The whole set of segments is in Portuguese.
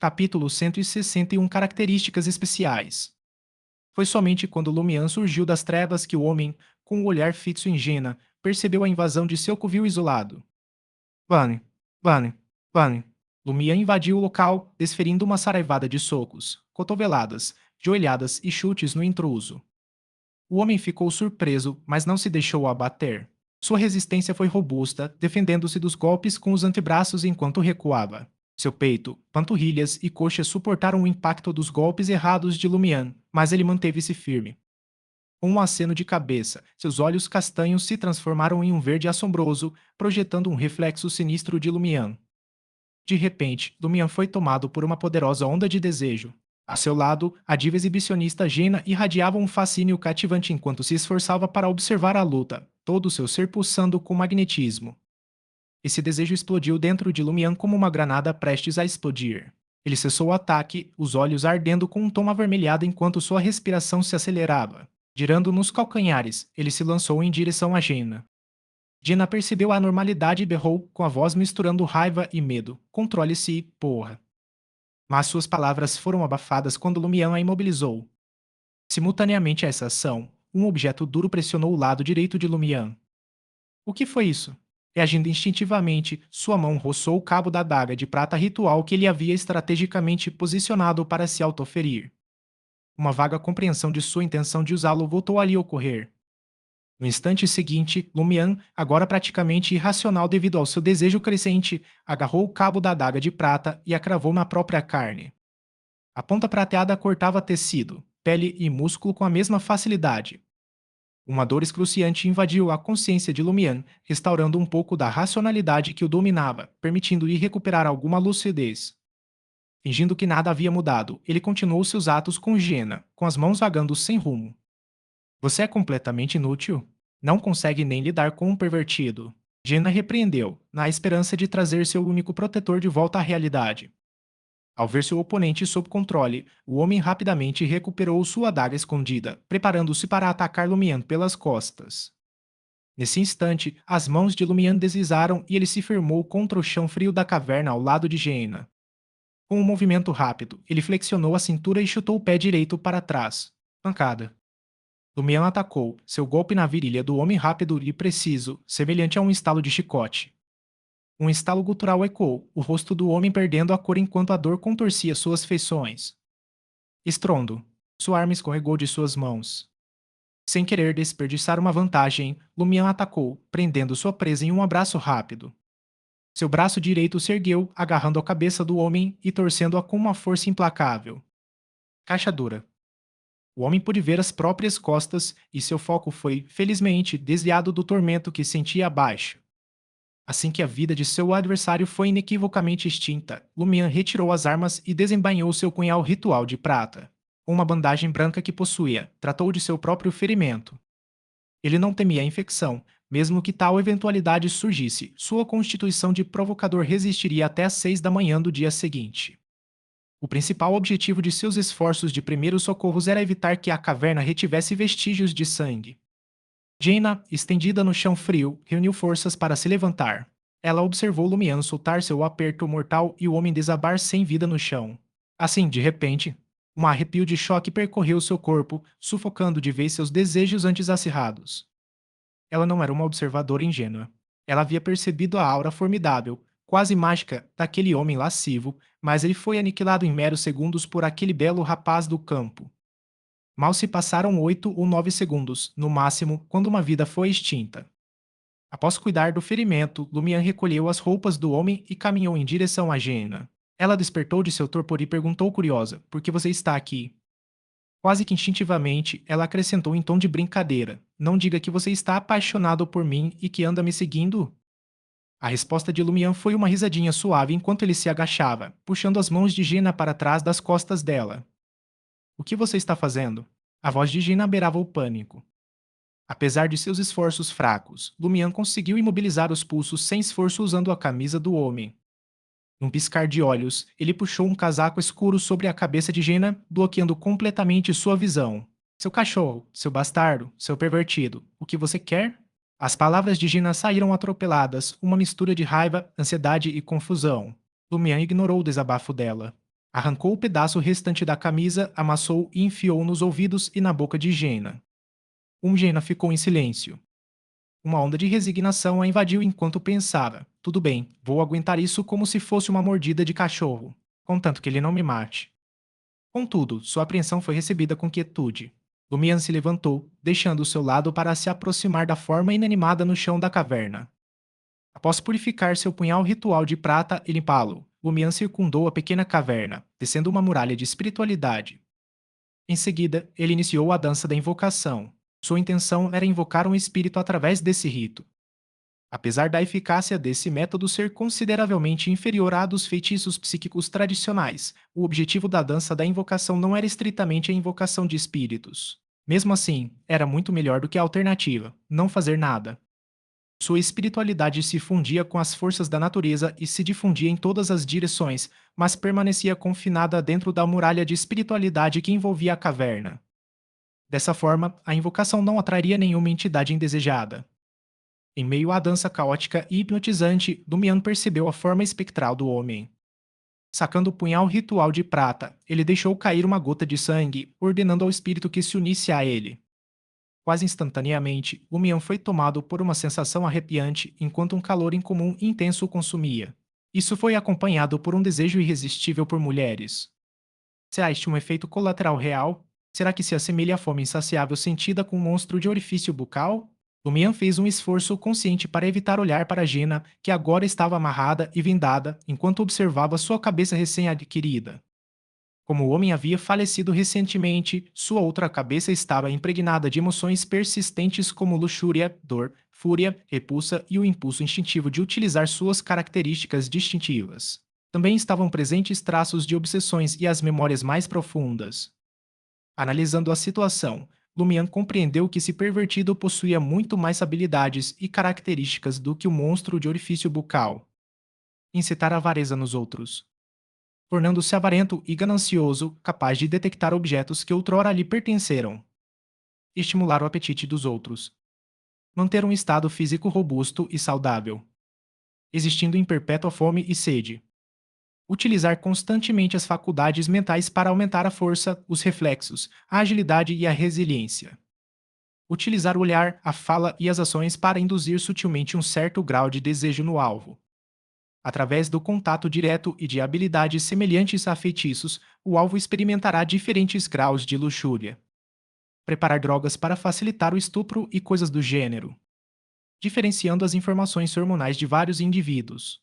Capítulo 161 Características especiais. Foi somente quando Lumian surgiu das trevas que o homem, com o olhar fixo em Jaina, percebeu a invasão de seu covil isolado. Vane, Vane, Vane. Lumian invadiu o local, desferindo uma saraivada de socos, cotoveladas, joelhadas e chutes no intruso. O homem ficou surpreso, mas não se deixou abater. Sua resistência foi robusta, defendendo-se dos golpes com os antebraços enquanto recuava. Seu peito, panturrilhas e coxas suportaram o impacto dos golpes errados de Lumian, mas ele manteve-se firme. Com um aceno de cabeça, seus olhos castanhos se transformaram em um verde assombroso, projetando um reflexo sinistro de Lumian. De repente, Lumian foi tomado por uma poderosa onda de desejo. A seu lado, a diva exibicionista Jaina irradiava um fascínio cativante enquanto se esforçava para observar a luta, todo o seu ser pulsando com magnetismo. Esse desejo explodiu dentro de Lumian como uma granada prestes a explodir. Ele cessou o ataque, os olhos ardendo com um tom avermelhado enquanto sua respiração se acelerava. Girando nos calcanhares, ele se lançou em direção a Jaina. Jaina percebeu a anormalidade e berrou, com a voz misturando raiva e medo. Controle-se, porra. Mas suas palavras foram abafadas quando Lumian a imobilizou. Simultaneamente a essa ação, um objeto duro pressionou o lado direito de Lumian. O que foi isso? Reagindo instintivamente, sua mão roçou o cabo da adaga de prata ritual que ele havia estrategicamente posicionado para se autoferir. Uma vaga compreensão de sua intenção de usá-lo voltou a lhe ocorrer. No instante seguinte, Lumian, agora praticamente irracional devido ao seu desejo crescente, agarrou o cabo da adaga de prata e a cravou na própria carne. A ponta prateada cortava tecido, pele e músculo com a mesma facilidade. Uma dor excruciante invadiu a consciência de Lumian, restaurando um pouco da racionalidade que o dominava, permitindo-lhe recuperar alguma lucidez. Fingindo que nada havia mudado, ele continuou seus atos com Jaina, com as mãos vagando sem rumo. Você é completamente inútil. Não consegue nem lidar com um pervertido. Jaina repreendeu, na esperança de trazer seu único protetor de volta à realidade. Ao ver seu oponente sob controle, o homem rapidamente recuperou sua adaga escondida, preparando-se para atacar Lumian pelas costas. Nesse instante, as mãos de Lumian deslizaram e ele se firmou contra o chão frio da caverna ao lado de Jaina. Com um movimento rápido, ele flexionou a cintura e chutou o pé direito para trás. Pancada. Lumian atacou, seu golpe na virilha do homem rápido e preciso, semelhante a um estalo de chicote. Um estalo gutural ecoou, o rosto do homem perdendo a cor enquanto a dor contorcia suas feições. Estrondo. Sua arma escorregou de suas mãos. Sem querer desperdiçar uma vantagem, Lumian atacou, prendendo sua presa em um abraço rápido. Seu braço direito se ergueu, agarrando a cabeça do homem e torcendo-a com uma força implacável. Caixa dura. O homem pôde ver as próprias costas e seu foco foi, felizmente, desviado do tormento que sentia abaixo. Assim que a vida de seu adversário foi inequivocamente extinta, Lumian retirou as armas e desembainhou seu punhal ritual de prata. Com uma bandagem branca que possuía, tratou de seu próprio ferimento. Ele não temia a infecção, mesmo que tal eventualidade surgisse, sua constituição de provocador resistiria até às 6 da manhã do dia seguinte. O principal objetivo de seus esforços de primeiros socorros era evitar que a caverna retivesse vestígios de sangue. Jaina, estendida no chão frio, reuniu forças para se levantar. Ela observou Lumian soltar seu aperto mortal e o homem desabar sem vida no chão. Assim, de repente, um arrepio de choque percorreu seu corpo, sufocando de vez seus desejos antes acirrados. Ela não era uma observadora ingênua. Ela havia percebido a aura formidável, quase mágica, daquele homem lascivo, mas ele foi aniquilado em meros segundos por aquele belo rapaz do campo. Mal se passaram 8 ou 9 segundos, no máximo, quando uma vida foi extinta. Após cuidar do ferimento, Lumian recolheu as roupas do homem e caminhou em direção a Jaina. Ela despertou de seu torpor e perguntou curiosa: por que você está aqui? Quase que instintivamente, ela acrescentou em tom de brincadeira: não diga que você está apaixonado por mim e que anda me seguindo? A resposta de Lumian foi uma risadinha suave enquanto ele se agachava, puxando as mãos de Jaina para trás das costas dela. O que você está fazendo? A voz de Jaina beirava o pânico. Apesar de seus esforços fracos, Lumian conseguiu imobilizar os pulsos sem esforço usando a camisa do homem. Num piscar de olhos, ele puxou um casaco escuro sobre a cabeça de Jaina, bloqueando completamente sua visão. Seu cachorro, seu bastardo, seu pervertido, o que você quer? As palavras de Jaina saíram atropeladas, uma mistura de raiva, ansiedade e confusão. Lumian ignorou o desabafo dela. Arrancou o pedaço restante da camisa, amassou e enfiou nos ouvidos e na boca de Jaina. Jaina ficou em silêncio. Uma onda de resignação a invadiu enquanto pensava: tudo bem, vou aguentar isso como se fosse uma mordida de cachorro, contanto que ele não me mate. Contudo, sua apreensão foi recebida com quietude. Lumian se levantou, deixando o seu lado para se aproximar da forma inanimada no chão da caverna. Após purificar seu punhal ritual de prata e limpá-lo, Lumian circundou a pequena caverna, descendo uma muralha de espiritualidade. Em seguida, ele iniciou a dança da invocação. Sua intenção era invocar um espírito através desse rito. Apesar da eficácia desse método ser consideravelmente inferior à dos feitiços psíquicos tradicionais, o objetivo da dança da invocação não era estritamente a invocação de espíritos. Mesmo assim, era muito melhor do que a alternativa, não fazer nada. Sua espiritualidade se fundia com as forças da natureza e se difundia em todas as direções, mas permanecia confinada dentro da muralha de espiritualidade que envolvia a caverna. Dessa forma, a invocação não atrairia nenhuma entidade indesejada. Em meio à dança caótica e hipnotizante, Lumian percebeu a forma espectral do homem. Sacando o punhal ritual de prata, ele deixou cair uma gota de sangue, ordenando ao espírito que se unisse a ele. Quase instantaneamente, Lumian foi tomado por uma sensação arrepiante enquanto um calor incomum e intenso o consumia. Isso foi acompanhado por um desejo irresistível por mulheres. Será este um efeito colateral real? Será que se assemelha à fome insaciável sentida com um monstro de orifício bucal? Lumian fez um esforço consciente para evitar olhar para Gina, que agora estava amarrada e vendada, enquanto observava sua cabeça recém-adquirida. Como o homem havia falecido recentemente, sua outra cabeça estava impregnada de emoções persistentes como luxúria, dor, fúria, repulsa e o impulso instintivo de utilizar suas características distintivas. Também estavam presentes traços de obsessões e as memórias mais profundas. Analisando a situação, Lumian compreendeu que esse pervertido possuía muito mais habilidades e características do que o monstro de orifício bucal. Incitar a avareza nos outros, tornando-se avarento e ganancioso, capaz de detectar objetos que outrora lhe pertenceram. Estimular o apetite dos outros. Manter um estado físico robusto e saudável, existindo em perpétua fome e sede. Utilizar constantemente as faculdades mentais para aumentar a força, os reflexos, a agilidade e a resiliência. Utilizar o olhar, a fala e as ações para induzir sutilmente um certo grau de desejo no alvo. Através do contato direto e de habilidades semelhantes a feitiços, o alvo experimentará diferentes graus de luxúria. Preparar drogas para facilitar o estupro e coisas do gênero, diferenciando as informações hormonais de vários indivíduos.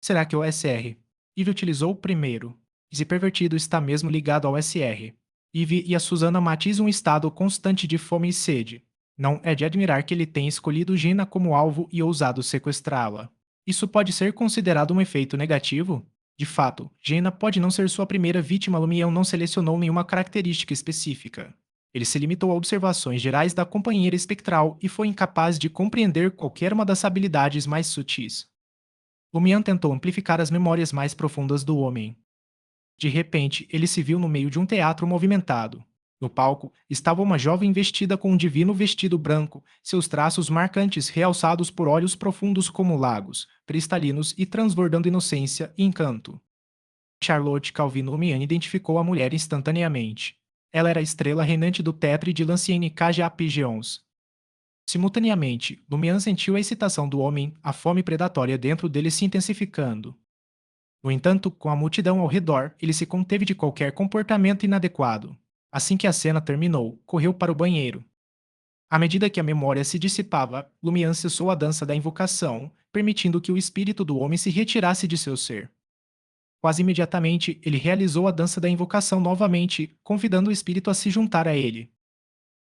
Será que o SR? Eve utilizou o primeiro. Esse pervertido está mesmo ligado ao SR. Eve e a Susana matizam um estado constante de fome e sede. Não é de admirar que ele tenha escolhido Gina como alvo e ousado sequestrá-la. Isso pode ser considerado um efeito negativo? De fato, Gina pode não ser sua primeira vítima. Lumião não selecionou nenhuma característica específica. Ele se limitou a observações gerais da companheira espectral e foi incapaz de compreender qualquer uma das habilidades mais sutis. Lumian tentou amplificar as memórias mais profundas do homem. De repente, ele se viu no meio de um teatro movimentado. No palco, estava uma jovem vestida com um divino vestido branco, seus traços marcantes realçados por olhos profundos como lagos, cristalinos e transbordando inocência e encanto. Charlotte Calvino Lumian identificou a mulher instantaneamente. Ela era a estrela reinante do tetre de Lancienne Pigeons. Simultaneamente, Lumian sentiu a excitação do homem, a fome predatória dentro dele se intensificando. No entanto, com a multidão ao redor, ele se conteve de qualquer comportamento inadequado. Assim que a cena terminou, correu para o banheiro. À medida que a memória se dissipava, Lumian cessou a dança da invocação, permitindo que o espírito do homem se retirasse de seu ser. Quase imediatamente, ele realizou a dança da invocação novamente, convidando o espírito a se juntar a ele.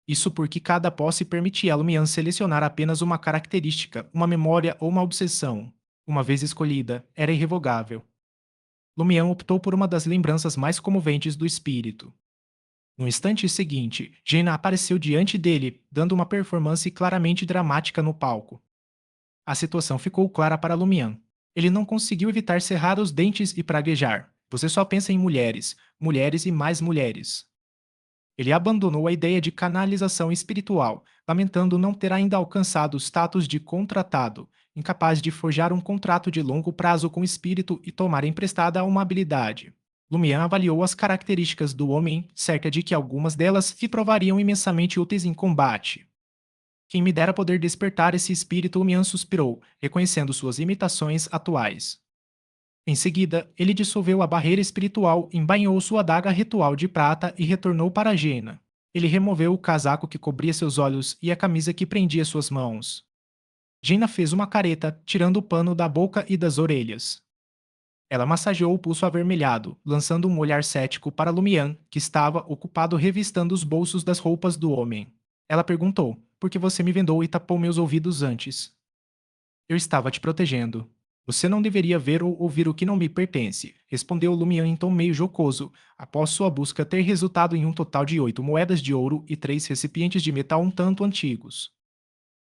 Isso porque cada posse permitia a Lumian selecionar apenas uma característica, uma memória ou uma obsessão. Uma vez escolhida, era irrevogável. Lumian optou por uma das lembranças mais comoventes do espírito. No instante seguinte, Jaina apareceu diante dele, dando uma performance claramente dramática no palco. A situação ficou clara para Lumian. Ele não conseguiu evitar cerrar os dentes e praguejar. Você só pensa em mulheres, mulheres e mais mulheres. Ele abandonou a ideia de canalização espiritual, lamentando não ter ainda alcançado o status de contratado, incapaz de forjar um contrato de longo prazo com o espírito e tomar emprestada uma habilidade. Lumian avaliou as características do homem, cerca de que algumas delas se provariam imensamente úteis em combate. Quem me dera poder despertar esse espírito, Lumian suspirou, reconhecendo suas limitações atuais. Em seguida, ele dissolveu a barreira espiritual, embainhou sua adaga ritual de prata e retornou para Jaina. Ele removeu o casaco que cobria seus olhos e a camisa que prendia suas mãos. Jaina fez uma careta, tirando o pano da boca e das orelhas. Ela massageou o pulso avermelhado, lançando um olhar cético para Lumian, que estava ocupado revistando os bolsos das roupas do homem. Ela perguntou: por que você me vendou e tapou meus ouvidos antes? Eu estava te protegendo. Você não deveria ver ou ouvir o que não me pertence, respondeu Lumian em tom meio jocoso, após sua busca ter resultado em um total de 8 moedas de ouro e 3 recipientes de metal um tanto antigos.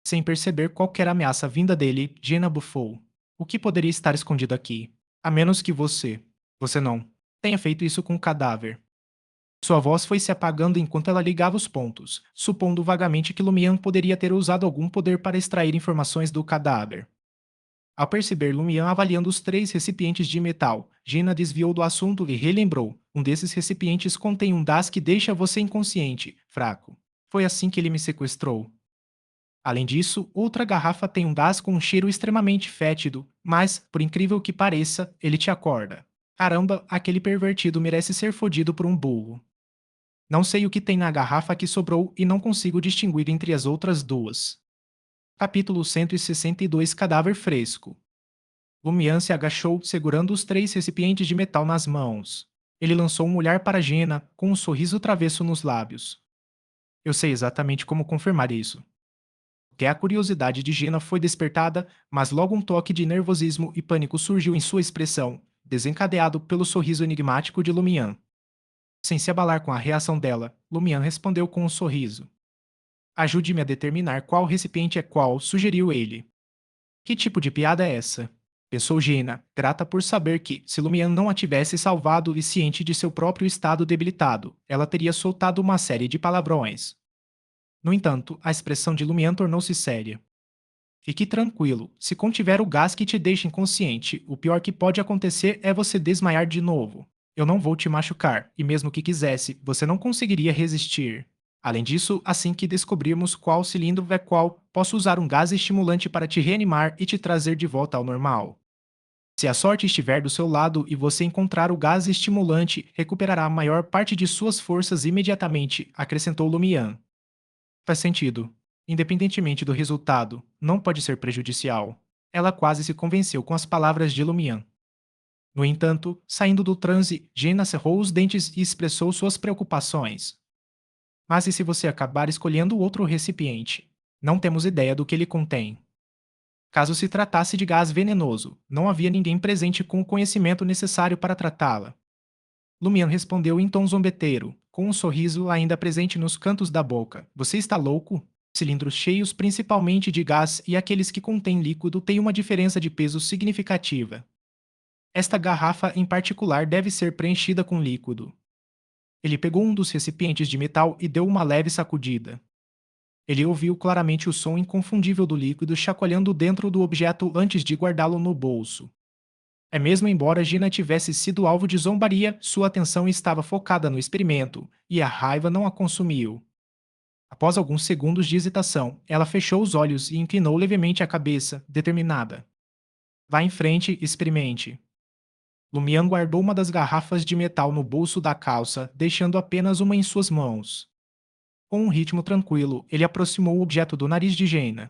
Sem perceber qualquer ameaça vinda dele, Jenna bufou. O que poderia estar escondido aqui? A menos que você não, tenha feito isso com o cadáver. Sua voz foi se apagando enquanto ela ligava os pontos, supondo vagamente que Lumian poderia ter usado algum poder para extrair informações do cadáver. Ao perceber Lumian avaliando os 3 recipientes de metal, Gina desviou do assunto e relembrou: um desses recipientes contém um gás que deixa você inconsciente, fraco. Foi assim que ele me sequestrou. Além disso, outra garrafa tem um gás com um cheiro extremamente fétido, mas, por incrível que pareça, ele te acorda. Caramba, aquele pervertido merece ser fodido por um burro. Não sei o que tem na garrafa que sobrou e não consigo distinguir entre as outras duas. Capítulo 162 Cadáver Fresco. Lumian se agachou, segurando os 3 recipientes de metal nas mãos. Ele lançou um olhar para Jena, com um sorriso travesso nos lábios. Eu sei exatamente como confirmar isso. Que a curiosidade de Gina foi despertada, mas logo um toque de nervosismo e pânico surgiu em sua expressão, desencadeado pelo sorriso enigmático de Lumian. Sem se abalar com a reação dela, Lumian respondeu com um sorriso. Ajude-me a determinar qual recipiente é qual, sugeriu ele. Que tipo de piada é essa? Pensou Gina, grata por saber que, se Lumian não a tivesse salvado e ciente de seu próprio estado debilitado, ela teria soltado uma série de palavrões. No entanto, a expressão de Lumian tornou-se séria. Fique tranquilo, se contiver o gás que te deixa inconsciente, o pior que pode acontecer é você desmaiar de novo. Eu não vou te machucar, e mesmo que quisesse, você não conseguiria resistir. Além disso, assim que descobrirmos qual cilindro é qual, posso usar um gás estimulante para te reanimar e te trazer de volta ao normal. Se a sorte estiver do seu lado e você encontrar o gás estimulante, recuperará a maior parte de suas forças imediatamente, acrescentou Lumian. Faz sentido. Independentemente do resultado, não pode ser prejudicial. Ela quase se convenceu com as palavras de Lumian. No entanto, saindo do transe, Jenna cerrou os dentes e expressou suas preocupações. Mas e se você acabar escolhendo outro recipiente? Não temos ideia do que ele contém. Caso se tratasse de gás venenoso, não havia ninguém presente com o conhecimento necessário para tratá-la. Lumian respondeu em tom zombeteiro, com um sorriso ainda presente nos cantos da boca. Você está louco? Cilindros cheios principalmente de gás e aqueles que contêm líquido têm uma diferença de peso significativa. Esta garrafa em particular deve ser preenchida com líquido. Ele pegou um dos recipientes de metal e deu uma leve sacudida. Ele ouviu claramente o som inconfundível do líquido chacoalhando dentro do objeto antes de guardá-lo no bolso. Mesmo embora Gina tivesse sido alvo de zombaria, sua atenção estava focada no experimento, e a raiva não a consumiu. Após alguns segundos de hesitação, ela fechou os olhos e inclinou levemente a cabeça, determinada. Vá em frente e experimente. Lumian guardou uma das garrafas de metal no bolso da calça, deixando apenas uma em suas mãos. Com um ritmo tranquilo, ele aproximou o objeto do nariz de Jaina.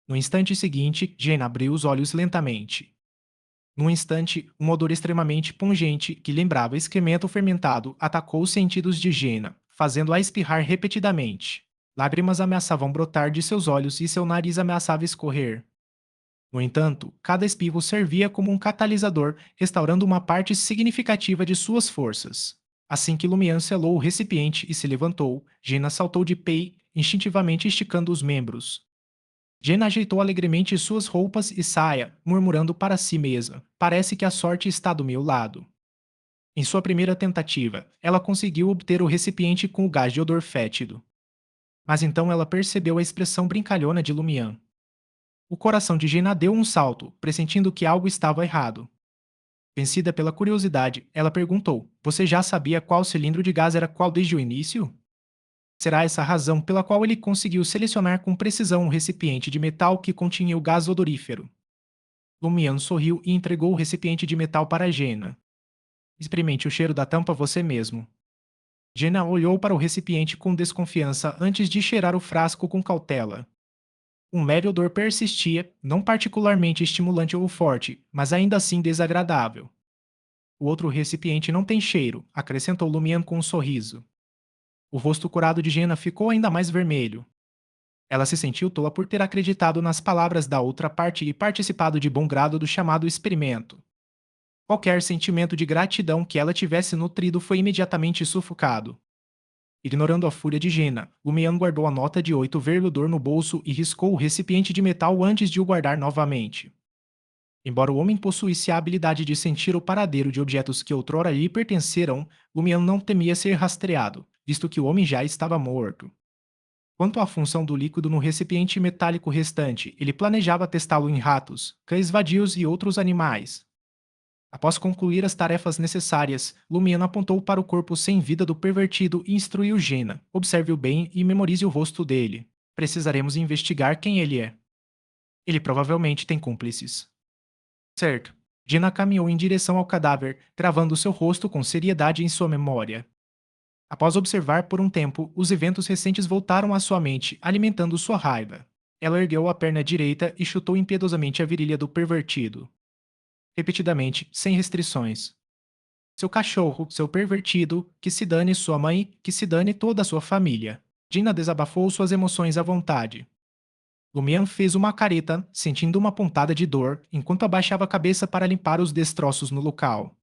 No instante seguinte, Jaina abriu os olhos lentamente. Num instante, um odor extremamente pungente, que lembrava excremento fermentado, atacou os sentidos de Jaina, fazendo-a espirrar repetidamente. Lágrimas ameaçavam brotar de seus olhos e seu nariz ameaçava escorrer. No entanto, cada espirro servia como um catalisador, restaurando uma parte significativa de suas forças. Assim que Lumian selou o recipiente e se levantou, Jaina saltou de pé, instintivamente esticando os membros. Jenna ajeitou alegremente suas roupas e saia, murmurando para si mesma: parece que a sorte está do meu lado. Em sua primeira tentativa, ela conseguiu obter o recipiente com o gás de odor fétido. Mas então ela percebeu a expressão brincalhona de Lumian. O coração de Jenna deu um salto, pressentindo que algo estava errado. Vencida pela curiosidade, ela perguntou: Você já sabia qual cilindro de gás era qual desde o início? Será essa a razão pela qual ele conseguiu selecionar com precisão um recipiente de metal que continha o gás odorífero? Lumian sorriu e entregou o recipiente de metal para Jenna. Experimente o cheiro da tampa você mesmo. Jenna olhou para o recipiente com desconfiança antes de cheirar o frasco com cautela. Um leve odor persistia, não particularmente estimulante ou forte, mas ainda assim desagradável. O outro recipiente não tem cheiro, acrescentou Lumian com um sorriso. O rosto curado de Jenna ficou ainda mais vermelho. Ela se sentiu tola por ter acreditado nas palavras da outra parte e participado de bom grado do chamado experimento. Qualquer sentimento de gratidão que ela tivesse nutrido foi imediatamente sufocado. Ignorando a fúria de Jenna, Lumian guardou a nota de 8 vermelhor no bolso e riscou o recipiente de metal antes de o guardar novamente. Embora o homem possuísse a habilidade de sentir o paradeiro de objetos que outrora lhe pertenceram, Lumian não temia ser rastreado, visto que o homem já estava morto. Quanto à função do líquido no recipiente metálico restante, ele planejava testá-lo em ratos, cães vadios e outros animais. Após concluir as tarefas necessárias, Lumiano apontou para o corpo sem vida do pervertido e instruiu Jenna: Observe-o bem e memorize o rosto dele. Precisaremos investigar quem ele é. Ele provavelmente tem cúmplices. Certo. Jenna caminhou em direção ao cadáver, gravando seu rosto com seriedade em sua memória. Após observar por um tempo, os eventos recentes voltaram à sua mente, alimentando sua raiva. Ela ergueu a perna direita e chutou impiedosamente a virilha do pervertido. Repetidamente, sem restrições. Seu cachorro, seu pervertido, que se dane sua mãe, que se dane toda a sua família. Dina desabafou suas emoções à vontade. Lumian fez uma careta, sentindo uma pontada de dor, enquanto abaixava a cabeça para limpar os destroços no local.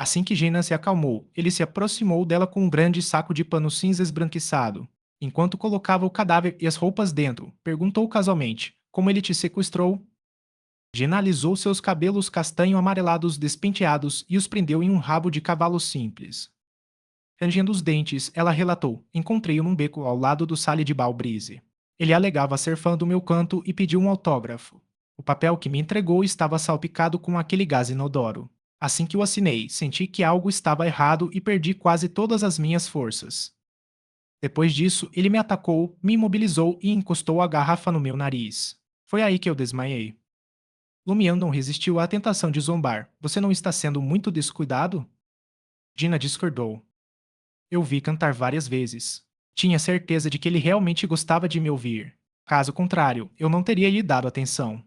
Assim que Gina se acalmou, ele se aproximou dela com um grande saco de pano cinza esbranquiçado. Enquanto colocava o cadáver e as roupas dentro, perguntou casualmente: Como ele te sequestrou? Gina alisou seus cabelos castanho-amarelados despenteados e os prendeu em um rabo de cavalo simples. Rangendo os dentes, ela relatou: Encontrei-o num beco ao lado do Sale de Balbrise. Ele alegava ser fã do meu canto e pediu um autógrafo. O papel que me entregou estava salpicado com aquele gás inodoro. Assim que o assinei, senti que algo estava errado e perdi quase todas as minhas forças. Depois disso, ele me atacou, me imobilizou e encostou a garrafa no meu nariz. Foi aí que eu desmaiei. Lumian não resistiu à tentação de zombar. Você não está sendo muito descuidado? Gina discordou. Eu vi cantar várias vezes. Tinha certeza de que ele realmente gostava de me ouvir. Caso contrário, eu não teria lhe dado atenção.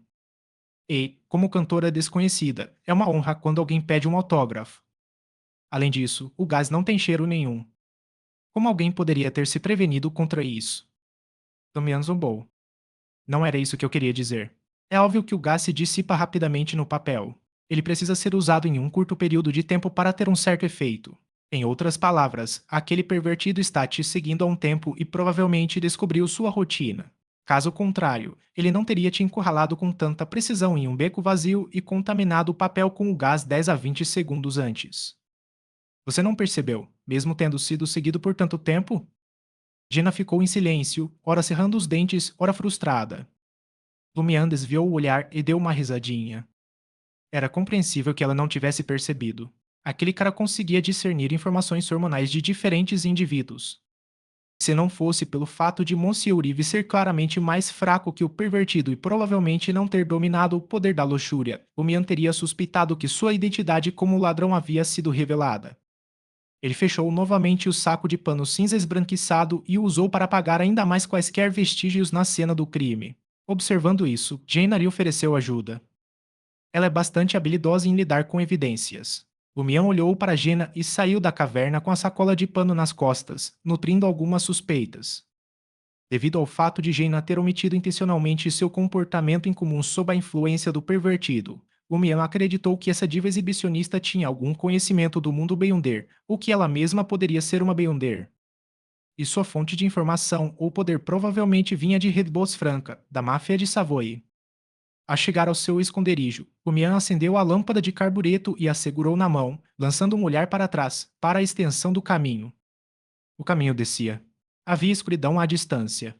E, como cantora desconhecida, é uma honra quando alguém pede um autógrafo. Além disso, o gás não tem cheiro nenhum. Como alguém poderia ter se prevenido contra isso? Damian zombou. Não era isso que eu queria dizer. É óbvio que o gás se dissipa rapidamente no papel. Ele precisa ser usado em um curto período de tempo para ter um certo efeito. Em outras palavras, aquele pervertido está te seguindo há um tempo e provavelmente descobriu sua rotina. Caso contrário, ele não teria te encurralado com tanta precisão em um beco vazio e contaminado o papel com o gás 10 a 20 segundos antes. Você não percebeu, mesmo tendo sido seguido por tanto tempo? Gina ficou em silêncio, ora cerrando os dentes, ora frustrada. Lumian desviou o olhar e deu uma risadinha. Era compreensível que ela não tivesse percebido. Aquele cara conseguia discernir informações hormonais de diferentes indivíduos. Se não fosse pelo fato de Monsieur Uribe ser claramente mais fraco que o pervertido e provavelmente não ter dominado o poder da luxúria, Lumian teria suspeitado que sua identidade como ladrão havia sido revelada. Ele fechou novamente o saco de pano cinza esbranquiçado e o usou para apagar ainda mais quaisquer vestígios na cena do crime. Observando isso, Jane lhe ofereceu ajuda. Ela é bastante habilidosa em lidar com evidências. Lumian olhou para Jenna e saiu da caverna com a sacola de pano nas costas, nutrindo algumas suspeitas. Devido ao fato de Jenna ter omitido intencionalmente seu comportamento incomum sob a influência do pervertido, Lumian acreditou que essa diva exibicionista tinha algum conhecimento do mundo Beyonder, ou que ela mesma poderia ser uma Beyonder. E sua fonte de informação ou poder provavelmente vinha de Redbos Franca, da máfia de Savoy. Ao chegar ao seu esconderijo, Lumian acendeu a lâmpada de carbureto e a segurou na mão, lançando um olhar para trás, para a extensão do caminho. O caminho descia. Havia escuridão à distância.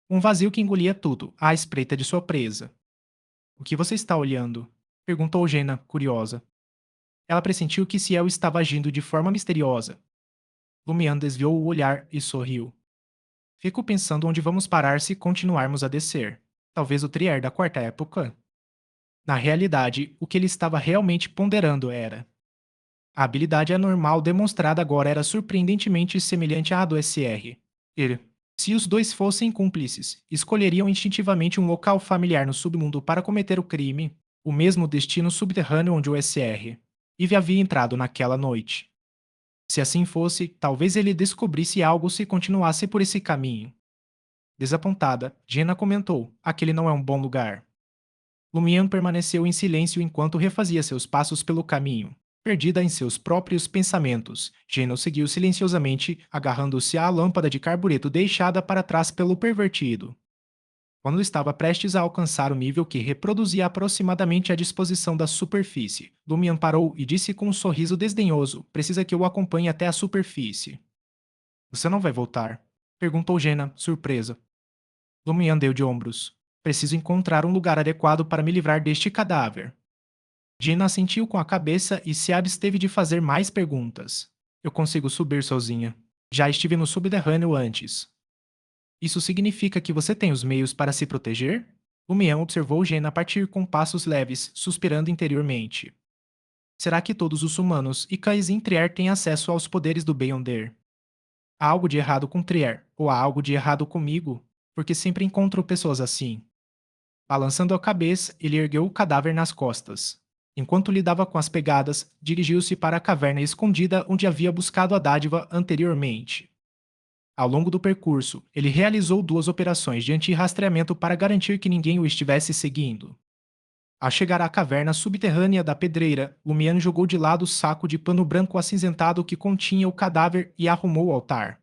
Um vazio que engolia tudo, à espreita de sua presa. O que você está olhando? Perguntou Jenna, curiosa. Ela pressentiu que Ciel estava agindo de forma misteriosa. Lumian desviou o olhar e sorriu. Fico pensando onde vamos parar se continuarmos a descer. Talvez o Trier da quarta época? Na realidade, o que ele estava realmente ponderando era: a habilidade anormal demonstrada agora era surpreendentemente semelhante à do SR. Ele. Se os dois fossem cúmplices, escolheriam instintivamente um local familiar no submundo para cometer o crime, o mesmo destino subterrâneo onde o SR. Eve havia entrado naquela noite. Se assim fosse, talvez ele descobrisse algo se continuasse por esse caminho. Desapontada, Jenna comentou: aquele não é um bom lugar. Lumian permaneceu em silêncio enquanto refazia seus passos pelo caminho. Perdida em seus próprios pensamentos, Jenna o seguiu silenciosamente, agarrando-se à lâmpada de carbureto deixada para trás pelo pervertido. Quando estava prestes a alcançar o nível que reproduzia aproximadamente a disposição da superfície, Lumian parou e disse com um sorriso desdenhoso: precisa que eu o acompanhe até a superfície. Você não vai voltar? Perguntou Jenna, surpresa. Lumian deu de ombros. Preciso encontrar um lugar adequado para me livrar deste cadáver. Gina assentiu com a cabeça e se absteve de fazer mais perguntas. Eu consigo subir sozinha. Já estive no subterrâneo antes. Isso significa que você tem os meios para se proteger? Lumian observou Gina partir com passos leves, suspirando interiormente. Será que todos os humanos e cães em Trier têm acesso aos poderes do Beyonder? Há algo de errado com Trier, ou há algo de errado comigo? Porque sempre encontro pessoas assim. Balançando a cabeça, ele ergueu o cadáver nas costas. Enquanto lidava com as pegadas, dirigiu-se para a caverna escondida onde havia buscado a dádiva anteriormente. Ao longo do percurso, ele realizou duas operações de anti-rastreamento para garantir que ninguém o estivesse seguindo. Ao chegar à caverna subterrânea da pedreira, Lumian jogou de lado o saco de pano branco acinzentado que continha o cadáver e arrumou o altar.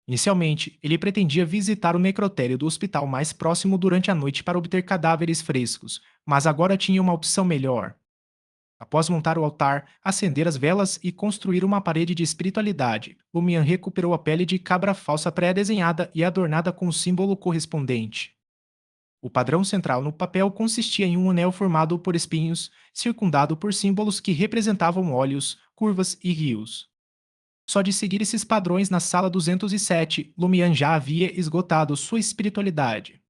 Inicialmente, ele pretendia visitar o necrotério do hospital mais próximo durante a noite para obter cadáveres frescos, mas agora tinha uma opção melhor. Após montar o altar, acender as velas e construir uma parede de espiritualidade, Lumian recuperou a pele de cabra falsa pré-desenhada e adornada com o símbolo correspondente. O padrão central no papel consistia em um anel formado por espinhos, circundado por símbolos que representavam olhos, curvas e rios. Só de seguir esses padrões na sala 207, Lumian já havia esgotado sua espiritualidade.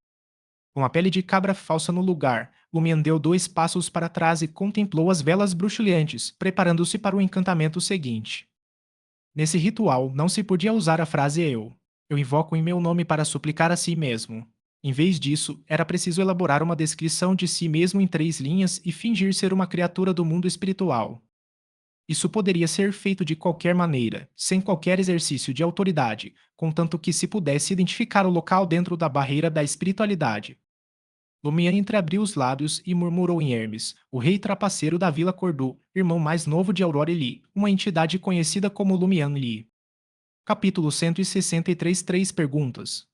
Com a pele de cabra falsa no lugar, Lumian deu 2 passos para trás e contemplou as velas bruxuleantes, preparando-se para o encantamento seguinte. Nesse ritual, não se podia usar a frase eu. Eu invoco em meu nome para suplicar a si mesmo. Em vez disso, era preciso elaborar uma descrição de si mesmo em 3 linhas e fingir ser uma criatura do mundo espiritual. Isso poderia ser feito de qualquer maneira, sem qualquer exercício de autoridade, contanto que se pudesse identificar o local dentro da barreira da espiritualidade. Lumiar entreabriu os lábios e murmurou em Hermes, o rei trapaceiro da Vila Cordu, irmão mais novo de Aurora Lee, uma entidade conhecida como Lumian Lee. Capítulo 163 Três perguntas.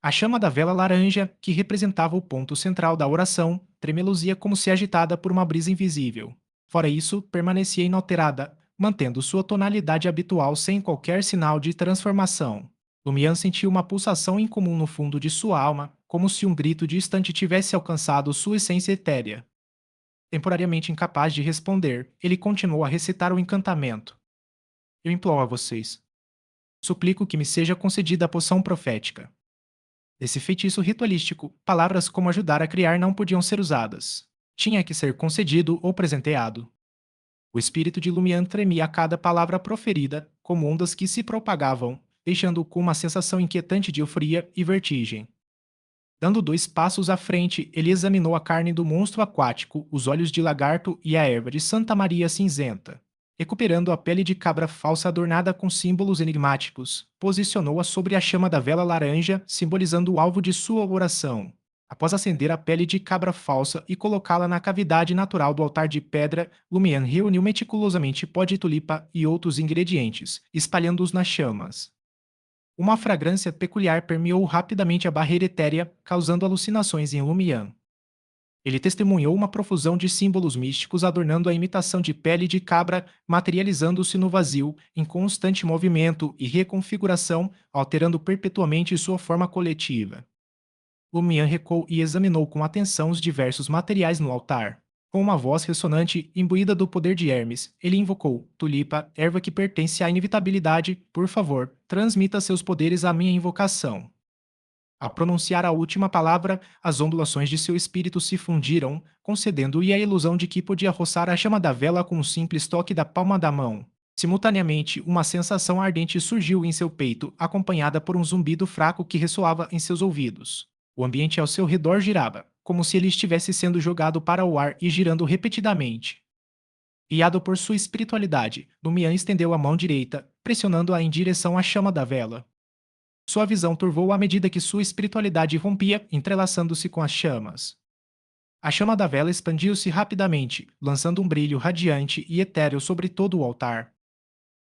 A chama da vela laranja, que representava o ponto central da oração, tremeluzia como se agitada por uma brisa invisível. Fora isso, permanecia inalterada, mantendo sua tonalidade habitual sem qualquer sinal de transformação. Lumian sentiu uma pulsação incomum no fundo de sua alma, como se um grito distante tivesse alcançado sua essência etérea. Temporariamente incapaz de responder, ele continuou a recitar o encantamento. Eu imploro a vocês. Suplico que me seja concedida a poção profética. Nesse feitiço ritualístico, palavras como ajudar a criar não podiam ser usadas. Tinha que ser concedido ou presenteado. O espírito de Lumian tremia a cada palavra proferida, como ondas que se propagavam, deixando-o com uma sensação inquietante de euforia e vertigem. Dando 2 passos à frente, ele examinou a carne do monstro aquático, os olhos de lagarto e a erva de Santa Maria cinzenta. Recuperando a pele de cabra falsa adornada com símbolos enigmáticos, posicionou-a sobre a chama da vela laranja, simbolizando o alvo de sua oração. Após acender a pele de cabra falsa e colocá-la na cavidade natural do altar de pedra, Lumian reuniu meticulosamente pó de tulipa e outros ingredientes, espalhando-os nas chamas. Uma fragrância peculiar permeou rapidamente a barreira etérea, causando alucinações em Lumian. Ele testemunhou uma profusão de símbolos místicos adornando a imitação de pele de cabra, materializando-se no vazio, em constante movimento e reconfiguração, alterando perpetuamente sua forma coletiva. Lumian recuou e examinou com atenção os diversos materiais no altar. Com uma voz ressonante, imbuída do poder de Hermes, ele invocou: Tulipa, erva que pertence à inevitabilidade, por favor, transmita seus poderes à minha invocação. Ao pronunciar a última palavra, as ondulações de seu espírito se fundiram, concedendo-lhe a ilusão de que podia roçar a chama da vela com um simples toque da palma da mão. Simultaneamente, uma sensação ardente surgiu em seu peito, acompanhada por um zumbido fraco que ressoava em seus ouvidos. O ambiente ao seu redor girava, como se ele estivesse sendo jogado para o ar e girando repetidamente. Guiado por sua espiritualidade, Lumian estendeu a mão direita, pressionando-a em direção à chama da vela. Sua visão turvou à medida que sua espiritualidade rompia, entrelaçando-se com as chamas. A chama da vela expandiu-se rapidamente, lançando um brilho radiante e etéreo sobre todo o altar.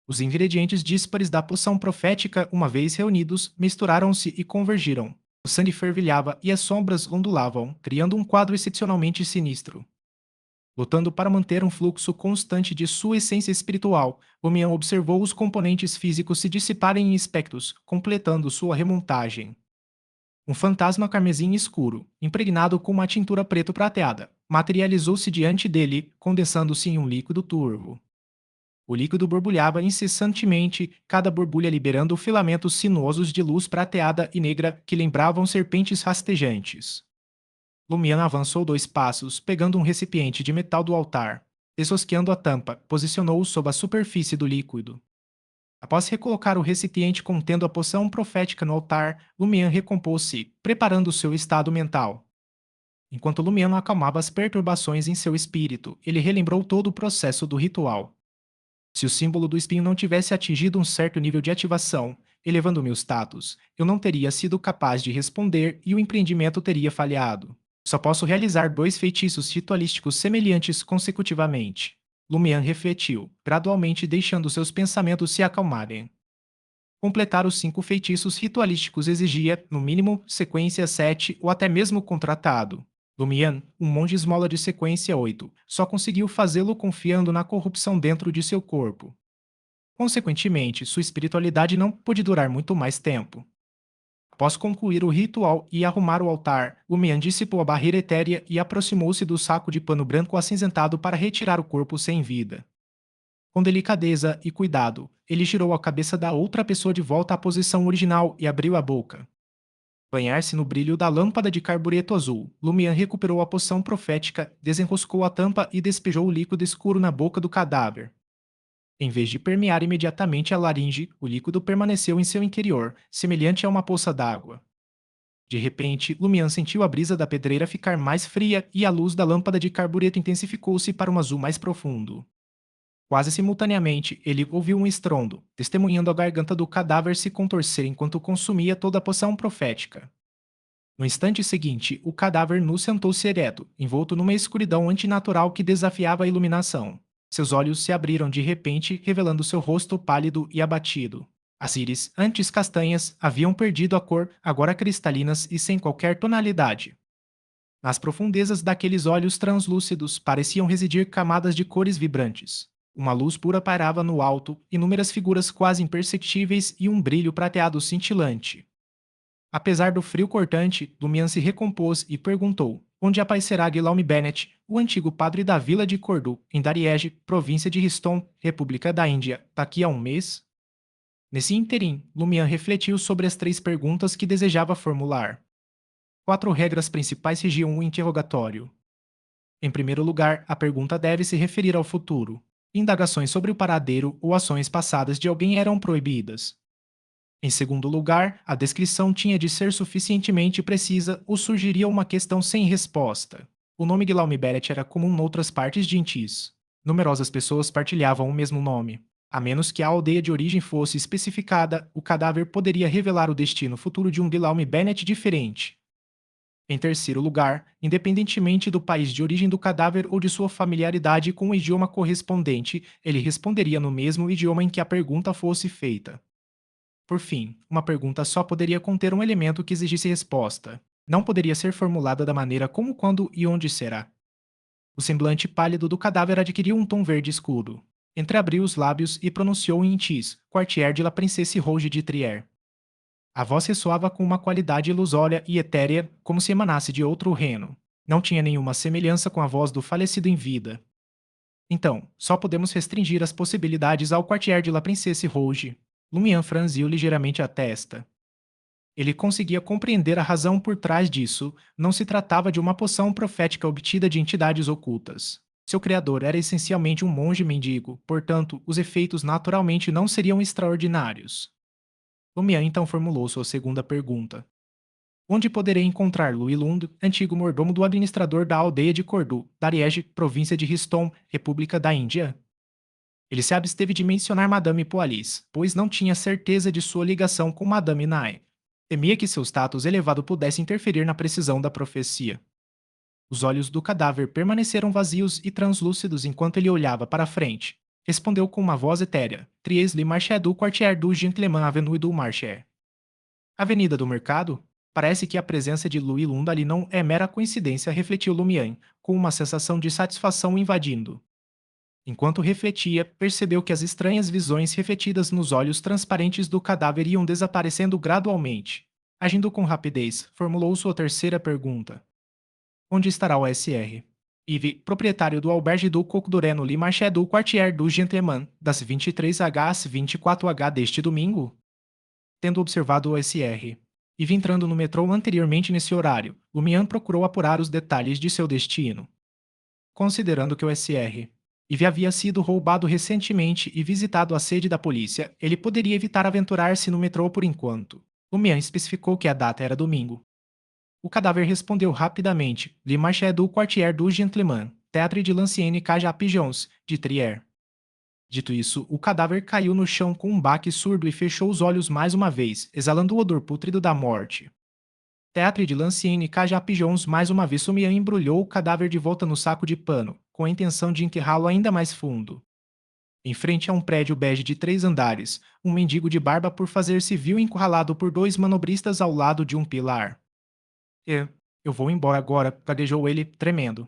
Os ingredientes díspares da poção profética, uma vez reunidos, misturaram-se e convergiram. O sangue fervilhava e as sombras ondulavam, criando um quadro excepcionalmente sinistro. Lutando para manter um fluxo constante de sua essência espiritual, Lumian observou os componentes físicos se dissiparem em espectros, completando sua remontagem. Um fantasma carmesim escuro, impregnado com uma tintura preto-prateada, materializou-se diante dele, condensando-se em um líquido turvo. O líquido borbulhava incessantemente, cada borbulha liberando filamentos sinuosos de luz prateada e negra que lembravam serpentes rastejantes. Lumiana avançou 2 passos, pegando um recipiente de metal do altar. Desrosqueando a tampa, posicionou-o sob a superfície do líquido. Após recolocar o recipiente contendo a poção profética no altar, Lumian recompôs-se, preparando seu estado mental. Enquanto Lumiano acalmava as perturbações em seu espírito, ele relembrou todo o processo do ritual. Se o símbolo do espinho não tivesse atingido um certo nível de ativação, elevando meu status, eu não teria sido capaz de responder e o empreendimento teria falhado. Só posso realizar 2 feitiços ritualísticos semelhantes consecutivamente. Lumian refletiu, gradualmente deixando seus pensamentos se acalmarem. Completar os 5 feitiços ritualísticos exigia, no mínimo, sequência 7 ou até mesmo contratado. Lumian, um monge esmola de sequência 8, só conseguiu fazê-lo confiando na corrupção dentro de seu corpo. Consequentemente, sua espiritualidade não pôde durar muito mais tempo. Após concluir o ritual e arrumar o altar, Lumian dissipou a barreira etérea e aproximou-se do saco de pano branco acinzentado para retirar o corpo sem vida. Com delicadeza e cuidado, ele girou a cabeça da outra pessoa de volta à posição original e abriu a boca. Banhar-se no brilho da lâmpada de carbureto azul, Lumian recuperou a poção profética, desenroscou a tampa e despejou o líquido escuro na boca do cadáver. Em vez de permear imediatamente a laringe, o líquido permaneceu em seu interior, semelhante a uma poça d'água. De repente, Lumian sentiu a brisa da pedreira ficar mais fria e a luz da lâmpada de carbureto intensificou-se para um azul mais profundo. Quase simultaneamente, ele ouviu um estrondo, testemunhando a garganta do cadáver se contorcer enquanto consumia toda a poção profética. No instante seguinte, o cadáver nu sentou-se ereto, envolto numa escuridão antinatural que desafiava a iluminação. Seus olhos se abriram de repente, revelando seu rosto pálido e abatido. As íris, antes castanhas, haviam perdido a cor, agora cristalinas e sem qualquer tonalidade. Nas profundezas daqueles olhos translúcidos pareciam residir camadas de cores vibrantes. Uma luz pura pairava no alto, inúmeras figuras quase imperceptíveis e um brilho prateado cintilante. Apesar do frio cortante, Lumian se recompôs e perguntou: onde aparecerá Guillaume Bennet, o antigo padre da vila de Cordoue, em Dariege, província de Riston, República da Índia, daqui a um mês? Nesse ínterim, Lumian refletiu sobre as 3 perguntas que desejava formular. 4 regras principais regiam o interrogatório. Em primeiro lugar, a pergunta deve se referir ao futuro. Indagações sobre o paradeiro ou ações passadas de alguém eram proibidas. Em segundo lugar, a descrição tinha de ser suficientemente precisa ou surgiria uma questão sem resposta. O nome Guillaume Bellet era comum noutras partes de Intis. Numerosas pessoas partilhavam o mesmo nome. A menos que a aldeia de origem fosse especificada, o cadáver poderia revelar o destino futuro de um Guillaume Bennet diferente. Em terceiro lugar, independentemente do país de origem do cadáver ou de sua familiaridade com o idioma correspondente, ele responderia no mesmo idioma em que a pergunta fosse feita. Por fim, uma pergunta só poderia conter um elemento que exigisse resposta. Não poderia ser formulada da maneira como, quando e onde será. O semblante pálido do cadáver adquiriu um tom verde escuro. Entreabriu os lábios e pronunciou em Intis, Quartier de la Princesse Rouge de Trier. A voz ressoava com uma qualidade ilusória e etérea, como se emanasse de outro reino. Não tinha nenhuma semelhança com a voz do falecido em vida. Então, só podemos restringir as possibilidades ao quartier de La Princesse Rouge. Lumian franziu ligeiramente a testa. Ele conseguia compreender a razão por trás disso. Não se tratava de uma poção profética obtida de entidades ocultas. Seu criador era essencialmente um monge mendigo, portanto, os efeitos naturalmente não seriam extraordinários. Lumian então formulou sua segunda pergunta. Onde poderei encontrar Louis Lund, antigo mordomo do administrador da aldeia de Cordu, Dariege, província de Riston, República da Índia? Ele se absteve de mencionar Madame Poalis, pois não tinha certeza de sua ligação com Madame Nae. Temia que seu status elevado pudesse interferir na precisão da profecia. Os olhos do cadáver permaneceram vazios e translúcidos enquanto ele olhava para a frente. Respondeu com uma voz etérea: Tries le marché du quartier du Gentleman Avenue du Marché. Avenida do Mercado? Parece que a presença de Louis Lunda ali não é mera coincidência, refletiu Lumian, com uma sensação de satisfação invadindo. Enquanto refletia, percebeu que as estranhas visões refletidas nos olhos transparentes do cadáver iam desaparecendo gradualmente. Agindo com rapidez, formulou sua terceira pergunta. Onde estará o SR? Yves, proprietário do albergue do Coq d'Oré no Le Marché du Quartier du Gentleman, das 23h às 24h deste domingo? Tendo observado o SR. Yves entrando no metrô anteriormente nesse horário, Lumian procurou apurar os detalhes de seu destino. Considerando que o SR Ivy havia sido roubado recentemente e visitado a sede da polícia, ele poderia evitar aventurar-se no metrô por enquanto. O Mian especificou que a data era domingo. O cadáver respondeu rapidamente: Le Marché du Quartier du Gentleman, Théâtre de l'Ancienne Caja Pigeons, de Trier. Dito isso, o cadáver caiu no chão com um baque surdo e fechou os olhos mais uma vez, exalando o odor pútrido da morte. Teatro de Lancienne Caja Pigeons mais uma vez Sumian embrulhou o cadáver de volta no saco de pano, com a intenção de enterrá-lo ainda mais fundo. Em frente a um prédio bege de 3 andares, um mendigo de barba por fazer-se viu encurralado por 2 manobristas ao lado de um pilar. Eu vou embora agora, gaguejou ele, tremendo.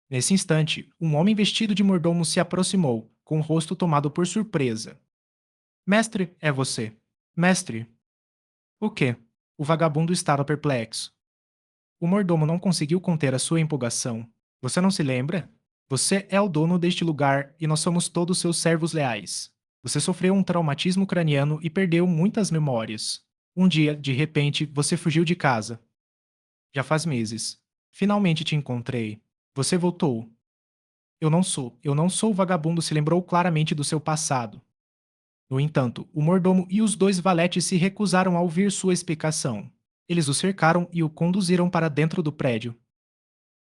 Nesse instante, um homem vestido de mordomo se aproximou, com o rosto tomado por surpresa. Mestre, é você. Mestre. O quê? O vagabundo estava perplexo. O mordomo não conseguiu conter a sua empolgação. Você não se lembra? Você é o dono deste lugar e nós somos todos seus servos leais. Você sofreu um traumatismo craniano e perdeu muitas memórias. Um dia, de repente, você fugiu de casa. Já faz meses. Finalmente te encontrei. Você voltou. Eu não sou o vagabundo, se lembrou claramente do seu passado. No entanto, o mordomo e os 2 valetes se recusaram a ouvir sua explicação. Eles o cercaram e o conduziram para dentro do prédio.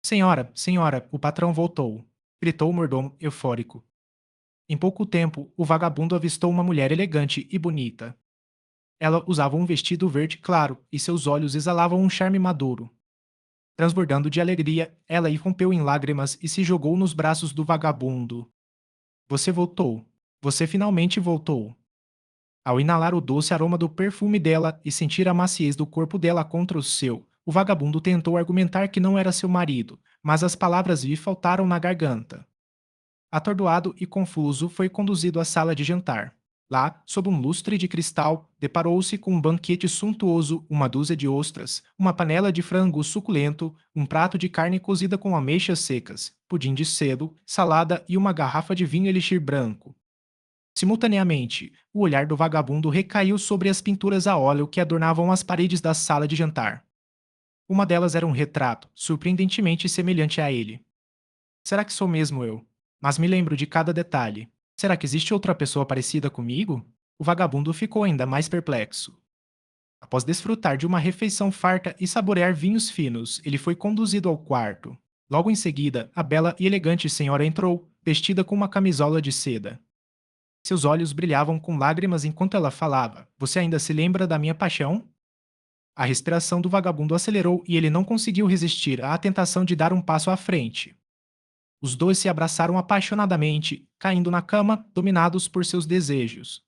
Senhora, senhora, o patrão voltou, gritou o mordomo, eufórico. Em pouco tempo, o vagabundo avistou uma mulher elegante e bonita. Ela usava um vestido verde claro e seus olhos exalavam um charme maduro. Transbordando de alegria, ela irrompeu em lágrimas e se jogou nos braços do vagabundo. Você voltou. Você finalmente voltou. Ao inalar o doce aroma do perfume dela e sentir a maciez do corpo dela contra o seu, o vagabundo tentou argumentar que não era seu marido, mas as palavras lhe faltaram na garganta. Atordoado e confuso, foi conduzido à sala de jantar. Lá, sob um lustre de cristal, deparou-se com um banquete suntuoso, uma dúzia de ostras, uma panela de frango suculento, um prato de carne cozida com ameixas secas, pudim de cedo, salada e uma garrafa de vinho elixir branco. Simultaneamente, o olhar do vagabundo recaiu sobre as pinturas a óleo que adornavam as paredes da sala de jantar. Uma delas era um retrato, surpreendentemente semelhante a ele. Será que sou mesmo eu? Mas me lembro de cada detalhe. Será que existe outra pessoa parecida comigo? O vagabundo ficou ainda mais perplexo. Após desfrutar de uma refeição farta e saborear vinhos finos, ele foi conduzido ao quarto. Logo em seguida, a bela e elegante senhora entrou, vestida com uma camisola de seda. Seus olhos brilhavam com lágrimas enquanto ela falava. Você ainda se lembra da minha paixão? A respiração do vagabundo acelerou e ele não conseguiu resistir à tentação de dar um passo à frente. Os dois se abraçaram apaixonadamente, caindo na cama, dominados por seus desejos.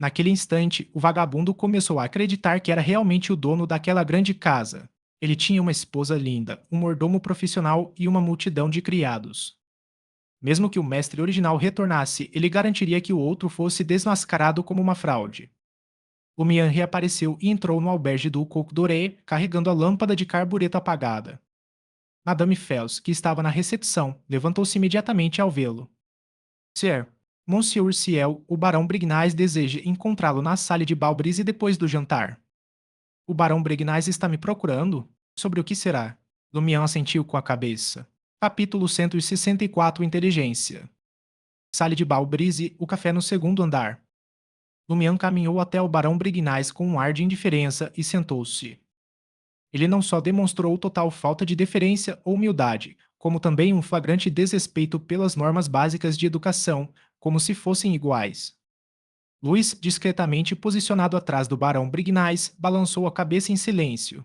Naquele instante, o vagabundo começou a acreditar que era realmente o dono daquela grande casa. Ele tinha uma esposa linda, um mordomo profissional e uma multidão de criados. Mesmo que o mestre original retornasse, ele garantiria que o outro fosse desmascarado como uma fraude. O Mian reapareceu e entrou no albergue do Coq d'Oré, carregando a lâmpada de carbureto apagada. Madame Fels, que estava na recepção, levantou-se imediatamente ao vê-lo. Sir, Monsieur Ciel, o Barão Brignais deseja encontrá-lo na sala de Balbrise depois do jantar. O Barão Brignais está me procurando? Sobre o que será? Lumian assentiu com a cabeça. Capítulo 164 Inteligência. Sala de Balbrise, o café no segundo andar. Lumian caminhou até o Barão Brignais com um ar de indiferença e sentou-se. Ele não só demonstrou total falta de deferência ou humildade, como também um flagrante desrespeito pelas normas básicas de educação, como se fossem iguais. Luiz, discretamente posicionado atrás do Barão Brignais, balançou a cabeça em silêncio.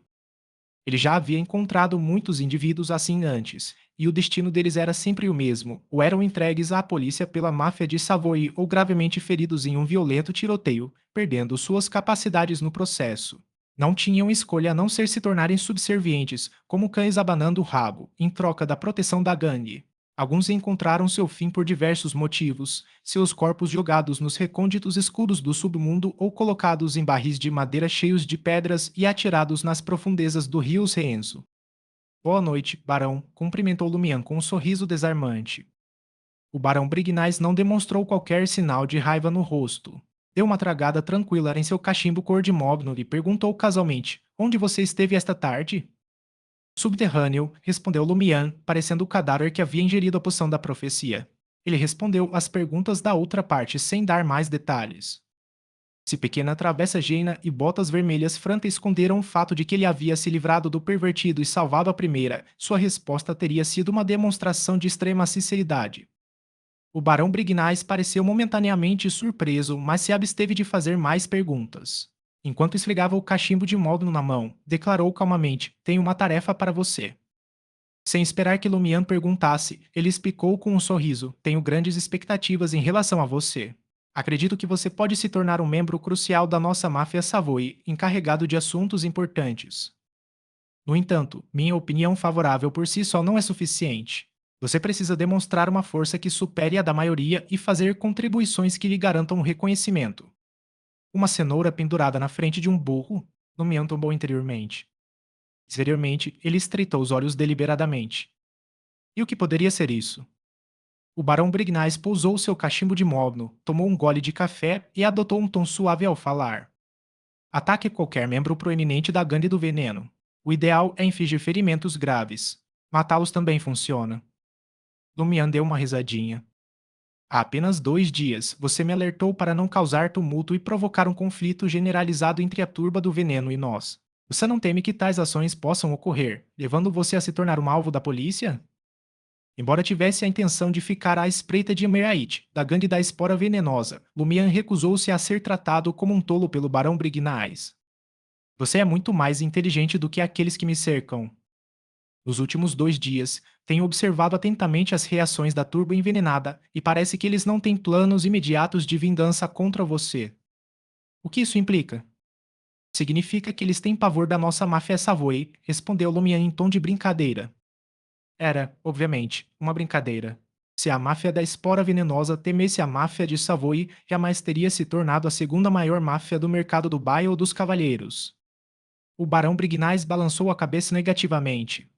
Ele já havia encontrado muitos indivíduos assim antes, e o destino deles era sempre o mesmo: ou eram entregues à polícia pela máfia de Savoy ou gravemente feridos em um violento tiroteio, perdendo suas capacidades no processo. Não tinham escolha a não ser se tornarem subservientes, como cães abanando o rabo, em troca da proteção da gangue. Alguns encontraram seu fim por diversos motivos, seus corpos jogados nos recônditos escuros do submundo ou colocados em barris de madeira cheios de pedras e atirados nas profundezas do rio Reenzo. Boa noite, barão, cumprimentou Lumian com um sorriso desarmante. O barão Brignais não demonstrou qualquer sinal de raiva no rosto. Deu uma tragada tranquila em seu cachimbo cor de mogno e perguntou casualmente: Onde você esteve esta tarde? Subterrâneo, respondeu Lumian, parecendo o cadáver que havia ingerido a poção da profecia. Ele respondeu às perguntas da outra parte sem dar mais detalhes. Se pequena travessa Jaina e botas vermelhas Franta esconderam o fato de que ele havia se livrado do pervertido e salvado a primeira, sua resposta teria sido uma demonstração de extrema sinceridade. O barão Brignais pareceu momentaneamente surpreso, mas se absteve de fazer mais perguntas. Enquanto esfregava o cachimbo de mogno na mão, declarou calmamente: Tenho uma tarefa para você. Sem esperar que Lumian perguntasse, ele explicou com um sorriso: Tenho grandes expectativas em relação a você. Acredito que você pode se tornar um membro crucial da nossa máfia Savoy, encarregado de assuntos importantes. No entanto, minha opinião favorável por si só não é suficiente. Você precisa demonstrar uma força que supere a da maioria e fazer contribuições que lhe garantam reconhecimento. Uma cenoura pendurada na frente de um burro? Lumian tombou interiormente. Exteriormente, ele estreitou os olhos deliberadamente. E o que poderia ser isso? O barão Brignais pousou seu cachimbo de mogno, tomou um gole de café e adotou um tom suave ao falar. Ataque qualquer membro proeminente da gangue do veneno. O ideal é infligir ferimentos graves. Matá-los também funciona. Lumian deu uma risadinha. Há apenas 2 dias, você me alertou para não causar tumulto e provocar um conflito generalizado entre a turba do veneno e nós. Você não teme que tais ações possam ocorrer, levando você a se tornar um alvo da polícia? Embora tivesse a intenção de ficar à espreita de Meraite, da gangue da espora venenosa, Lumian recusou-se a ser tratado como um tolo pelo Barão Brignais. Você é muito mais inteligente do que aqueles que me cercam. Nos últimos 2 dias, tenho observado atentamente as reações da turba envenenada e parece que eles não têm planos imediatos de vingança contra você. O que isso implica? Significa que eles têm pavor da nossa máfia Savoy, respondeu Lumian em tom de brincadeira. Era, obviamente, uma brincadeira. Se a máfia da espora venenosa temesse a máfia de Savoy, jamais teria se tornado a segunda maior máfia do mercado do baile ou dos cavalheiros. O barão Brignais balançou a cabeça negativamente.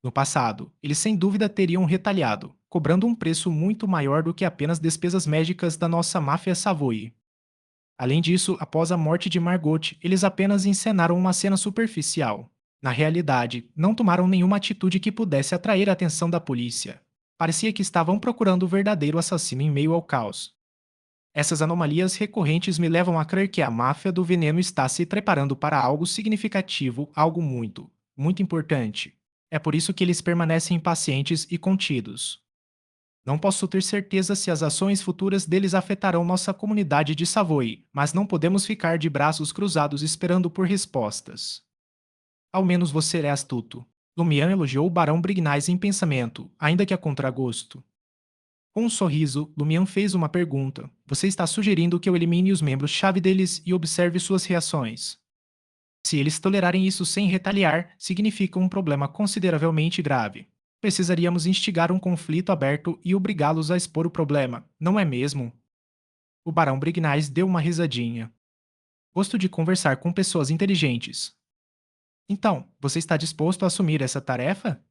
No passado, eles sem dúvida teriam retalhado, cobrando um preço muito maior do que apenas despesas médicas da nossa máfia Savoy. Além disso, após a morte de Margot, eles apenas encenaram uma cena superficial. Na realidade, não tomaram nenhuma atitude que pudesse atrair a atenção da polícia. Parecia que estavam procurando o verdadeiro assassino em meio ao caos. Essas anomalias recorrentes me levam a crer que a máfia do veneno está se preparando para algo significativo, algo muito, muito importante. É por isso que eles permanecem impacientes e contidos. Não posso ter certeza se as ações futuras deles afetarão nossa comunidade de Savoy, mas não podemos ficar de braços cruzados esperando por respostas. Ao menos você é astuto. Lumian elogiou o barão Brignais em pensamento, ainda que a contragosto. Com um sorriso, Lumian fez uma pergunta. Você está sugerindo que eu elimine os membros-chave deles e observe suas reações. Se eles tolerarem isso sem retaliar, significa um problema consideravelmente grave. Precisaríamos instigar um conflito aberto e obrigá-los a expor o problema, não é mesmo? O barão Brignais deu uma risadinha. Gosto de conversar com pessoas inteligentes. Então, você está disposto a assumir essa tarefa?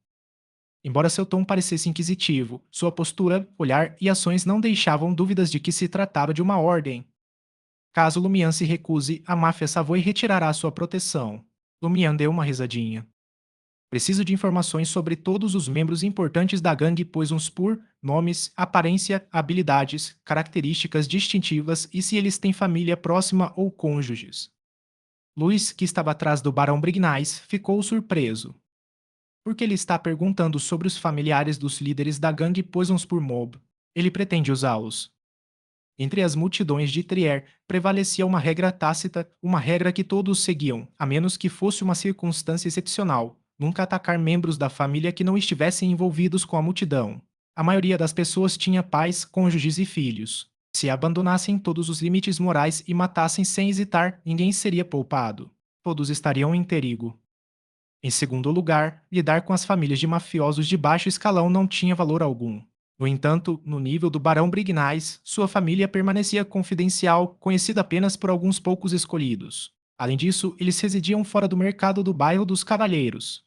Embora seu tom parecesse inquisitivo, sua postura, olhar e ações não deixavam dúvidas de que se tratava de uma ordem. Caso Lumian se recuse, a máfia Savoy retirará sua proteção. Lumian deu uma risadinha. Preciso de informações sobre todos os membros importantes da gangue Poisonspur, nomes, aparência, habilidades, características distintivas e se eles têm família próxima ou cônjuges. Luiz, que estava atrás do Barão Brignais, ficou surpreso. Por que ele está perguntando sobre os familiares dos líderes da gangue Poisonspur Mob? Ele pretende usá-los. Entre as multidões de Trier prevalecia uma regra tácita, uma regra que todos seguiam, a menos que fosse uma circunstância excepcional: nunca atacar membros da família que não estivessem envolvidos com a multidão. A maioria das pessoas tinha pais, cônjuges e filhos. Se abandonassem todos os limites morais e matassem sem hesitar, ninguém seria poupado. Todos estariam em perigo. Em segundo lugar, lidar com as famílias de mafiosos de baixo escalão não tinha valor algum. No entanto, no nível do Barão Brignais, sua família permanecia confidencial, conhecida apenas por alguns poucos escolhidos. Além disso, eles residiam fora do mercado do bairro dos Cavalheiros.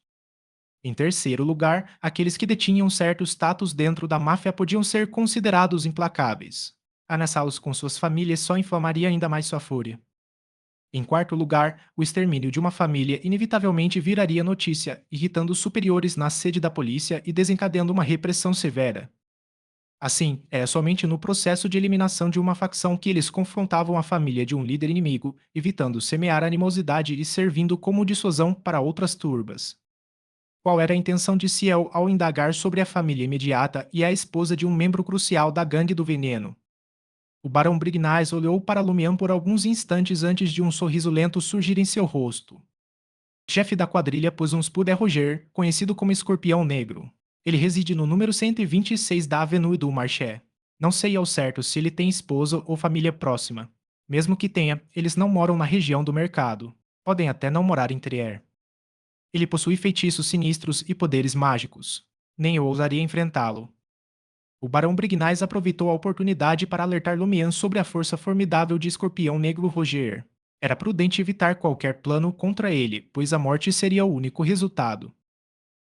Em terceiro lugar, aqueles que detinham certo status dentro da máfia podiam ser considerados implacáveis. Ameaçá-los com suas famílias só inflamaria ainda mais sua fúria. Em quarto lugar, o extermínio de uma família inevitavelmente viraria notícia, irritando os superiores na sede da polícia e desencadeando uma repressão severa. Assim, era somente no processo de eliminação de uma facção que eles confrontavam a família de um líder inimigo, evitando semear animosidade e servindo como dissuasão para outras turbas. Qual era a intenção de Ciel ao indagar sobre a família imediata e a esposa de um membro crucial da Gangue do Veneno? O Barão Brignais olhou para Lumian por alguns instantes antes de um sorriso lento surgir em seu rosto. O chefe da quadrilha pôs uns Spud é Roger, conhecido como Escorpião Negro. Ele reside no número 126 da Avenue du Marché. Não sei ao certo se ele tem esposa ou família próxima. Mesmo que tenha, eles não moram na região do mercado. Podem até não morar em Trier. Ele possui feitiços sinistros e poderes mágicos. Nem eu ousaria enfrentá-lo. O Barão Brignais aproveitou a oportunidade para alertar Lumian sobre a força formidável de Escorpião Negro Roger. Era prudente evitar qualquer plano contra ele, pois a morte seria o único resultado.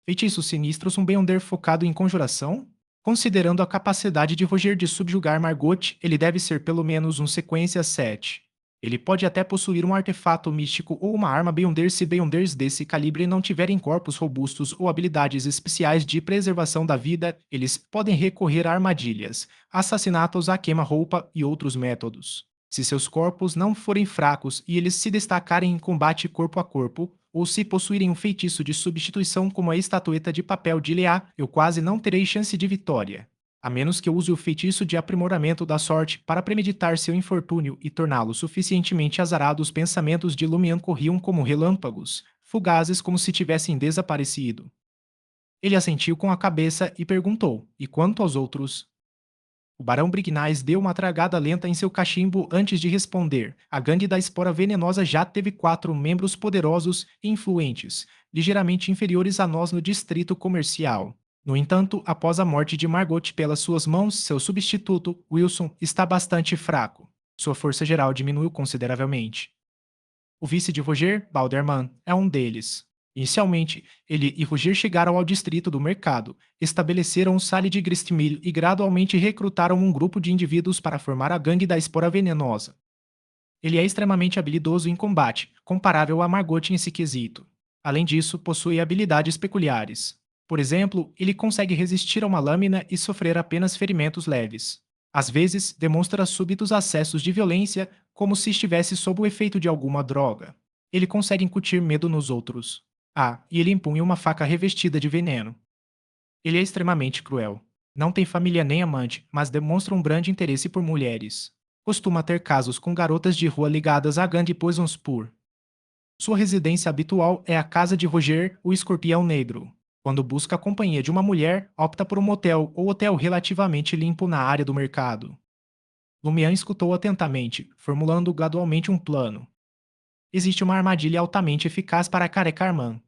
Feitiços sinistros um Beyonder focado em conjuração? Considerando a capacidade de Roger de subjugar Margot, ele deve ser pelo menos um sequência 7. Ele pode até possuir um artefato místico ou uma arma Beyonder se Beyonders desse calibre não tiverem corpos robustos ou habilidades especiais de preservação da vida, eles podem recorrer a armadilhas, assassinatos a queima-roupa e outros métodos. Se seus corpos não forem fracos e eles se destacarem em combate corpo a corpo, ou se possuírem um feitiço de substituição como a estatueta de papel de Leá, eu quase não terei chance de vitória. A menos que eu use o feitiço de aprimoramento da sorte para premeditar seu infortúnio e torná-lo suficientemente azarado, os pensamentos de Lumian corriam como relâmpagos, fugazes como se tivessem desaparecido. Ele assentiu com a cabeça e perguntou: e quanto aos outros? O Barão Brignais deu uma tragada lenta em seu cachimbo antes de responder. A gangue da espora venenosa já teve 4 membros poderosos e influentes, ligeiramente inferiores a nós no distrito comercial. No entanto, após a morte de Margot pelas suas mãos, seu substituto, Wilson, está bastante fraco. Sua força geral diminuiu consideravelmente. O vice de Roger, Balderman, é um deles. Inicialmente, ele e Roger chegaram ao distrito do mercado, estabeleceram um sale de gristmilho e gradualmente recrutaram um grupo de indivíduos para formar a gangue da espora venenosa. Ele é extremamente habilidoso em combate, comparável a Margot em esse quesito. Além disso, possui habilidades peculiares. Por exemplo, ele consegue resistir a uma lâmina e sofrer apenas ferimentos leves. Às vezes, demonstra súbitos acessos de violência, como se estivesse sob o efeito de alguma droga. Ele consegue incutir medo nos outros. Ah, e ele empunha uma faca revestida de veneno. Ele é extremamente cruel. Não tem família nem amante, mas demonstra um grande interesse por mulheres. Costuma ter casos com garotas de rua ligadas à gangue Poisonspur. Sua residência habitual é a casa de Roger, o Escorpião Negro. Quando busca a companhia de uma mulher, opta por um motel ou hotel relativamente limpo na área do mercado. Lumian escutou atentamente, formulando gradualmente um plano. Existe uma armadilha altamente eficaz para Careca Armand.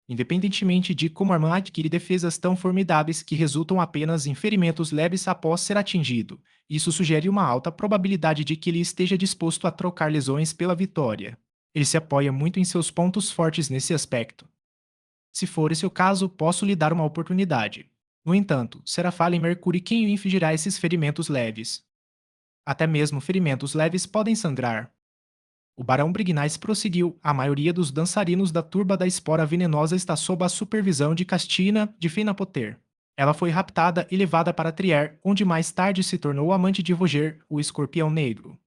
Independentemente de como Armand adquire defesas tão formidáveis que resultam apenas em ferimentos leves após ser atingido, isso sugere uma alta probabilidade de que ele esteja disposto a trocar lesões pela vitória. Ele se apoia muito em seus pontos fortes nesse aspecto. Se for esse o caso, posso lhe dar uma oportunidade. No entanto, será falha em Mercúrio quem lhe infligirá esses ferimentos leves. Até mesmo ferimentos leves podem sangrar. O Barão Brignais prosseguiu: a maioria dos dançarinos da turba da espora venenosa está sob a supervisão de Castina de Fenapoter. Ela foi raptada e levada para Trier, onde mais tarde se tornou amante de Roger, o escorpião negro.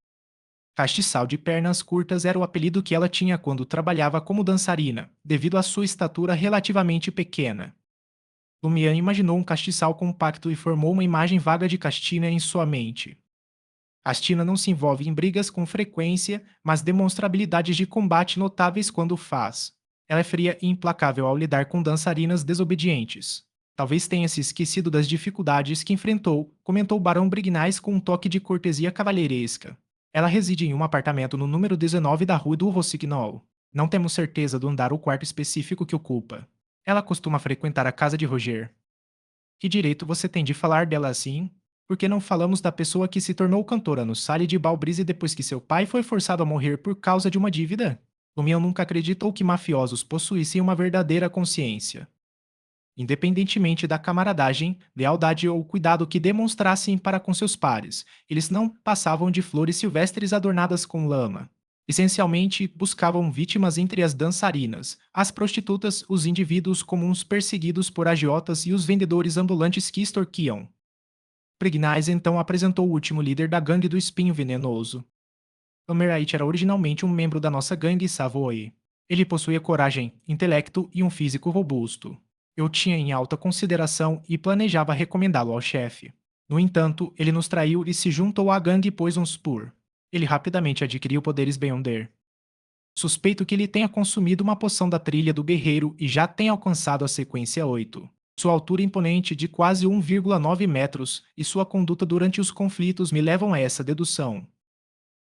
Castiçal de pernas curtas era o apelido que ela tinha quando trabalhava como dançarina, devido à sua estatura relativamente pequena. Lumian imaginou um castiçal compacto e formou uma imagem vaga de Castina em sua mente. Castina não se envolve em brigas com frequência, mas demonstra habilidades de combate notáveis quando o faz. Ela é fria e implacável ao lidar com dançarinas desobedientes. Talvez tenha se esquecido das dificuldades que enfrentou, comentou o Barão Brignais com um toque de cortesia cavalheiresca. Ela reside em um apartamento no número 19 da Rua do Rossignol. Não temos certeza do andar ou quarto específico que ocupa. Ela costuma frequentar a casa de Roger. Que direito você tem de falar dela assim? Por que não falamos da pessoa que se tornou cantora no Salle de Balbrise depois que seu pai foi forçado a morrer por causa de uma dívida? Lumião nunca acreditou que mafiosos possuíssem uma verdadeira consciência. Independentemente da camaradagem, lealdade ou cuidado que demonstrassem para com seus pares, eles não passavam de flores silvestres adornadas com lama. Essencialmente, buscavam vítimas entre as dançarinas, as prostitutas, os indivíduos comuns perseguidos por agiotas e os vendedores ambulantes que extorquiam. Prignais então apresentou o último líder da gangue do espinho venenoso. Omerait era originalmente um membro da nossa gangue Savoy. Ele possuía coragem, intelecto e um físico robusto. Eu tinha em alta consideração e planejava recomendá-lo ao chefe. No entanto, ele nos traiu e se juntou à gangue Poisonspur. Ele rapidamente adquiriu poderes Beyonder. Suspeito que ele tenha consumido uma poção da trilha do guerreiro e já tenha alcançado a sequência 8. Sua altura imponente de quase 1,9 metros e sua conduta durante os conflitos me levam a essa dedução.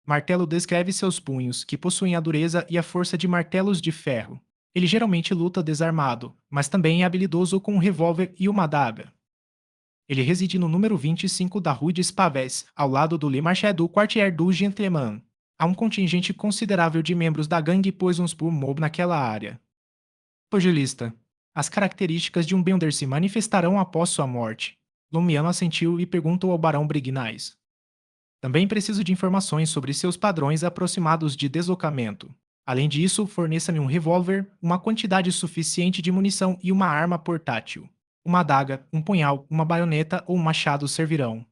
Martelo descreve seus punhos, que possuem a dureza e a força de martelos de ferro. Ele geralmente luta desarmado, mas também é habilidoso com um revólver e uma adaga. Ele reside no número 25 da Rue des Pavés, ao lado do Le Marché du Quartier du Gentleman. Há um contingente considerável de membros da gangue Poisons por Mob naquela área. Pugilista. As características de um Bender se manifestarão após sua morte. Lumiano assentiu e perguntou ao Barão Brignais. Também preciso de informações sobre seus padrões aproximados de deslocamento. Além disso, forneça-me um revólver, uma quantidade suficiente de munição e uma arma portátil. Uma adaga, um punhal, uma baioneta ou um machado servirão.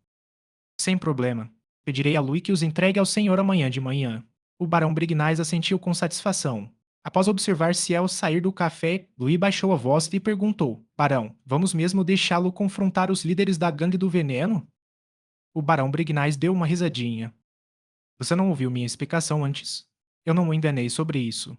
Sem problema. Pedirei a Louis que os entregue ao senhor amanhã de manhã. O barão Brignais assentiu com satisfação. Após observar Ciel sair do café, Louis baixou a voz e perguntou: Barão, vamos mesmo deixá-lo confrontar os líderes da gangue do veneno? O barão Brignais deu uma risadinha. Você não ouviu minha explicação antes. Eu não o enganei sobre isso.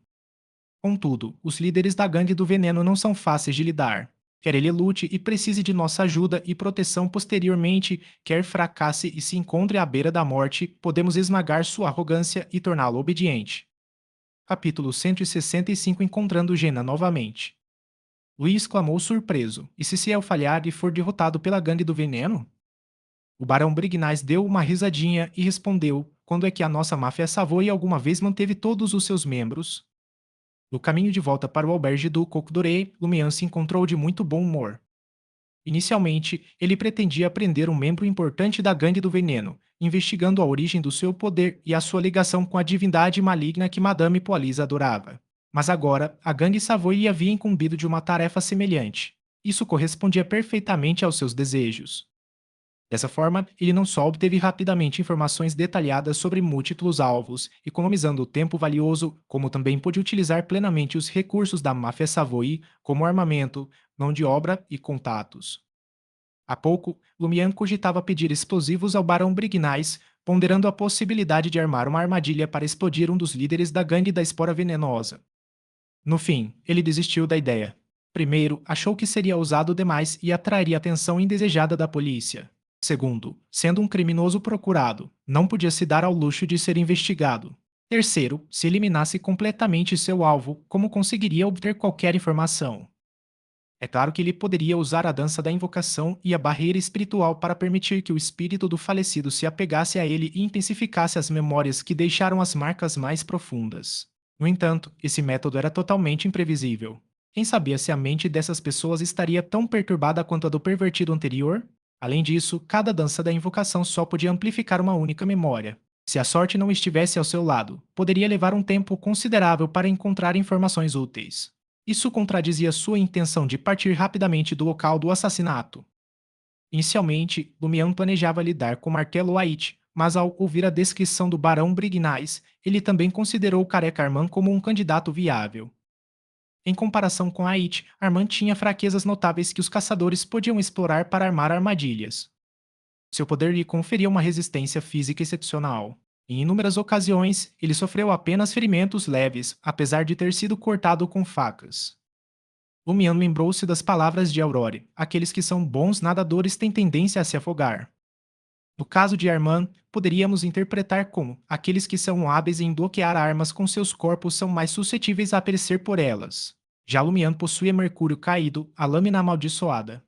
Contudo, os líderes da gangue do veneno não são fáceis de lidar. Quer ele lute e precise de nossa ajuda e proteção posteriormente, quer fracasse e se encontre à beira da morte, podemos esmagar sua arrogância e torná-lo obediente. Capítulo 165 Encontrando Jena novamente. Luiz exclamou surpreso. E se Ciel falhar e for derrotado pela gangue do veneno? O barão Brignais deu uma risadinha e respondeu: quando é que a nossa máfia Savoy alguma vez manteve todos os seus membros? No caminho de volta para o albergue do Coq Doré, Lumian se encontrou de muito bom humor. Inicialmente, ele pretendia prender um membro importante da gangue do veneno, investigando a origem do seu poder e a sua ligação com a divindade maligna que Madame Poalise adorava. Mas agora, a gangue Savoy lhe havia incumbido de uma tarefa semelhante. Isso correspondia perfeitamente aos seus desejos. Dessa forma, ele não só obteve rapidamente informações detalhadas sobre múltiplos alvos, economizando tempo valioso, como também pôde utilizar plenamente os recursos da máfia Savoy, como armamento, mão de obra e contatos. Há pouco, Lumian cogitava pedir explosivos ao Barão Brignais, ponderando a possibilidade de armar uma armadilha para explodir um dos líderes da gangue da espora venenosa. No fim, ele desistiu da ideia. Primeiro, achou que seria ousado demais e atrairia a atenção indesejada da polícia. Segundo, sendo um criminoso procurado, não podia se dar ao luxo de ser investigado. Terceiro, se eliminasse completamente seu alvo, como conseguiria obter qualquer informação? É claro que ele poderia usar a dança da invocação e a barreira espiritual para permitir que o espírito do falecido se apegasse a ele e intensificasse as memórias que deixaram as marcas mais profundas. No entanto, esse método era totalmente imprevisível. Quem sabia se a mente dessas pessoas estaria tão perturbada quanto a do pervertido anterior? Além disso, cada dança da invocação só podia amplificar uma única memória. Se a sorte não estivesse ao seu lado, poderia levar um tempo considerável para encontrar informações úteis. Isso contradizia sua intenção de partir rapidamente do local do assassinato. Inicialmente, Lumian planejava lidar com Martelo White, mas ao ouvir a descrição do Barão Brignais, ele também considerou Careca Armand como um candidato viável. Em comparação com Ait, Armand tinha fraquezas notáveis que os caçadores podiam explorar para armar armadilhas. Seu poder lhe conferia uma resistência física excepcional. Em inúmeras ocasiões, ele sofreu apenas ferimentos leves, apesar de ter sido cortado com facas. Lumian lembrou-se das palavras de Aurore: aqueles que são bons nadadores têm tendência a se afogar. No caso de Armand, poderíamos interpretar como: aqueles que são hábeis em bloquear armas com seus corpos são mais suscetíveis a perecer por elas. Já Lumian possuía Mercúrio caído, a lâmina amaldiçoada.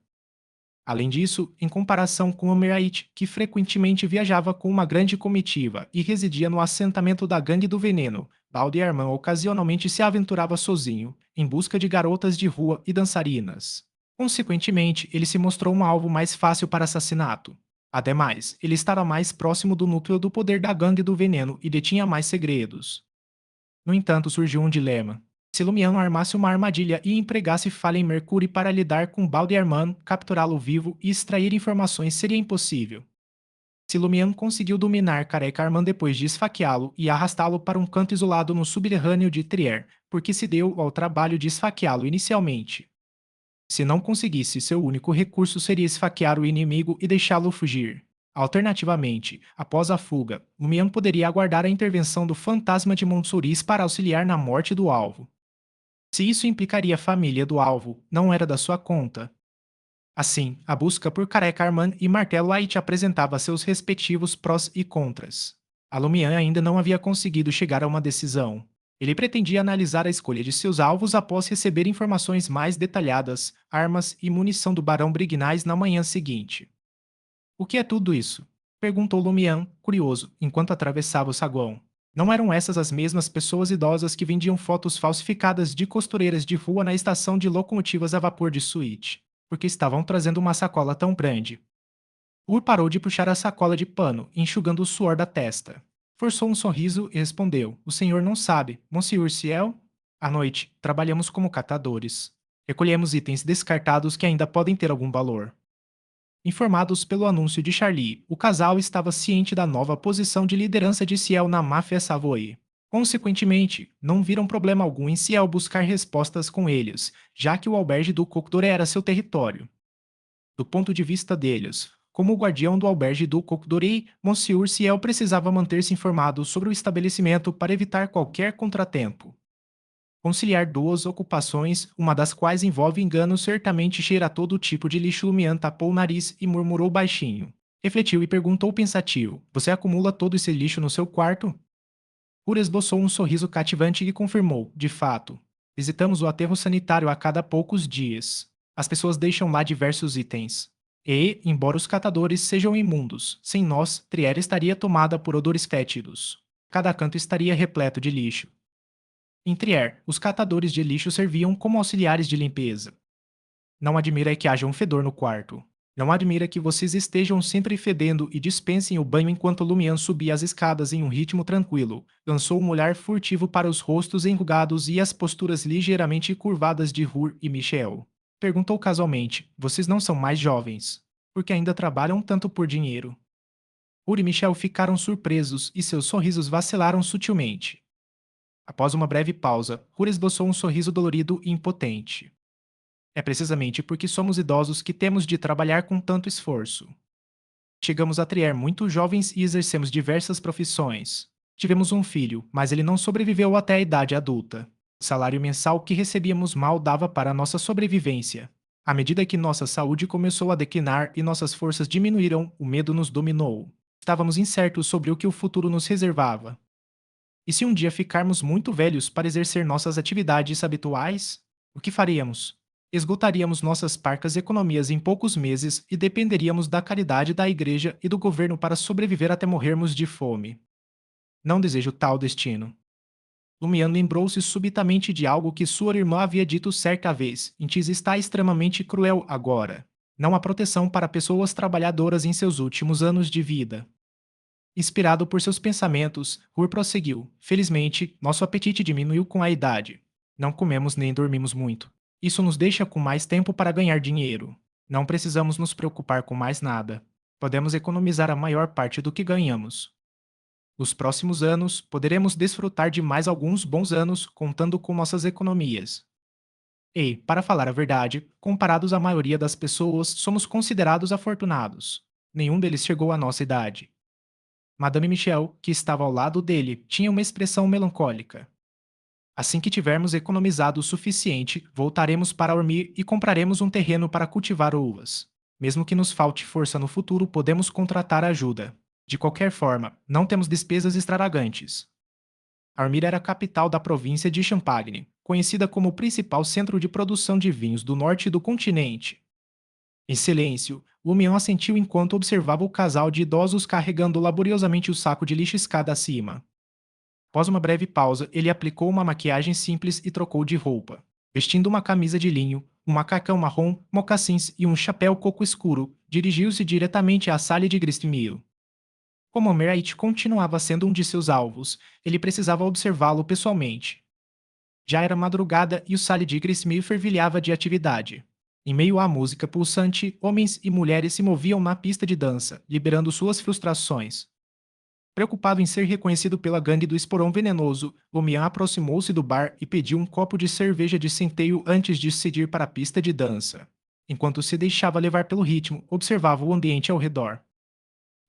Além disso, em comparação com Omerait, que frequentemente viajava com uma grande comitiva e residia no assentamento da Gangue do Veneno, Balde Armand ocasionalmente se aventurava sozinho, em busca de garotas de rua e dançarinas. Consequentemente, ele se mostrou um alvo mais fácil para assassinato. Ademais, ele estava mais próximo do núcleo do poder da Gangue do Veneno e detinha mais segredos. No entanto, surgiu um dilema. Se Lumiano armasse uma armadilha e empregasse Fallen Mercury para lidar com Balderman, capturá-lo vivo e extrair informações seria impossível. Se Lumiano conseguiu dominar Careca Armand depois de esfaqueá-lo e arrastá-lo para um canto isolado no subterrâneo de Trier, porque se deu ao trabalho de esfaqueá-lo inicialmente. Se não conseguisse, seu único recurso seria esfaquear o inimigo e deixá-lo fugir. Alternativamente, após a fuga, Lumian poderia aguardar a intervenção do fantasma de Montsouris para auxiliar na morte do alvo. Se isso implicaria a família do alvo, não era da sua conta. Assim, a busca por Careca Armand e Martelo White apresentava seus respectivos prós e contras. A Lumian ainda não havia conseguido chegar a uma decisão. Ele pretendia analisar a escolha de seus alvos após receber informações mais detalhadas, armas e munição do Barão Brignais na manhã seguinte. O que é tudo isso? Perguntou Lumian, curioso, enquanto atravessava o saguão. Não eram essas as mesmas pessoas idosas que vendiam fotos falsificadas de costureiras de rua na estação de locomotivas a vapor de Suíte, porque estavam trazendo uma sacola tão grande. Ur parou de puxar a sacola de pano, enxugando o suor da testa. Forçou um sorriso e respondeu: O senhor não sabe, Monsieur Ciel? À noite, trabalhamos como catadores. Recolhemos itens descartados que ainda podem ter algum valor. Informados pelo anúncio de Charlie, o casal estava ciente da nova posição de liderança de Ciel na máfia Savoy. Consequentemente, não viram problema algum em Ciel buscar respostas com eles, já que o albergue do Cocdor era seu território. Do ponto de vista deles, como o guardião do albergue do Cocdorei, Monsieur Ciel precisava manter-se informado sobre o estabelecimento para evitar qualquer contratempo. Conciliar duas ocupações, uma das quais envolve engano, certamente cheira a todo tipo de lixo. Lumian tapou o nariz e murmurou baixinho. Refletiu e perguntou pensativo: Você acumula todo esse lixo no seu quarto? Ur esboçou um sorriso cativante e confirmou: De fato. Visitamos o aterro sanitário a cada poucos dias. As pessoas deixam lá diversos itens. E, embora os catadores sejam imundos, sem nós, Trier estaria tomada por odores fétidos. Cada canto estaria repleto de lixo. Em Trier, os catadores de lixo serviam como auxiliares de limpeza. Não admira que haja um fedor no quarto. Não admira que vocês estejam sempre fedendo e dispensem o banho enquanto Lumian subia as escadas em um ritmo tranquilo. Lançou um olhar furtivo para os rostos enrugados e as posturas ligeiramente curvadas de Hur e Michel. Perguntou casualmente: Vocês não são mais jovens? Porque ainda trabalham tanto por dinheiro. Hur e Michel ficaram surpresos e seus sorrisos vacilaram sutilmente. Após uma breve pausa, Hur esboçou um sorriso dolorido e impotente. É precisamente porque somos idosos que temos de trabalhar com tanto esforço. Chegamos a Trier muito jovens e exercemos diversas profissões. Tivemos um filho, mas ele não sobreviveu até a idade adulta. O salário mensal que recebíamos mal dava para a nossa sobrevivência. À medida que nossa saúde começou a declinar e nossas forças diminuíram, o medo nos dominou. Estávamos incertos sobre o que o futuro nos reservava. E se um dia ficarmos muito velhos para exercer nossas atividades habituais? O que faríamos? Esgotaríamos nossas parcas economias em poucos meses e dependeríamos da caridade da igreja e do governo para sobreviver até morrermos de fome. Não desejo tal destino. Lumian lembrou-se subitamente de algo que sua irmã havia dito certa vez. Intis está extremamente cruel agora. Não há proteção para pessoas trabalhadoras em seus últimos anos de vida. Inspirado por seus pensamentos, Hur prosseguiu. Felizmente, nosso apetite diminuiu com a idade. Não comemos nem dormimos muito. Isso nos deixa com mais tempo para ganhar dinheiro. Não precisamos nos preocupar com mais nada. Podemos economizar a maior parte do que ganhamos. Nos próximos anos, poderemos desfrutar de mais alguns bons anos contando com nossas economias. E, para falar a verdade, comparados à maioria das pessoas, somos considerados afortunados. Nenhum deles chegou à nossa idade. Madame Michel, que estava ao lado dele, tinha uma expressão melancólica. Assim que tivermos economizado o suficiente, voltaremos para Ormir e compraremos um terreno para cultivar uvas. Mesmo que nos falte força no futuro, podemos contratar ajuda. De qualquer forma, não temos despesas extravagantes. Armir era a capital da província de Champagne, conhecida como o principal centro de produção de vinhos do norte do continente. Em silêncio, Lumion assentiu enquanto observava o casal de idosos carregando laboriosamente o saco de lixo escada acima. Após uma breve pausa, ele aplicou uma maquiagem simples e trocou de roupa. Vestindo uma camisa de linho, um macacão marrom, mocassins e um chapéu coco escuro, dirigiu-se diretamente à sala de Gristmio. Como Merritt continuava sendo um de seus alvos, ele precisava observá-lo pessoalmente. Já era madrugada e o Sale de Gristmio fervilhava de atividade. Em meio à música pulsante, homens e mulheres se moviam na pista de dança, liberando suas frustrações. Preocupado em ser reconhecido pela gangue do esporão venenoso, Lumian aproximou-se do bar e pediu um copo de cerveja de centeio antes de seguir para a pista de dança. Enquanto se deixava levar pelo ritmo, observava o ambiente ao redor.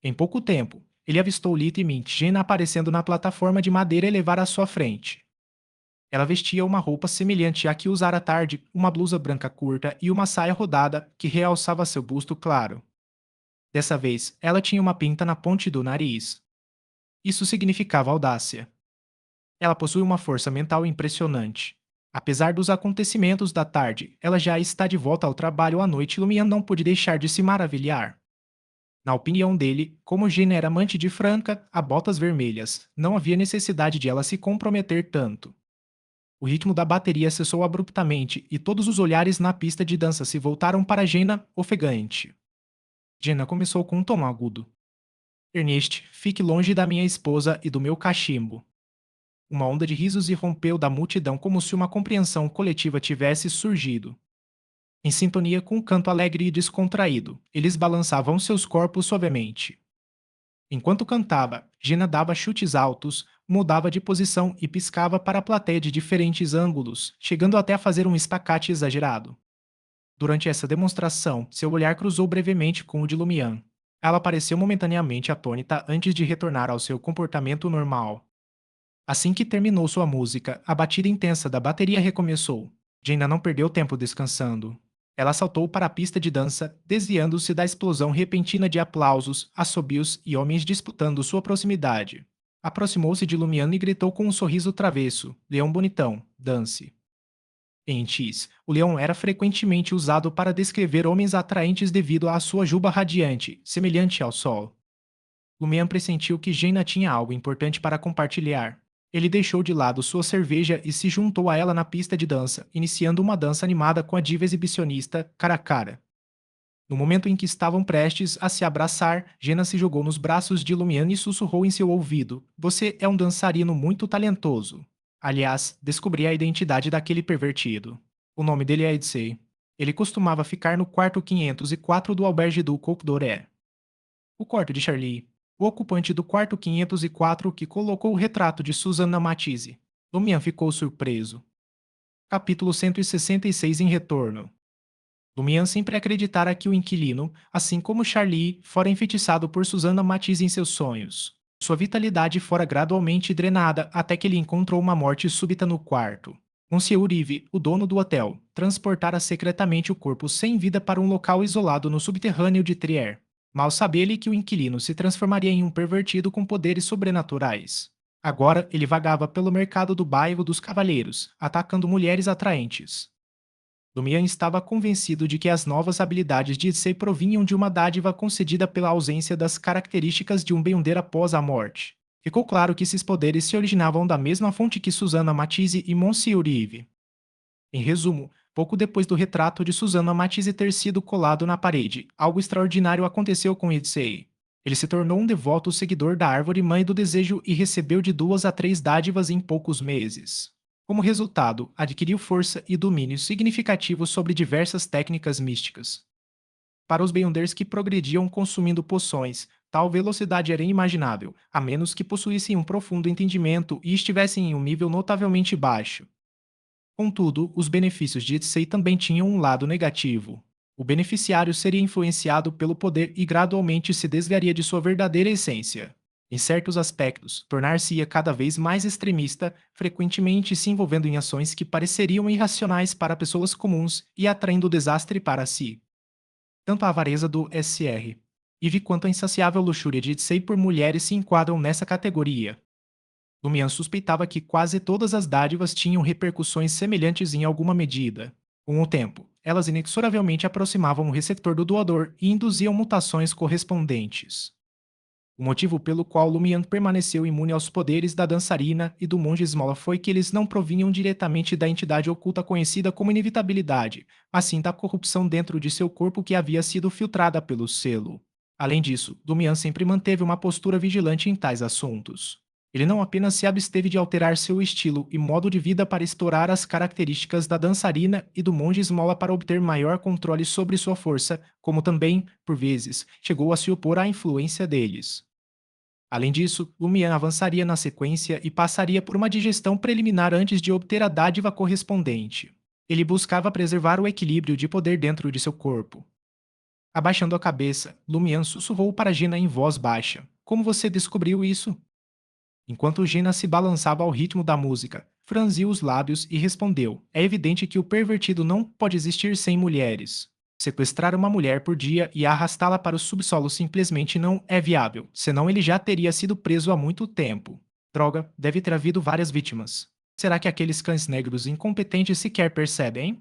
Em pouco tempo, ele avistou Lita e Mint Gena aparecendo na plataforma de madeira elevar à sua frente. Ela vestia uma roupa semelhante à que usara à tarde, uma blusa branca curta e uma saia rodada que realçava seu busto claro. Dessa vez, ela tinha uma pinta na ponte do nariz. Isso significava audácia. Ela possui uma força mental impressionante. Apesar dos acontecimentos da tarde, ela já está de volta ao trabalho à noite e Lumian não pôde deixar de se maravilhar. Na opinião dele, como Gina era amante de Franca, a botas vermelhas, não havia necessidade de ela se comprometer tanto. O ritmo da bateria cessou abruptamente e todos os olhares na pista de dança se voltaram para Gina, ofegante. Gina começou com um tom agudo. Ernest, fique longe da minha esposa e do meu cachimbo. Uma onda de risos irrompeu da multidão como se uma compreensão coletiva tivesse surgido. Em sintonia com o canto alegre e descontraído, eles balançavam seus corpos suavemente. Enquanto cantava, Gina dava chutes altos, mudava de posição e piscava para a plateia de diferentes ângulos, chegando até a fazer um espacate exagerado. Durante essa demonstração, seu olhar cruzou brevemente com o de Lumian. Ela pareceu momentaneamente atônita antes de retornar ao seu comportamento normal. Assim que terminou sua música, a batida intensa da bateria recomeçou. Gina não perdeu tempo descansando. Ela saltou para a pista de dança, desviando-se da explosão repentina de aplausos, assobios e homens disputando sua proximidade. Aproximou-se de Lumiano e gritou com um sorriso travesso: Leão bonitão, dance. Em X, o leão era frequentemente usado para descrever homens atraentes devido à sua juba radiante, semelhante ao sol. Lumian pressentiu que Jaina tinha algo importante para compartilhar. Ele deixou de lado sua cerveja e se juntou a ela na pista de dança, iniciando uma dança animada com a diva exibicionista cara a cara. No momento em que estavam prestes a se abraçar, Jaina se jogou nos braços de Lumian e sussurrou em seu ouvido: Você é um dançarino muito talentoso. Aliás, descobri a identidade daquele pervertido. O nome dele é Edsei. Ele costumava ficar no quarto 504 do Auberge du Coq d'Oré. O quarto de Charlie. O ocupante do quarto 504 que colocou o retrato de Susanna Matisse. Lumian ficou surpreso. Capítulo 166 em retorno. Lumian sempre acreditara que o inquilino, assim como Charlie, fora enfeitiçado por Susanna Matisse em seus sonhos. Sua vitalidade fora gradualmente drenada até que ele encontrou uma morte súbita no quarto. Monsieur Yves, o dono do hotel, transportara secretamente o corpo sem vida para um local isolado no subterrâneo de Trier. Mal sabia ele que o inquilino se transformaria em um pervertido com poderes sobrenaturais. Agora ele vagava pelo mercado do bairro dos Cavalheiros, atacando mulheres atraentes. Lumian estava convencido de que as novas habilidades de Issei provinham de uma dádiva concedida pela ausência das características de um Beyonder após a morte. Ficou claro que esses poderes se originavam da mesma fonte que Susana Matisse e Monsieur Yves. Em resumo, pouco depois do retrato de Susana Matisse ter sido colado na parede, algo extraordinário aconteceu com Itsei. Ele se tornou um devoto seguidor da árvore mãe do desejo e recebeu de 2 a 3 dádivas em poucos meses. Como resultado, adquiriu força e domínio significativos sobre diversas técnicas místicas. Para os Beyonders que progrediam consumindo poções, tal velocidade era inimaginável, a menos que possuíssem um profundo entendimento e estivessem em um nível notavelmente baixo. Contudo, os benefícios de Itsei também tinham um lado negativo. O beneficiário seria influenciado pelo poder e gradualmente se desviaria de sua verdadeira essência. Em certos aspectos, tornar-se-ia cada vez mais extremista, frequentemente se envolvendo em ações que pareceriam irracionais para pessoas comuns e atraindo desastre para si. Tanto a avareza do SR Eve quanto a insaciável luxúria de Itsei por mulheres se enquadram nessa categoria. Lumian suspeitava que quase todas as dádivas tinham repercussões semelhantes em alguma medida. Com o tempo, elas inexoravelmente aproximavam o receptor do doador e induziam mutações correspondentes. O motivo pelo qual Lumian permaneceu imune aos poderes da dançarina e do monge Esmola foi que eles não provinham diretamente da entidade oculta conhecida como inevitabilidade, mas sim da corrupção dentro de seu corpo que havia sido filtrada pelo selo. Além disso, Lumian sempre manteve uma postura vigilante em tais assuntos. Ele não apenas se absteve de alterar seu estilo e modo de vida para explorar as características da dançarina e do monge Esmola para obter maior controle sobre sua força, como também, por vezes, chegou a se opor à influência deles. Além disso, Lumian avançaria na sequência e passaria por uma digestão preliminar antes de obter a dádiva correspondente. Ele buscava preservar o equilíbrio de poder dentro de seu corpo. Abaixando a cabeça, Lumian sussurrou para Gina em voz baixa: Como você descobriu isso? Enquanto Gina se balançava ao ritmo da música, franziu os lábios e respondeu: É evidente que o pervertido não pode existir sem mulheres. Sequestrar uma mulher por dia e arrastá-la para o subsolo simplesmente não é viável, senão ele já teria sido preso há muito tempo. Droga, deve ter havido várias vítimas. Será que aqueles cães negros incompetentes sequer percebem?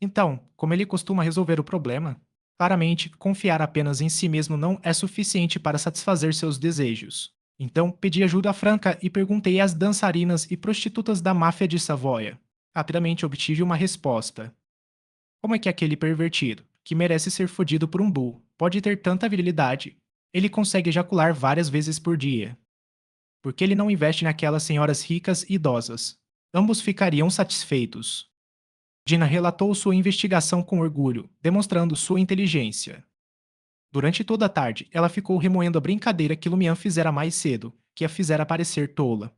Então, como ele costuma resolver o problema? Claramente, confiar apenas em si mesmo não é suficiente para satisfazer seus desejos. Então, pedi ajuda franca e perguntei às dançarinas e prostitutas da máfia de Savoia. Rapidamente obtive uma resposta. Como é que aquele pervertido, que merece ser fodido por um bull, pode ter tanta virilidade? Ele consegue ejacular várias vezes por dia. Por que ele não investe naquelas senhoras ricas e idosas? Ambos ficariam satisfeitos. Dina relatou sua investigação com orgulho, demonstrando sua inteligência. Durante toda a tarde, ela ficou remoendo a brincadeira que Lumian fizera mais cedo, que a fizera parecer tola.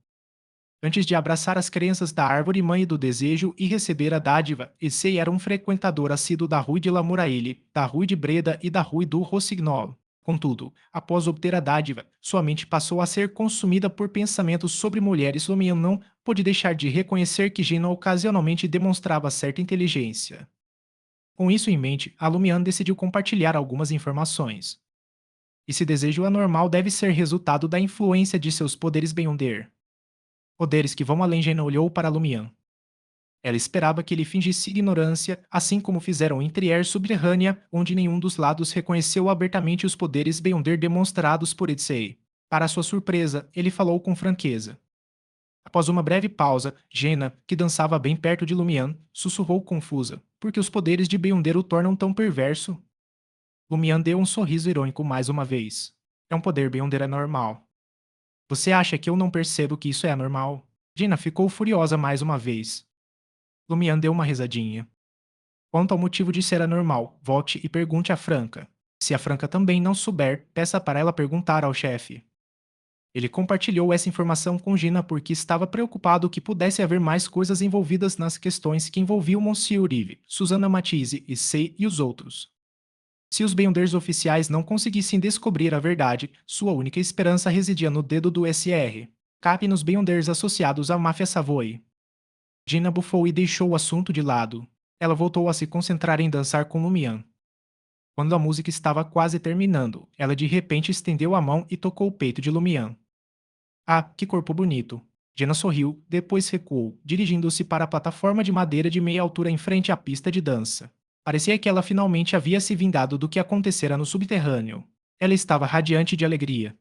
Antes de abraçar as crenças da árvore mãe do desejo e receber a dádiva, Issei era um frequentador assíduo da Rue de la Muraille, da Rue de Breda e da Rue du Rossignol. Contudo, após obter a dádiva, sua mente passou a ser consumida por pensamentos sobre mulheres. Lumian não pôde deixar de reconhecer que Gina ocasionalmente demonstrava certa inteligência. Com isso em mente, a Lumian decidiu compartilhar algumas informações. Esse desejo anormal deve ser resultado da influência de seus poderes Beyonder. Poderes que vão além. Gina olhou para Lumian. Ela esperava que ele fingisse ignorância, assim como fizeram em Trier Subterrânea, onde nenhum dos lados reconheceu abertamente os poderes Beyonder demonstrados por Itsei. Para sua surpresa, ele falou com franqueza. Após uma breve pausa, Gena, que dançava bem perto de Lumian, sussurrou confusa: Por que os poderes de Beyonder o tornam tão perverso? Lumian deu um sorriso irônico mais uma vez. É um poder. Beyonder é normal. Você acha que eu não percebo que isso é anormal? Gina ficou furiosa mais uma vez. Lumian deu uma risadinha. Quanto ao motivo de ser anormal, volte e pergunte à Franca. Se a Franca também não souber, peça para ela perguntar ao chefe. Ele compartilhou essa informação com Gina porque estava preocupado que pudesse haver mais coisas envolvidas nas questões que envolviam Monsieur Yves, Susana Matisse, Issei e os outros. Se os Beyonders oficiais não conseguissem descobrir a verdade, sua única esperança residia no dedo do SR. Cabe nos Beyonders associados à máfia Savoy. Gina bufou e deixou o assunto de lado. Ela voltou a se concentrar em dançar com Lumian. Quando a música estava quase terminando, ela de repente estendeu a mão e tocou o peito de Lumian. Ah, que corpo bonito! Gina sorriu, depois recuou, dirigindo-se para a plataforma de madeira de meia altura em frente à pista de dança. Parecia que ela finalmente havia se vingado do que acontecera no subterrâneo. Ela estava radiante de alegria.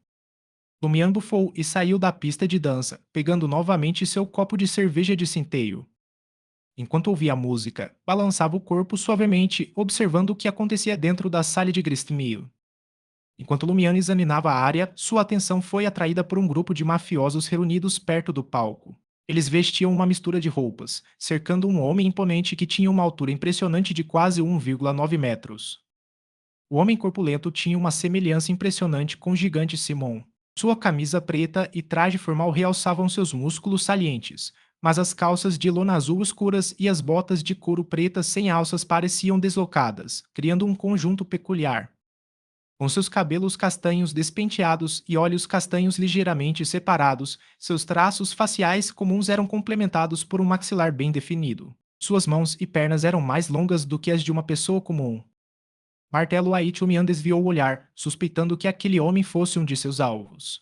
Lumian bufou e saiu da pista de dança, pegando novamente seu copo de cerveja de centeio. Enquanto ouvia a música, balançava o corpo suavemente, observando o que acontecia dentro da sala de Gristmill. Enquanto Lumian examinava a área, sua atenção foi atraída por um grupo de mafiosos reunidos perto do palco. Eles vestiam uma mistura de roupas, cercando um homem imponente que tinha uma altura impressionante de quase 1,9 metros. O homem corpulento tinha uma semelhança impressionante com o gigante Simon. Sua camisa preta e traje formal realçavam seus músculos salientes, mas as calças de lona azul escuras e as botas de couro pretas sem alças pareciam deslocadas, criando um conjunto peculiar. Com seus cabelos castanhos despenteados e olhos castanhos ligeiramente separados, seus traços faciais comuns eram complementados por um maxilar bem definido. Suas mãos e pernas eram mais longas do que as de uma pessoa comum. Martelo Aitumian desviou o olhar, suspeitando que aquele homem fosse um de seus alvos.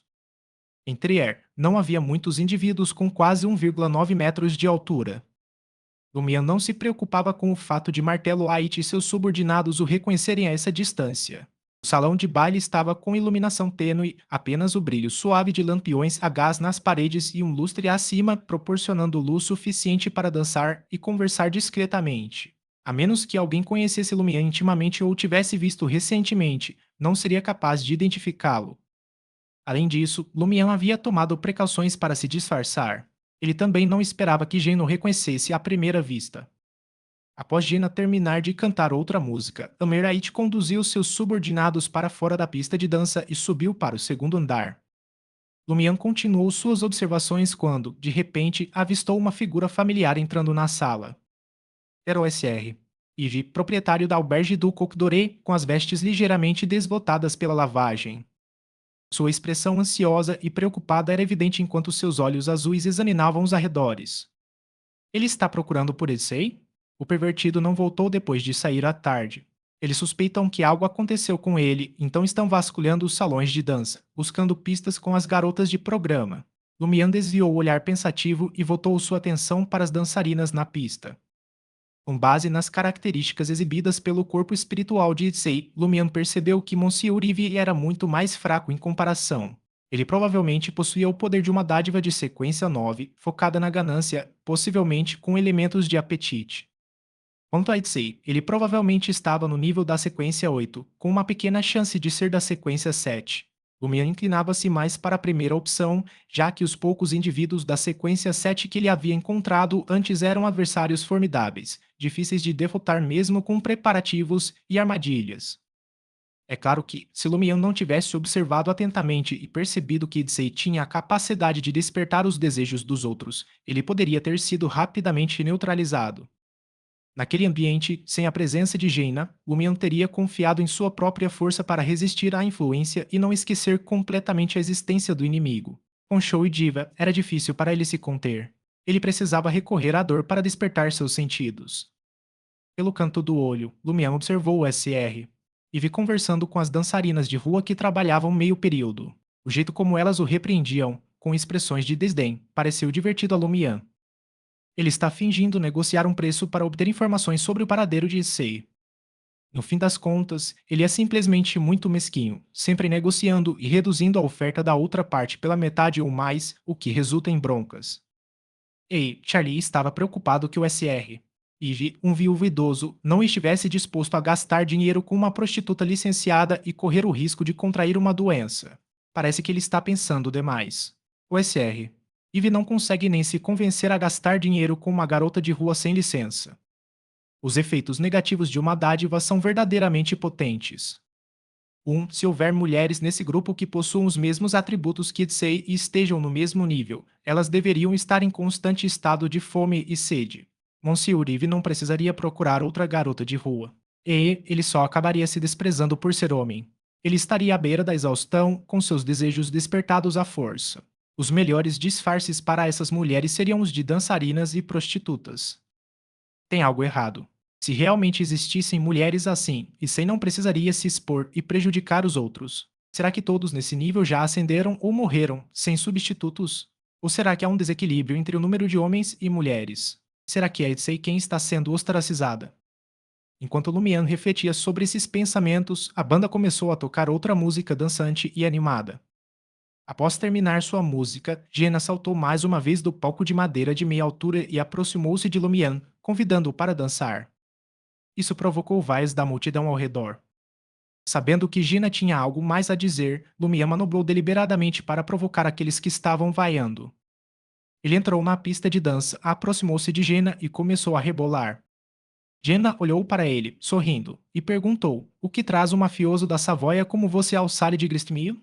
Em Trier, não havia muitos indivíduos com quase 1,9 metros de altura. Lumian não se preocupava com o fato de Martelo Ait e seus subordinados o reconhecerem a essa distância. O salão de baile estava com iluminação tênue, apenas o brilho suave de lampiões a gás nas paredes e um lustre acima proporcionando luz suficiente para dançar e conversar discretamente. A menos que alguém conhecesse Lumian intimamente ou o tivesse visto recentemente, não seria capaz de identificá-lo. Além disso, Lumian havia tomado precauções para se disfarçar. Ele também não esperava que Geno o reconhecesse à primeira vista. Após Gina terminar de cantar outra música, Amerait conduziu seus subordinados para fora da pista de dança e subiu para o segundo andar. Lumian continuou suas observações quando, de repente, avistou uma figura familiar entrando na sala. Era o SR. Ivy, proprietário da albergue do Coq Doré, com as vestes ligeiramente desbotadas pela lavagem. Sua expressão ansiosa e preocupada era evidente enquanto seus olhos azuis examinavam os arredores. Ele está procurando por Issei? O pervertido não voltou depois de sair à tarde. Eles suspeitam que algo aconteceu com ele, então estão vasculhando os salões de dança, buscando pistas com as garotas de programa. Lumian desviou o olhar pensativo e voltou sua atenção para as dançarinas na pista. Com base nas características exibidas pelo corpo espiritual de Issei, Lumian percebeu que Monsieur Ivy era muito mais fraco em comparação. Ele provavelmente possuía o poder de uma dádiva de sequência 9, focada na ganância, possivelmente com elementos de apetite. Quanto a Itsei, ele provavelmente estava no nível da sequência 8, com uma pequena chance de ser da sequência 7. Lumian inclinava-se mais para a primeira opção, já que os poucos indivíduos da sequência 7 que ele havia encontrado antes eram adversários formidáveis, difíceis de derrotar mesmo com preparativos e armadilhas. É claro que, se Lumian não tivesse observado atentamente e percebido que Itsei tinha a capacidade de despertar os desejos dos outros, ele poderia ter sido rapidamente neutralizado. Naquele ambiente, sem a presença de Jaina, Lumian teria confiado em sua própria força para resistir à influência e não esquecer completamente a existência do inimigo. Com Shou e Diva, era difícil para ele se conter. Ele precisava recorrer à dor para despertar seus sentidos. Pelo canto do olho, Lumian observou o SR e vi conversando com as dançarinas de rua que trabalhavam meio período. O jeito como elas o repreendiam, com expressões de desdém, pareceu divertido a Lumian. Ele está fingindo negociar um preço para obter informações sobre o paradeiro de Issei. No fim das contas, ele é simplesmente muito mesquinho, sempre negociando e reduzindo a oferta da outra parte pela metade ou mais, o que resulta em broncas. Ei, Charlie estava preocupado que o SR, Eve, um viúvo idoso, não estivesse disposto a gastar dinheiro com uma prostituta licenciada e correr o risco de contrair uma doença. Parece que ele está pensando demais. O SR. Eve não consegue nem se convencer a gastar dinheiro com uma garota de rua sem licença. Os efeitos negativos de uma dádiva são verdadeiramente potentes. Se houver mulheres nesse grupo que possuam os mesmos atributos que Itsei e estejam no mesmo nível, elas deveriam estar em constante estado de fome e sede. Monsieur Eve não precisaria procurar outra garota de rua. E ele só acabaria se desprezando por ser homem. Ele estaria à beira da exaustão, com seus desejos despertados à força. Os melhores disfarces para essas mulheres seriam os de dançarinas e prostitutas. Tem algo errado. Se realmente existissem mulheres assim, Issei não precisaria se expor e prejudicar os outros. Será que todos nesse nível já ascenderam ou morreram, sem substitutos? Ou será que há um desequilíbrio entre o número de homens e mulheres? Será que é Issei quem está sendo ostracizada? Enquanto Lumian refletia sobre esses pensamentos, a banda começou a tocar outra música dançante e animada. Após terminar sua música, Jenna saltou mais uma vez do palco de madeira de meia altura e aproximou-se de Lumian, convidando-o para dançar. Isso provocou vaias da multidão ao redor. Sabendo que Gina tinha algo mais a dizer, Lumian manobrou deliberadamente para provocar aqueles que estavam vaiando. Ele entrou na pista de dança, aproximou-se de Gina e começou a rebolar. Jenna olhou para ele, sorrindo, e perguntou: O que traz o mafioso da Savoia como você ao Sale de Gristmio?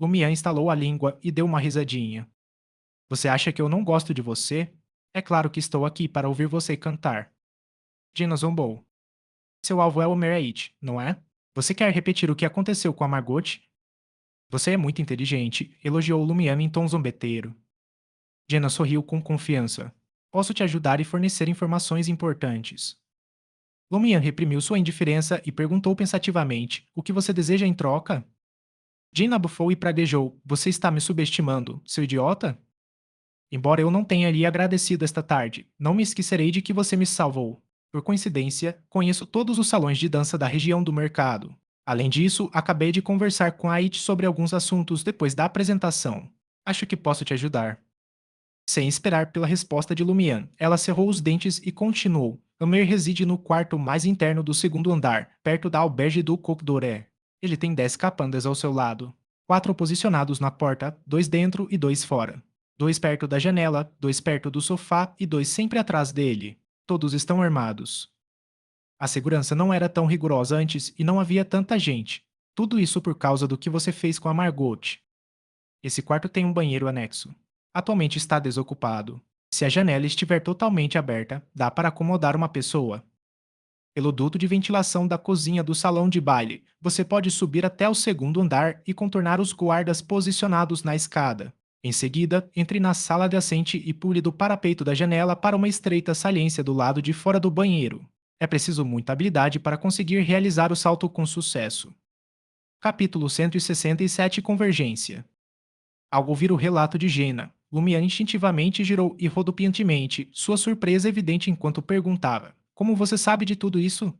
Lumian estalou a língua e deu uma risadinha. Você acha que eu não gosto de você? É claro que estou aqui para ouvir você cantar. Jenna zombou. Seu alvo é o Merait, não é? Você quer repetir o que aconteceu com a Margot? Você é muito inteligente, elogiou Lumian em tom zombeteiro. Jenna sorriu com confiança. Posso te ajudar e fornecer informações importantes. Lumian reprimiu sua indiferença e perguntou pensativamente: O que você deseja em troca? Jenna bufou e praguejou: Você está me subestimando, seu idiota? Embora eu não tenha lhe agradecido esta tarde, não me esquecerei de que você me salvou. Por coincidência, conheço todos os salões de dança da região do mercado. Além disso, acabei de conversar com a It sobre alguns assuntos depois da apresentação. Acho que posso te ajudar. Sem esperar pela resposta de Lumian, ela cerrou os dentes e continuou. Amer reside no quarto mais interno do segundo andar, perto da alberge do Côte d'Oré. Ele tem 10 capandas ao seu lado. 4 posicionados na porta, 2 dentro e 2 fora. 2 perto da janela, 2 perto do sofá e 2 sempre atrás dele. Todos estão armados. A segurança não era tão rigorosa antes e não havia tanta gente. Tudo isso por causa do que você fez com a Margot. Esse quarto tem um banheiro anexo. Atualmente está desocupado. Se a janela estiver totalmente aberta, dá para acomodar uma pessoa. Pelo duto de ventilação da cozinha do salão de baile, você pode subir até o segundo andar e contornar os guardas posicionados na escada. Em seguida, entre na sala de assente e pule do parapeito da janela para uma estreita saliência do lado de fora do banheiro. É preciso muita habilidade para conseguir realizar o salto com sucesso. Capítulo 167 Convergência. Ao ouvir o relato de Jenna, Lumian instintivamente girou e rodopiantemente, sua surpresa evidente enquanto perguntava: Como você sabe de tudo isso?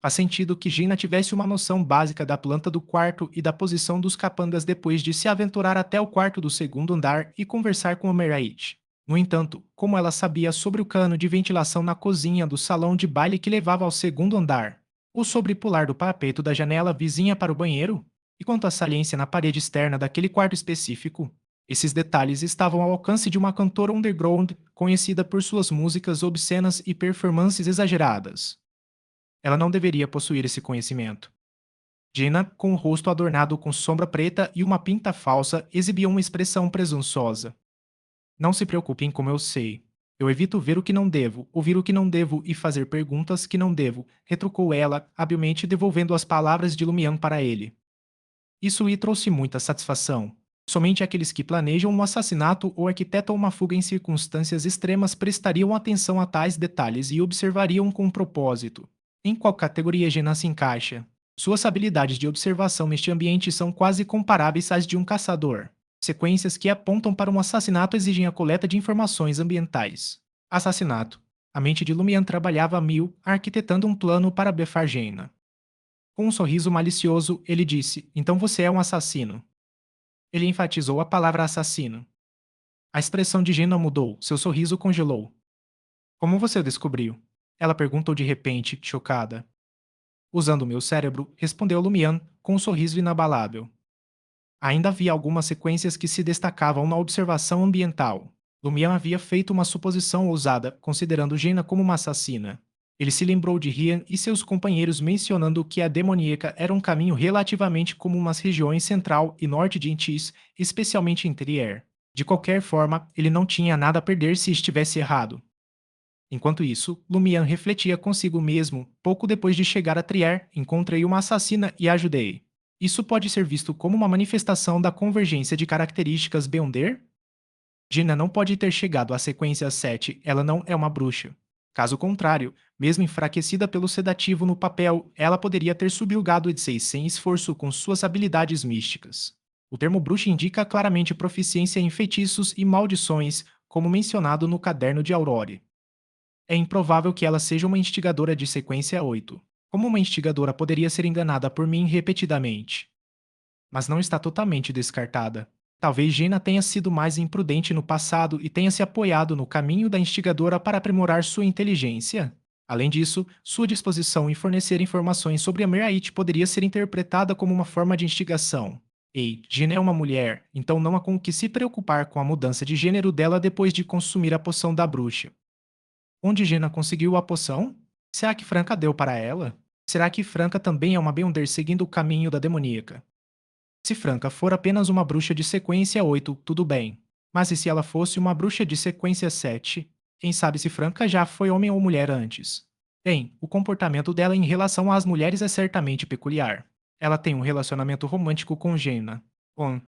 Faz sentido que Jenna tivesse uma noção básica da planta do quarto e da posição dos capangas depois de se aventurar até o quarto do segundo andar e conversar com o Merait. No entanto, como ela sabia sobre o cano de ventilação na cozinha do salão de baile que levava ao segundo andar? Ou sobre pular do parapeito da janela vizinha para o banheiro? E quanto à saliência na parede externa daquele quarto específico? Esses detalhes estavam ao alcance de uma cantora underground conhecida por suas músicas obscenas e performances exageradas. Ela não deveria possuir esse conhecimento. Jenna, com o rosto adornado com sombra preta e uma pinta falsa, exibia uma expressão presunçosa. Não se preocupe em como eu sei. Eu evito ver o que não devo, ouvir o que não devo e fazer perguntas que não devo, retrucou ela, habilmente devolvendo as palavras de Lumian para ele. Isso lhe trouxe muita satisfação. Somente aqueles que planejam um assassinato ou arquitetam uma fuga em circunstâncias extremas prestariam atenção a tais detalhes e observariam com propósito. Em qual categoria Jenna se encaixa? Suas habilidades de observação neste ambiente são quase comparáveis às de um caçador. Sequências que apontam para um assassinato exigem a coleta de informações ambientais. Assassinato. A mente de Lumian trabalhava a mil, arquitetando um plano para befar Jenna. Com um sorriso malicioso, ele disse: Então você é um assassino. Ele enfatizou a palavra assassino. A expressão de Jenna mudou, seu sorriso congelou. Como você o descobriu? Ela perguntou de repente, chocada. Usando o meu cérebro, respondeu Lumian, com um sorriso inabalável. Ainda havia algumas sequências que se destacavam na observação ambiental. Lumian havia feito uma suposição ousada, considerando Jenna como uma assassina. Ele se lembrou de Rian e seus companheiros mencionando que a demoníaca era um caminho relativamente comum nas regiões central e norte de Intis, especialmente em Trier. De qualquer forma, ele não tinha nada a perder se estivesse errado. Enquanto isso, Lumian refletia consigo mesmo. Pouco depois de chegar a Trier, encontrei uma assassina e a ajudei. Isso pode ser visto como uma manifestação da convergência de características Beyonder? Gina não pode ter chegado à sequência 7, ela não é uma bruxa. Caso contrário, mesmo enfraquecida pelo sedativo no papel, ela poderia ter subjugado Odisseus sem esforço com suas habilidades místicas. O termo bruxa indica claramente proficiência em feitiços e maldições, como mencionado no caderno de Aurore. É improvável que ela seja uma instigadora de sequência 8. Como uma instigadora poderia ser enganada por mim repetidamente? mas não está totalmente descartada. Talvez Gina tenha sido mais imprudente no passado e tenha se apoiado no caminho da instigadora para aprimorar sua inteligência. Além disso, sua disposição em fornecer informações sobre a Merait poderia ser interpretada como uma forma de instigação. Ei, Gina é uma mulher, então não há com que se preocupar com a mudança de gênero dela depois de consumir a poção da bruxa. Onde Gina conseguiu a poção? Será que Franca deu para ela? Será que Franca também é uma Beyonder seguindo o caminho da demoníaca? Se Franca for apenas uma bruxa de sequência 8, tudo bem. Mas e se ela fosse uma bruxa de sequência 7? Quem sabe se Franca já foi homem ou mulher antes? Bem, o comportamento dela em relação às mulheres é certamente peculiar. Ela tem um relacionamento romântico com Jenna. Bom,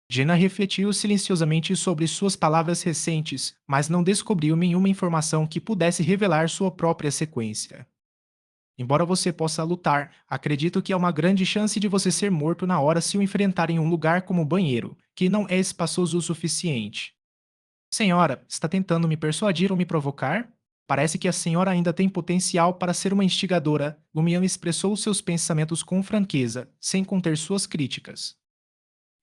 Jenna refletiu silenciosamente sobre suas palavras recentes, mas não descobriu nenhuma informação que pudesse revelar sua própria sequência. Embora você possa lutar, acredito que há uma grande chance de você ser morto na hora se o enfrentar em um lugar como o banheiro, que não é espaçoso o suficiente. Senhora, está tentando me persuadir ou me provocar? Parece que a senhora ainda tem potencial para ser uma instigadora. Lumian expressou seus pensamentos com franqueza, sem conter suas críticas.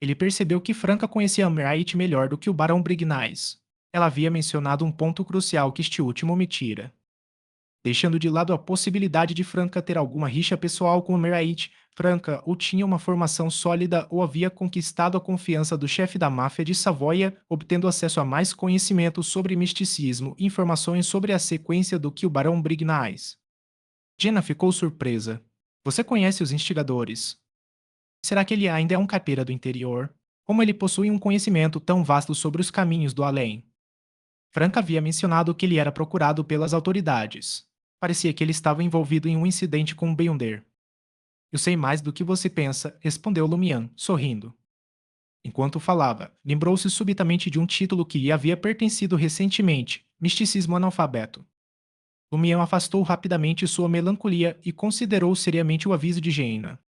Ele percebeu que Franca conhecia Amrite melhor do que o Barão Brignais. Ela havia mencionado um ponto crucial que este último omitira. Deixando de lado a possibilidade de Franca ter alguma rixa pessoal com o Merait, Franca ou tinha uma formação sólida ou havia conquistado a confiança do chefe da máfia de Savoia, obtendo acesso a mais conhecimento sobre misticismo e informações sobre a sequência do que o Barão Brignais. Jenna ficou surpresa. Você conhece os instigadores. Será que ele ainda é um caipira do interior? Como ele possui um conhecimento tão vasto sobre os caminhos do além? Franca havia mencionado que ele era procurado pelas autoridades. Parecia que ele estava envolvido em um incidente com Beyonder. Eu sei mais do que você pensa, respondeu Lumian, sorrindo. Enquanto falava, lembrou-se subitamente de um título que lhe havia pertencido recentemente, Misticismo Analfabeto. Lumian afastou rapidamente sua melancolia e considerou seriamente o aviso de Jaina.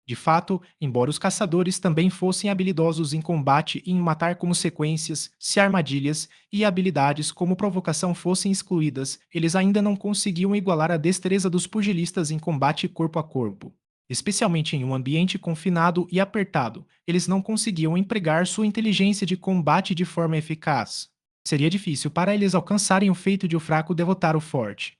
De fato, embora os caçadores também fossem habilidosos em combate e em matar como sequências, se armadilhas e habilidades como provocação fossem excluídas, eles ainda não conseguiam igualar a destreza dos pugilistas em combate corpo a corpo. Especialmente em um ambiente confinado e apertado, eles não conseguiam empregar sua inteligência de combate de forma eficaz. Seria difícil para eles alcançarem o feito de o fraco derrotar o forte.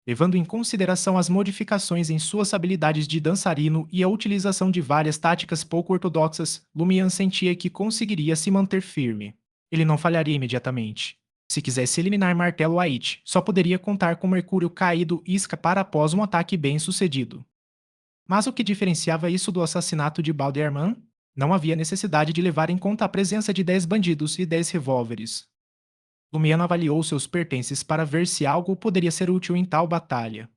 Levando em consideração as modificações em suas habilidades de dançarino e a utilização de várias táticas pouco ortodoxas, Lumian sentia que conseguiria se manter firme. Ele não falharia imediatamente. Se quisesse eliminar Martelo Ait, só poderia contar com Mercúrio caído e escapar após um ataque bem sucedido. Mas o que diferenciava isso do assassinato de Balderman? Não havia necessidade de levar em conta a presença de 10 bandidos e 10 revólveres. Lumiano avaliou seus pertences para ver se algo poderia ser útil em tal batalha.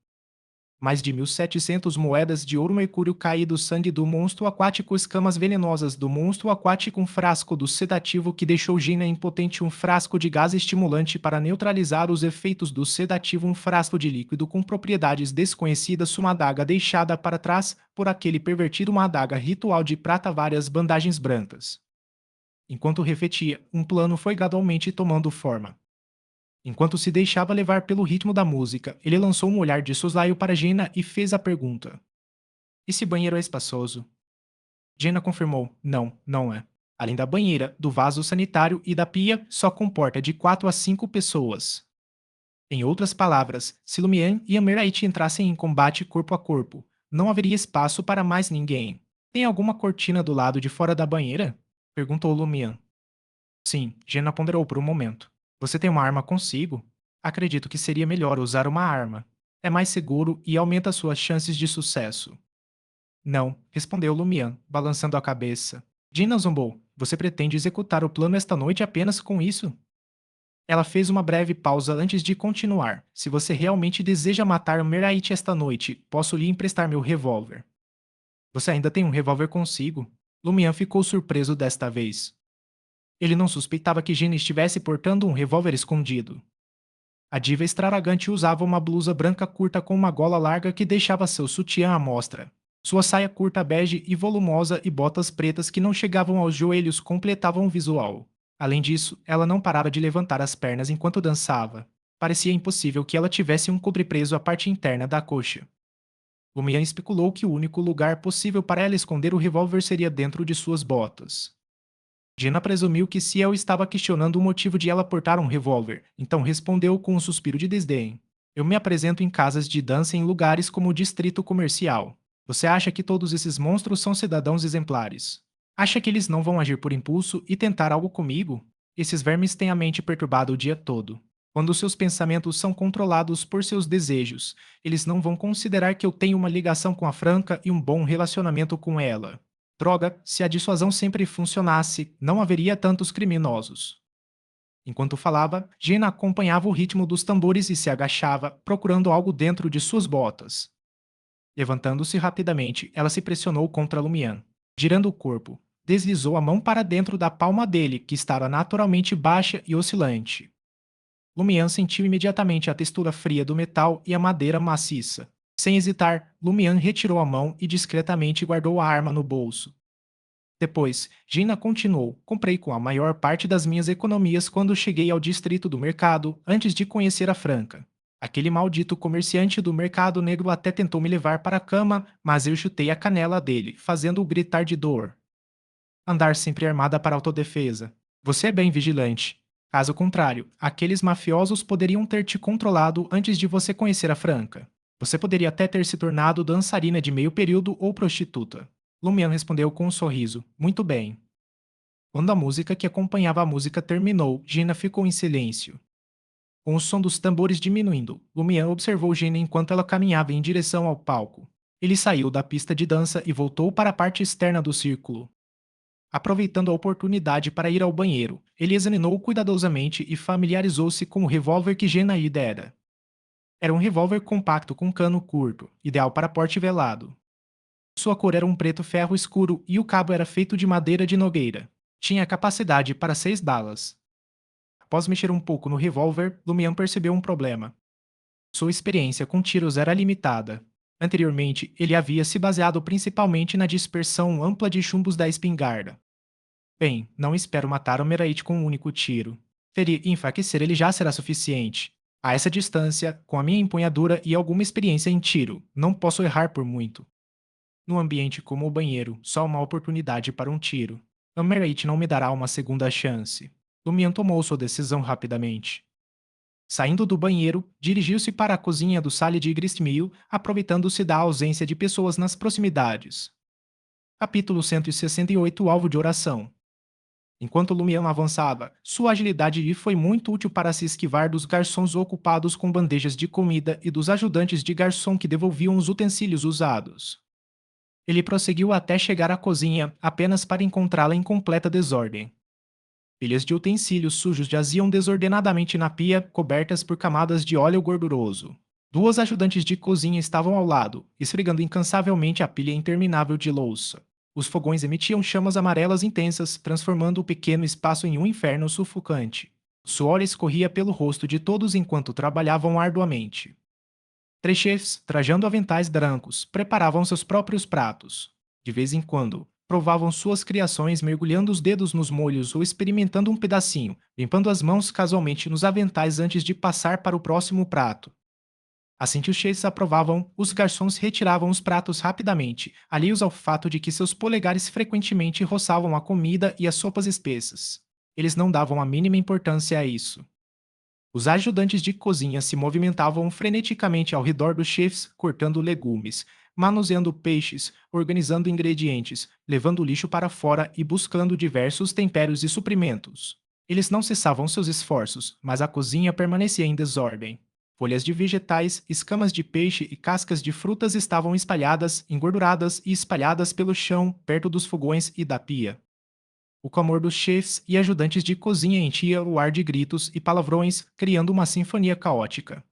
Mais de 1.700 moedas de ouro mercúrio caído, sangue do monstro aquático, escamas venenosas do monstro aquático, um frasco do sedativo que deixou Gina impotente, um frasco de gás estimulante para neutralizar os efeitos do sedativo, um frasco de líquido com propriedades desconhecidas, uma adaga deixada para trás por aquele pervertido, uma adaga ritual de prata, várias bandagens brancas. Enquanto refletia, um plano foi gradualmente tomando forma. Enquanto se deixava levar pelo ritmo da música, ele lançou um olhar de soslaio para Jenna e fez a pergunta: esse banheiro é espaçoso? Jenna confirmou: não, não é. Além da banheira, do vaso sanitário e da pia, só comporta de 4 a 5 pessoas. Em outras palavras, se Lumian e Amerait entrassem em combate corpo a corpo, não haveria espaço para mais ninguém. Tem alguma cortina do lado de fora da banheira? Perguntou Lumian. Sim, Jenna ponderou por um momento. Você tem uma arma consigo? Acredito que seria melhor usar uma arma. É mais seguro e aumenta suas chances de sucesso. Não, respondeu Lumian, balançando a cabeça. Jenna zombou. Você pretende executar o plano esta noite apenas com isso? Ela fez uma breve pausa antes de continuar. Se você realmente deseja matar Merait esta noite, posso lhe emprestar meu revólver. Você ainda tem um revólver consigo? Lumian ficou surpreso desta vez. Ele não suspeitava que Gina estivesse portando um revólver escondido. A diva extravagante usava uma blusa branca curta com uma gola larga que deixava seu sutiã à mostra. Sua saia curta bege e volumosa e botas pretas que não chegavam aos joelhos completavam o visual. Além disso, ela não parava de levantar as pernas enquanto dançava. Parecia impossível que ela tivesse um cobre preso à parte interna da coxa. Lumian especulou que o único lugar possível para ela esconder o revólver seria dentro de suas botas. Gina presumiu que Ciel estava questionando o motivo de ela portar um revólver, então respondeu com um suspiro de desdém. Eu me apresento em casas de dança em lugares como o Distrito Comercial. Você acha que todos esses monstros são cidadãos exemplares? Acha que eles não vão agir por impulso e tentar algo comigo? Esses vermes têm a mente perturbada o dia todo. Quando seus pensamentos são controlados por seus desejos, eles não vão considerar que eu tenho uma ligação com a Franca e um bom relacionamento com ela. Droga, se a dissuasão sempre funcionasse, não haveria tantos criminosos. Enquanto falava, Gina acompanhava o ritmo dos tambores e se agachava, procurando algo dentro de suas botas. Levantando-se rapidamente, ela se pressionou contra Lumian. Girando o corpo, deslizou a mão para dentro da palma dele, que estava naturalmente baixa e oscilante. Lumian sentiu imediatamente a textura fria do metal e a madeira maciça. Sem hesitar, Lumian retirou a mão e discretamente guardou a arma no bolso. Depois, Gina continuou: comprei com a maior parte das minhas economias quando cheguei ao distrito do mercado, antes de conhecer a Franca. Aquele maldito comerciante do mercado negro até tentou me levar para a cama, mas eu chutei a canela dele, fazendo-o gritar de dor. Andar sempre armada para autodefesa. Você é bem vigilante. Caso contrário, aqueles mafiosos poderiam ter te controlado antes de você conhecer a Franca. Você poderia até ter se tornado dançarina de meio período ou prostituta. Lumian respondeu com um sorriso. Muito bem. Quando a música que acompanhava a música terminou, Gina ficou em silêncio. Com o som dos tambores diminuindo, Lumian observou Gina enquanto ela caminhava em direção ao palco. Ele saiu da pista de dança e voltou para a parte externa do círculo. Aproveitando a oportunidade para ir ao banheiro, ele examinou cuidadosamente e familiarizou-se com o revólver que Gina lhe dera. Era um revólver compacto com cano curto, ideal para porte velado. Sua cor era um preto ferro escuro e o cabo era feito de madeira de nogueira. Tinha capacidade para 6 balas. Após mexer um pouco no revólver, Lumian percebeu um problema. Sua experiência com tiros era limitada. Anteriormente, ele havia se baseado principalmente na dispersão ampla de chumbos da espingarda. Bem, não espero matar o Meraite com um único tiro. Ferir e enfraquecer ele já será suficiente. A essa distância, com a minha empunhadura e alguma experiência em tiro, não posso errar por muito. Num ambiente como o banheiro, só uma oportunidade para um tiro. O Meraite não me dará uma segunda chance. Lumian tomou sua decisão rapidamente. Saindo do banheiro, dirigiu-se para a cozinha do Sale de Gristmill, aproveitando-se da ausência de pessoas nas proximidades. Capítulo 168 Alvo de oração. Enquanto Lumian avançava, sua agilidade lhe foi muito útil para se esquivar dos garçons ocupados com bandejas de comida e dos ajudantes de garçom que devolviam os utensílios usados. Ele prosseguiu até chegar à cozinha, apenas para encontrá-la em completa desordem. Pilhas de utensílios sujos jaziam desordenadamente na pia, cobertas por camadas de óleo gorduroso. Duas ajudantes de cozinha estavam ao lado, esfregando incansavelmente a pilha interminável de louça. Os fogões emitiam chamas amarelas intensas, transformando o pequeno espaço em um inferno sufocante. O suor escorria pelo rosto de todos enquanto trabalhavam arduamente. Três chefes, trajando aventais brancos, preparavam seus próprios pratos. De vez em quando, provavam suas criações mergulhando os dedos nos molhos ou experimentando um pedacinho, limpando as mãos casualmente nos aventais antes de passar para o próximo prato. Assim que os chefes aprovavam, os garçons retiravam os pratos rapidamente, alheios ao fato de que seus polegares frequentemente roçavam a comida e as sopas espessas. Eles não davam a mínima importância a isso. Os ajudantes de cozinha se movimentavam freneticamente ao redor dos chefes, cortando legumes, manuseando peixes, organizando ingredientes, levando lixo para fora e buscando diversos temperos e suprimentos. Eles não cessavam seus esforços, mas a cozinha permanecia em desordem. Folhas de vegetais, escamas de peixe e cascas de frutas estavam espalhadas, engorduradas e espalhadas pelo chão, perto dos fogões e da pia. O clamor dos chefes e ajudantes de cozinha enchia o ar de gritos e palavrões, criando uma sinfonia caótica.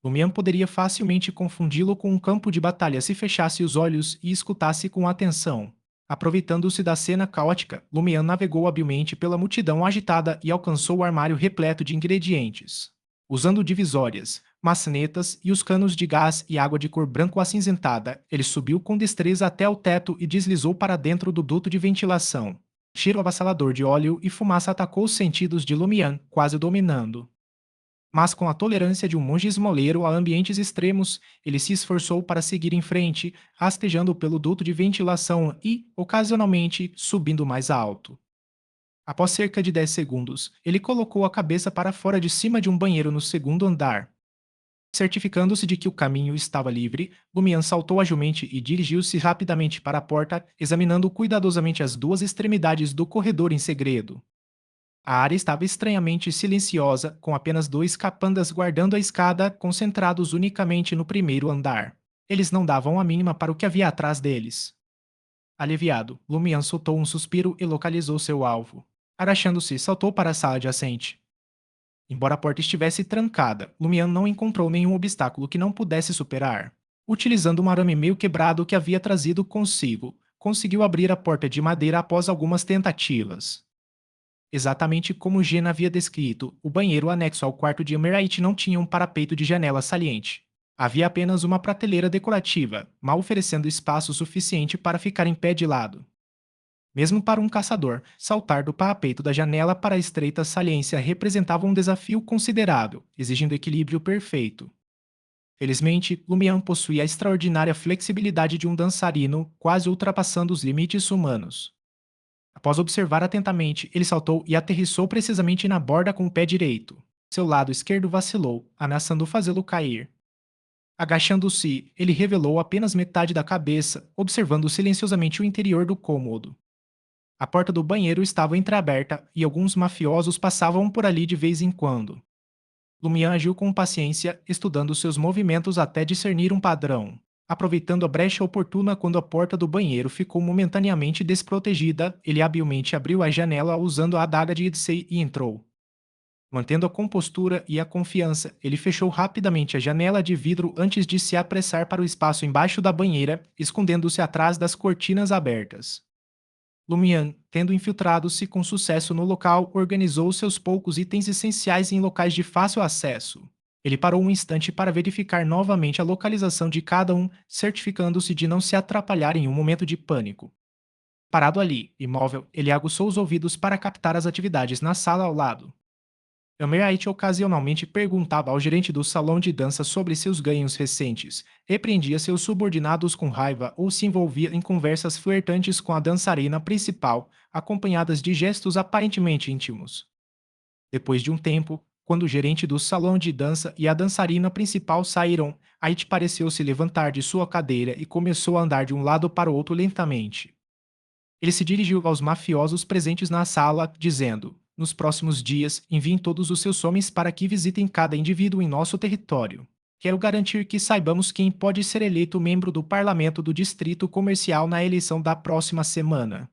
Lumian poderia facilmente confundi-lo com um campo de batalha se fechasse os olhos e escutasse com atenção. Aproveitando-se da cena caótica, Lumian navegou habilmente pela multidão agitada e alcançou o armário repleto de ingredientes. Usando divisórias, maçanetas e os canos de gás e água de cor branco acinzentada, ele subiu com destreza até o teto e deslizou para dentro do duto de ventilação. Cheiro avassalador de óleo e fumaça atacou os sentidos de Lumian, quase o dominando. Mas com a tolerância de um monge esmoleiro a ambientes extremos, ele se esforçou para seguir em frente, rastejando pelo duto de ventilação e, ocasionalmente, subindo mais alto. Após cerca de 10 segundos, ele colocou a cabeça para fora de cima de um banheiro no segundo andar. Certificando-se de que o caminho estava livre, Lumian saltou agilmente e dirigiu-se rapidamente para a porta, examinando cuidadosamente as duas extremidades do corredor em segredo. A área estava estranhamente silenciosa, com apenas dois capandas guardando a escada, concentrados unicamente no primeiro andar. Eles não davam a mínima para o que havia atrás deles. Aliviado, Lumian soltou um suspiro e localizou seu alvo. Agachando-se, saltou para a sala adjacente. Embora a porta estivesse trancada, Lumian não encontrou nenhum obstáculo que não pudesse superar. Utilizando um arame meio quebrado que havia trazido consigo, conseguiu abrir a porta de madeira após algumas tentativas. Exatamente como Gena havia descrito, o banheiro anexo ao quarto de Emerite não tinha um parapeito de janela saliente. Havia apenas uma prateleira decorativa, mal oferecendo espaço suficiente para ficar em pé de lado. Mesmo para um caçador, saltar do parapeito da janela para a estreita saliência representava um desafio considerável, exigindo equilíbrio perfeito. Felizmente, Lumian possuía a extraordinária flexibilidade de um dançarino, quase ultrapassando os limites humanos. Após observar atentamente, ele saltou e aterrissou precisamente na borda com o pé direito. Seu lado esquerdo vacilou, ameaçando fazê-lo cair. Agachando-se, ele revelou apenas metade da cabeça, observando silenciosamente o interior do cômodo. A porta do banheiro estava entreaberta e alguns mafiosos passavam por ali de vez em quando. Lumian agiu com paciência, estudando seus movimentos até discernir um padrão. Aproveitando a brecha oportuna quando a porta do banheiro ficou momentaneamente desprotegida, ele habilmente abriu a janela usando a adaga de Idsei e entrou. Mantendo a compostura e a confiança, ele fechou rapidamente a janela de vidro antes de se apressar para o espaço embaixo da banheira, escondendo-se atrás das cortinas abertas. Lumian, tendo infiltrado-se com sucesso no local, organizou seus poucos itens essenciais em locais de fácil acesso. Ele parou um instante para verificar novamente a localização de cada um, certificando-se de não se atrapalhar em um momento de pânico. Parado ali, imóvel, ele aguçou os ouvidos para captar as atividades na sala ao lado. Elmerite ocasionalmente perguntava ao gerente do salão de dança sobre seus ganhos recentes, repreendia seus subordinados com raiva ou se envolvia em conversas flertantes com a dançarina principal, acompanhadas de gestos aparentemente íntimos. Depois de um tempo, quando o gerente do salão de dança e a dançarina principal saíram, Ait pareceu se levantar de sua cadeira e começou a andar de um lado para o outro lentamente. Ele se dirigiu aos mafiosos presentes na sala, dizendo: nos próximos dias, enviem todos os seus homens para que visitem cada indivíduo em nosso território. Quero garantir que saibamos quem pode ser eleito membro do parlamento do distrito comercial na eleição da próxima semana.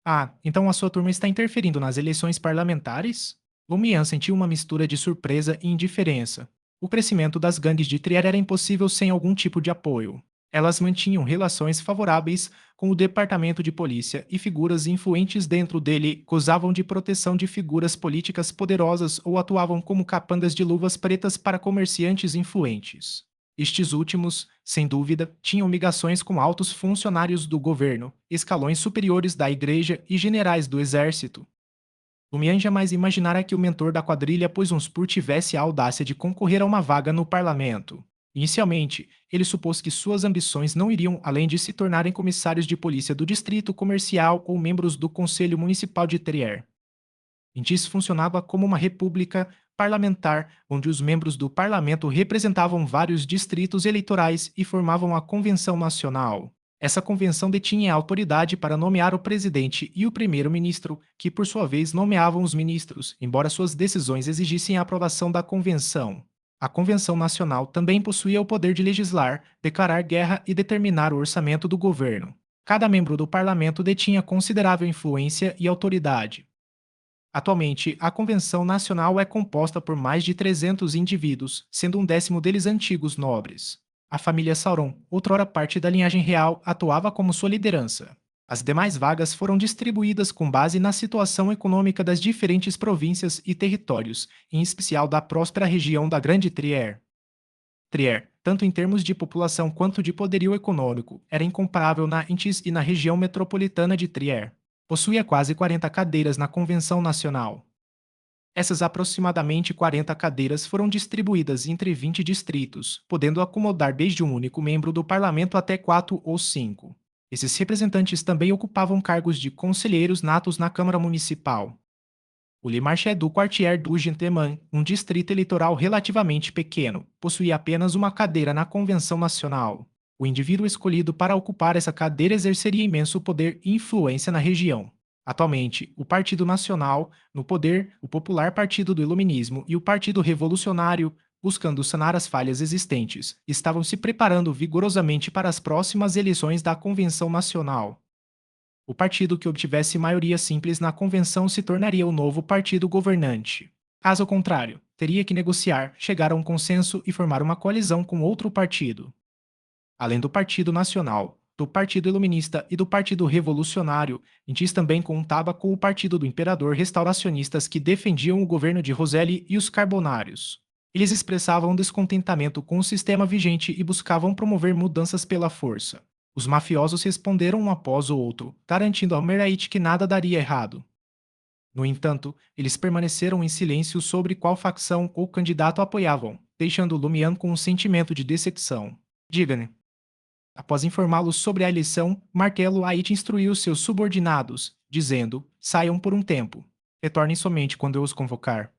Ah, então a sua turma está interferindo nas eleições parlamentares? Lumian sentiu uma mistura de surpresa e indiferença. O crescimento das gangues de Trier era impossível sem algum tipo de apoio. Elas mantinham relações favoráveis com o departamento de polícia e figuras influentes dentro dele gozavam de proteção de figuras políticas poderosas ou atuavam como capangas de luvas pretas para comerciantes influentes. Estes últimos, sem dúvida, tinham ligações com altos funcionários do governo, escalões superiores da igreja e generais do exército. Lumian jamais imaginara que o mentor da quadrilha Poisonspur tivesse a audácia de concorrer a uma vaga no parlamento. Inicialmente, ele supôs que suas ambições não iriam além de se tornarem comissários de polícia do distrito comercial ou membros do Conselho Municipal de Trier. Intis funcionava como uma república parlamentar, onde os membros do parlamento representavam vários distritos eleitorais e formavam a Convenção Nacional. Essa convenção detinha a autoridade para nomear o presidente e o primeiro-ministro, que por sua vez nomeavam os ministros, embora suas decisões exigissem a aprovação da convenção. A Convenção Nacional também possuía o poder de legislar, declarar guerra e determinar o orçamento do governo. Cada membro do parlamento detinha considerável influência e autoridade. Atualmente, a Convenção Nacional é composta por mais de 300 indivíduos, sendo um décimo deles antigos nobres. A família Sauron, outrora parte da linhagem real, atuava como sua liderança. As demais vagas foram distribuídas com base na situação econômica das diferentes províncias e territórios, em especial da próspera região da Grande Trier. Trier, tanto em termos de população quanto de poderio econômico, era incomparável na Intis e na região metropolitana de Trier. Possuía quase 40 cadeiras na Convenção Nacional. Essas aproximadamente 40 cadeiras foram distribuídas entre 20 distritos, podendo acomodar desde um único membro do parlamento até 4 ou 5. Esses representantes também ocupavam cargos de conselheiros natos na Câmara Municipal. O Limarché du Quartier du Gentleman, um distrito eleitoral relativamente pequeno, possuía apenas uma cadeira na Convenção Nacional. O indivíduo escolhido para ocupar essa cadeira exerceria imenso poder e influência na região. Atualmente, o Partido Nacional, no poder, o Popular Partido do Iluminismo e o Partido Revolucionário, buscando sanar as falhas existentes, estavam se preparando vigorosamente para as próximas eleições da Convenção Nacional. O partido que obtivesse maioria simples na convenção se tornaria o novo partido governante. Caso contrário, teria que negociar, chegar a um consenso e formar uma coalizão com outro partido. Além do Partido Nacional, do Partido Iluminista e do Partido Revolucionário, Intis também contava com o Partido do Imperador Restauracionistas que defendiam o governo de Roselle e os Carbonários. Eles expressavam descontentamento com o sistema vigente e buscavam promover mudanças pela força. Os mafiosos responderam um após o outro, garantindo ao Meraite que nada daria errado. No entanto, eles permaneceram em silêncio sobre qual facção ou candidato apoiavam, deixando Lumian com um sentimento de decepção. Diga-me. Após informá-los sobre a eleição, Martelo Ait instruiu seus subordinados, dizendo: saiam por um tempo. Retornem somente quando eu os convocar.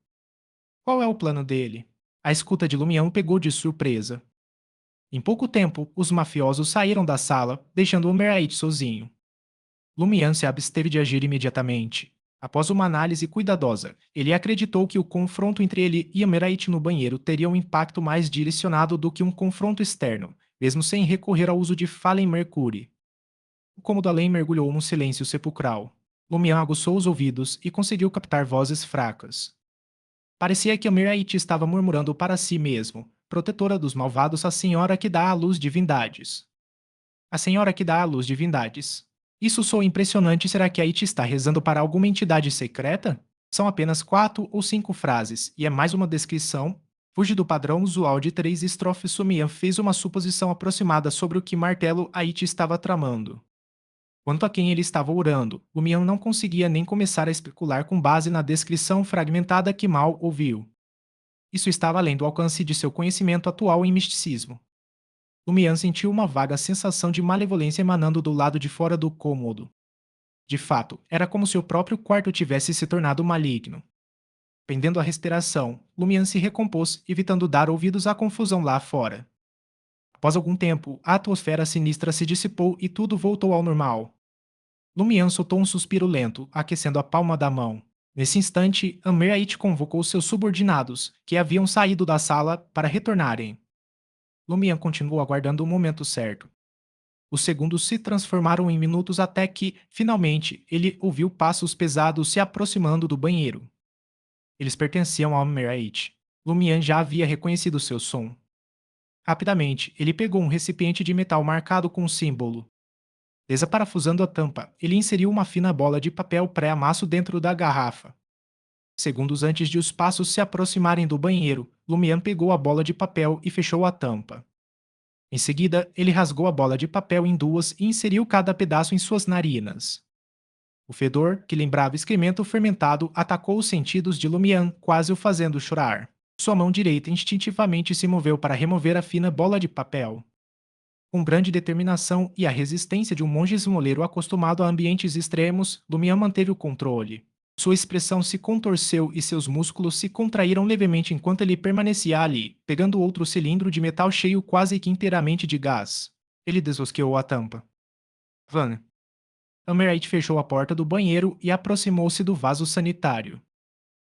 Qual é o plano dele? A escuta de Lumião pegou de surpresa. Em pouco tempo, os mafiosos saíram da sala, deixando Humberait sozinho. Lumian se absteve de agir imediatamente. Após uma análise cuidadosa, ele acreditou que o confronto entre ele e Humberait no banheiro teria um impacto mais direcionado do que um confronto externo, mesmo sem recorrer ao uso de Fallen Mercury. O cômodo além mergulhou num silêncio sepulcral. Lumian aguçou os ouvidos e conseguiu captar vozes fracas. Parecia que Humberait estava murmurando para si mesmo, protetora dos malvados, a senhora que dá à luz divindades. A senhora que dá à luz divindades. Isso soa impressionante. Será que Ait está rezando para alguma entidade secreta? São apenas 4 ou 5 frases, e é mais uma descrição. Fuge do padrão usual de 3 estrofes. Sumian fez uma suposição aproximada sobre o que Martelo Ait estava tramando. Quanto a quem ele estava orando, Lumian não conseguia nem começar a especular com base na descrição fragmentada que mal ouviu. Isso estava além do alcance de seu conhecimento atual em misticismo. Lumian sentiu uma vaga sensação de malevolência emanando do lado de fora do cômodo. De fato, era como se o próprio quarto tivesse se tornado maligno. Prendendo a respiração, Lumian se recompôs, evitando dar ouvidos à confusão lá fora. Após algum tempo, a atmosfera sinistra se dissipou e tudo voltou ao normal. Lumian soltou um suspiro lento, aquecendo a palma da mão. Nesse instante, Amreit convocou seus subordinados, que haviam saído da sala, para retornarem. Lumian continuou aguardando o momento certo. Os segundos se transformaram em minutos até que, finalmente, ele ouviu passos pesados se aproximando do banheiro. Eles pertenciam a Amreit. Lumian já havia reconhecido seu som. Rapidamente, ele pegou um recipiente de metal marcado com um símbolo. Desaparafusando a tampa, ele inseriu uma fina bola de papel pré-amasso dentro da garrafa. Segundos antes de os passos se aproximarem do banheiro, Lumian pegou a bola de papel e fechou a tampa. Em seguida, ele rasgou a bola de papel em duas e inseriu cada pedaço em suas narinas. O fedor, que lembrava excremento fermentado, atacou os sentidos de Lumian, quase o fazendo chorar. Sua mão direita instintivamente se moveu para remover a fina bola de papel. Com grande determinação e a resistência de um monge esmoleiro acostumado a ambientes extremos, Lumian manteve o controle. Sua expressão se contorceu e seus músculos se contraíram levemente enquanto ele permanecia ali, pegando outro cilindro de metal cheio quase que inteiramente de gás. Ele desrosqueou a tampa. Van. Amreit fechou a porta do banheiro e aproximou-se do vaso sanitário.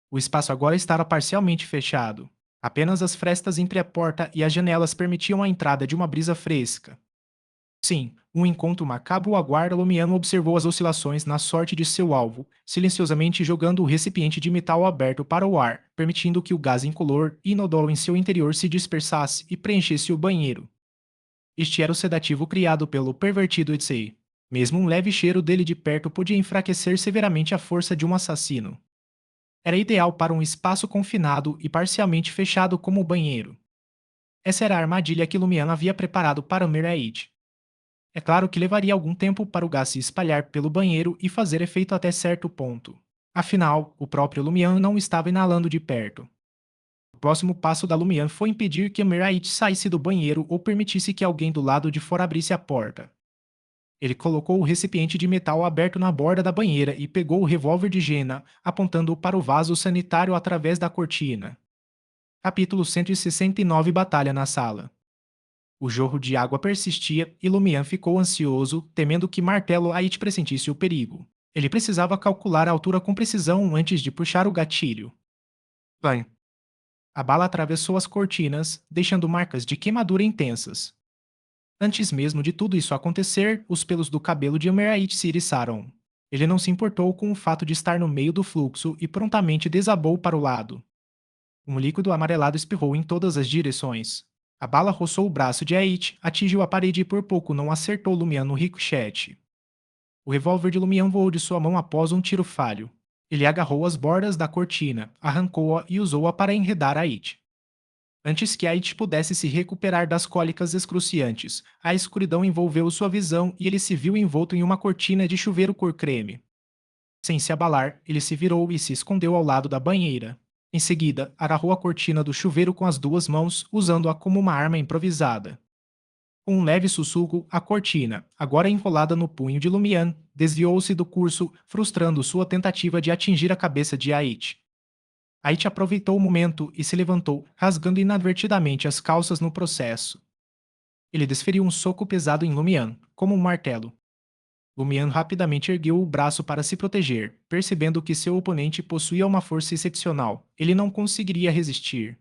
O espaço agora estava parcialmente fechado. Apenas as frestas entre a porta e as janelas permitiam a entrada de uma brisa fresca. Sim, um encontro macabro aguarda. Lumiano observou as oscilações na sorte de seu alvo, silenciosamente jogando o recipiente de metal aberto para o ar, permitindo que o gás incolor e inodoro em seu interior se dispersasse e preenchesse o banheiro. Este era o sedativo criado pelo pervertido Etsei. Mesmo um leve cheiro dele de perto podia enfraquecer severamente a força de um assassino. Era ideal para um espaço confinado e parcialmente fechado como o banheiro. Essa era a armadilha que Lumiano havia preparado para Meraid. É claro que levaria algum tempo para o gás se espalhar pelo banheiro e fazer efeito até certo ponto. Afinal, o próprio Lumian não estava inalando de perto. O próximo passo da Lumian foi impedir que Mirait saísse do banheiro ou permitisse que alguém do lado de fora abrisse a porta. Ele colocou o recipiente de metal aberto na borda da banheira e pegou o revólver de Jenna, apontando-o para o vaso sanitário através da cortina. Capítulo 169. Batalha na sala. O jorro de água persistia e Lumian ficou ansioso, temendo que Martelo Ait pressentisse o perigo. Ele precisava calcular a altura com precisão antes de puxar o gatilho. Bem, a bala atravessou as cortinas, deixando marcas de queimadura intensas. Antes mesmo de tudo isso acontecer, os pelos do cabelo de Emerait se eriçaram. Ele não se importou com o fato de estar no meio do fluxo e prontamente desabou para o lado. Um líquido amarelado espirrou em todas as direções. A bala roçou o braço de Ait, atingiu a parede e por pouco não acertou Lumian no ricochete. O revólver de Lumian voou de sua mão após um tiro falho. Ele agarrou as bordas da cortina, arrancou-a e usou-a para enredar Ait. Antes que Ait pudesse se recuperar das cólicas excruciantes, a escuridão envolveu sua visão e ele se viu envolto em uma cortina de chuveiro cor creme. Sem se abalar, ele se virou e se escondeu ao lado da banheira. Em seguida, agarrou a cortina do chuveiro com as duas mãos, usando-a como uma arma improvisada. Com um leve sussurro, a cortina, agora enrolada no punho de Lumian, desviou-se do curso, frustrando sua tentativa de atingir a cabeça de Ait. Ait aproveitou o momento e se levantou, rasgando inadvertidamente as calças no processo. Ele desferiu um soco pesado em Lumian, como um martelo. Lumian rapidamente ergueu o braço para se proteger, percebendo que seu oponente possuía uma força excepcional. Ele não conseguiria resistir.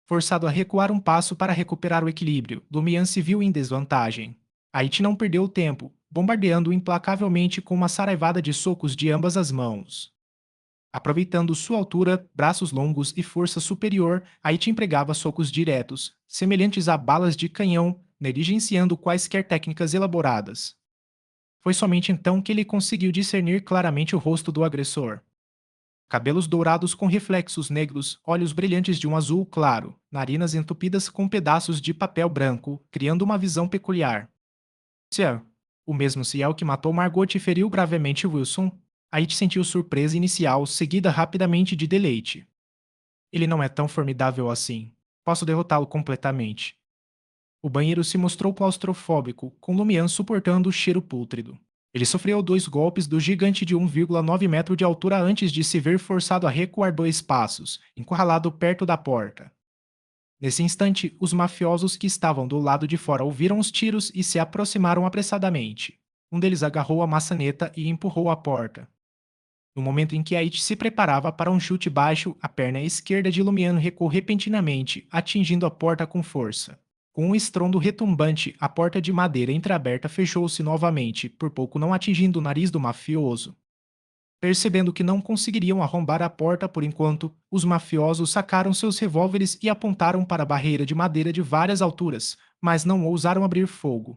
Forçado a recuar um passo para recuperar o equilíbrio, Lumian se viu em desvantagem. Ait não perdeu tempo, bombardeando-o implacavelmente com uma saraivada de socos de ambas as mãos. Aproveitando sua altura, braços longos e força superior, Ait empregava socos diretos, semelhantes a balas de canhão, negligenciando quaisquer técnicas elaboradas. Foi somente então que ele conseguiu discernir claramente o rosto do agressor. Cabelos dourados com reflexos negros, olhos brilhantes de um azul claro, narinas entupidas com pedaços de papel branco, criando uma visão peculiar. Ciel, o mesmo Ciel que matou Margot e feriu gravemente Wilson, Ait sentiu surpresa inicial, seguida rapidamente de deleite. Ele não é tão formidável assim. Posso derrotá-lo completamente. O banheiro se mostrou claustrofóbico, com Lumian suportando o cheiro pútrido. Ele sofreu 2 golpes do gigante de 1,9 metro de altura antes de se ver forçado a recuar 2 passos, encurralado perto da porta. Nesse instante, os mafiosos que estavam do lado de fora ouviram os tiros e se aproximaram apressadamente. Um deles agarrou a maçaneta e empurrou a porta. No momento em que Ait se preparava para um chute baixo, a perna esquerda de Lumiano recuou repentinamente, atingindo a porta com força. Com um estrondo retumbante, a porta de madeira entreaberta fechou-se novamente, por pouco não atingindo o nariz do mafioso. Percebendo que não conseguiriam arrombar a porta por enquanto, os mafiosos sacaram seus revólveres e apontaram para a barreira de madeira de várias alturas, mas não ousaram abrir fogo.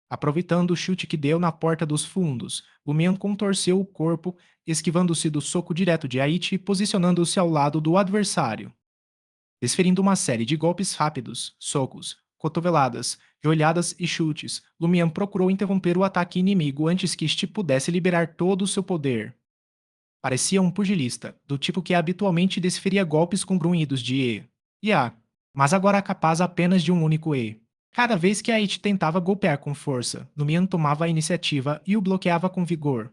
Aproveitando o chute que deu na porta dos fundos, Lumian contorceu o corpo, esquivando-se do soco direto de Ait e posicionando-se ao lado do adversário. Desferindo uma série de golpes rápidos, socos, cotoveladas, joelhadas e chutes, Lumian procurou interromper o ataque inimigo antes que este pudesse liberar todo o seu poder. Parecia um pugilista, do tipo que habitualmente desferia golpes com grunhidos de E A, mas agora capaz apenas de um único E. Cada vez que Ait tentava golpear com força, Lumian tomava a iniciativa e o bloqueava com vigor.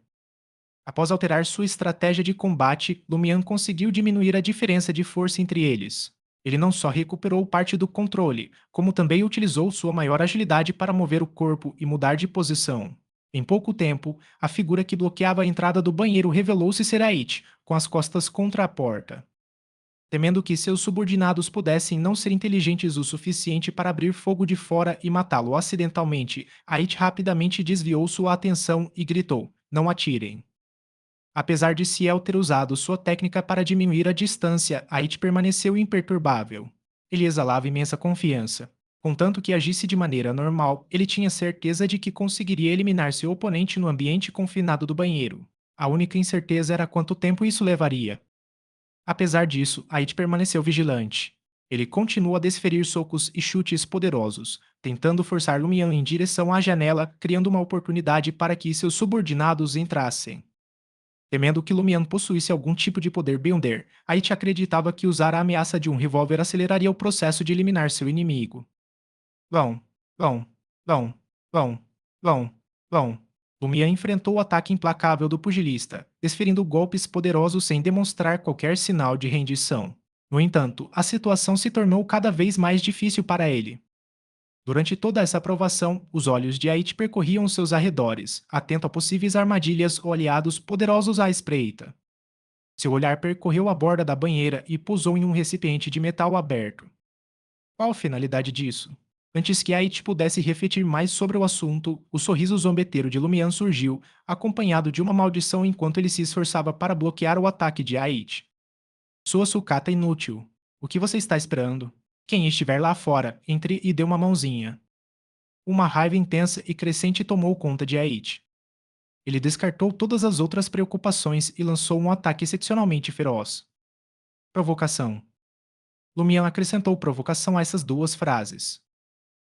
Após alterar sua estratégia de combate, Lumian conseguiu diminuir a diferença de força entre eles. Ele não só recuperou parte do controle, como também utilizou sua maior agilidade para mover o corpo e mudar de posição. Em pouco tempo, a figura que bloqueava a entrada do banheiro revelou-se ser Ait, com as costas contra a porta. Temendo que seus subordinados pudessem não ser inteligentes o suficiente para abrir fogo de fora e matá-lo acidentalmente, Ait rapidamente desviou sua atenção e gritou: "Não atirem!". Apesar de Ciel ter usado sua técnica para diminuir a distância, Ait permaneceu imperturbável. Ele exalava imensa confiança. Contanto que agisse de maneira normal, ele tinha certeza de que conseguiria eliminar seu oponente no ambiente confinado do banheiro. A única incerteza era quanto tempo isso levaria. Apesar disso, Ait permaneceu vigilante. Ele continuou a desferir socos e chutes poderosos, tentando forçar Lumian em direção à janela, criando uma oportunidade para que seus subordinados entrassem. Temendo que Lumian possuísse algum tipo de poder Beyonder, Aichi acreditava que usar a ameaça de um revólver aceleraria o processo de eliminar seu inimigo. Vão, vão, vão, vão, vão, vão. Lumian enfrentou o ataque implacável do pugilista, desferindo golpes poderosos sem demonstrar qualquer sinal de rendição. No entanto, a situação se tornou cada vez mais difícil para ele. Durante toda essa provação, os olhos de Ait percorriam seus arredores, atento a possíveis armadilhas ou aliados poderosos à espreita. Seu olhar percorreu a borda da banheira e pousou em um recipiente de metal aberto. Qual a finalidade disso? Antes que Ait pudesse refletir mais sobre o assunto, o sorriso zombeteiro de Lumian surgiu, acompanhado de uma maldição enquanto ele se esforçava para bloquear o ataque de Ait. Sua sucata inútil. O que você está esperando? Quem estiver lá fora, entre e dê uma mãozinha. Uma raiva intensa e crescente tomou conta de Ait. Ele descartou todas as outras preocupações e lançou um ataque excepcionalmente feroz. Provocação. Lumian acrescentou provocação a essas duas frases.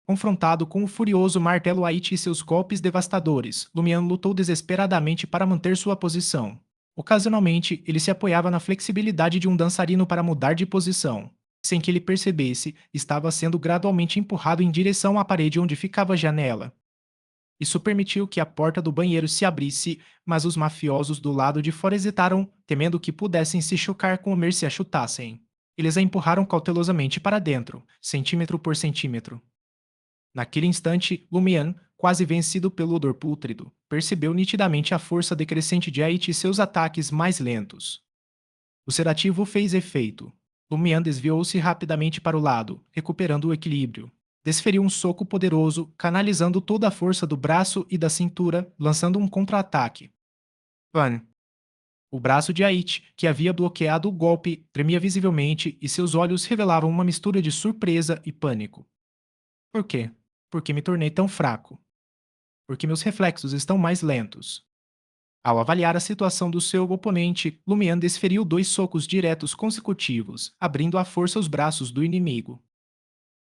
Confrontado com o furioso martelo Ait e seus golpes devastadores, Lumian lutou desesperadamente para manter sua posição. Ocasionalmente, ele se apoiava na flexibilidade de um dançarino para mudar de posição. Sem que ele percebesse, estava sendo gradualmente empurrado em direção à parede onde ficava a janela. Isso permitiu que a porta do banheiro se abrisse, mas os mafiosos do lado de fora hesitaram, temendo que pudessem se chocar com o se a chutassem. Eles a empurraram cautelosamente para dentro, centímetro por centímetro. Naquele instante, Lumian, quase vencido pelo odor pútrido, percebeu nitidamente a força decrescente de Ait e seus ataques mais lentos. O sedativo fez efeito. Lumian desviou-se rapidamente para o lado, recuperando o equilíbrio. Desferiu um soco poderoso, canalizando toda a força do braço e da cintura, lançando um contra-ataque. Pan. O braço de Ait, que havia bloqueado o golpe, tremia visivelmente e seus olhos revelavam uma mistura de surpresa e pânico. Por quê? Porque me tornei tão fraco. Porque meus reflexos estão mais lentos. Ao avaliar a situação do seu oponente, Lumian desferiu dois socos diretos consecutivos, abrindo à força os braços do inimigo.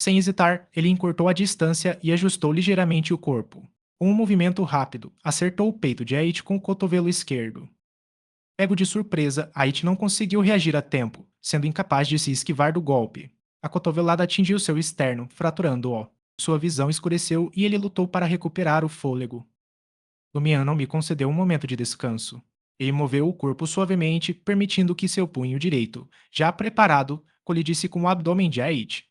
Sem hesitar, ele encurtou a distância e ajustou ligeiramente o corpo. Com um movimento rápido, acertou o peito de Ait com o cotovelo esquerdo. Pego de surpresa, Ait não conseguiu reagir a tempo, sendo incapaz de se esquivar do golpe. A cotovelada atingiu seu externo, fraturando-o. Sua visão escureceu e ele lutou para recuperar o fôlego. Lumian não me concedeu um momento de descanso. Ele moveu o corpo suavemente, permitindo que seu punho direito, já preparado, colidisse com o abdômen de Ait.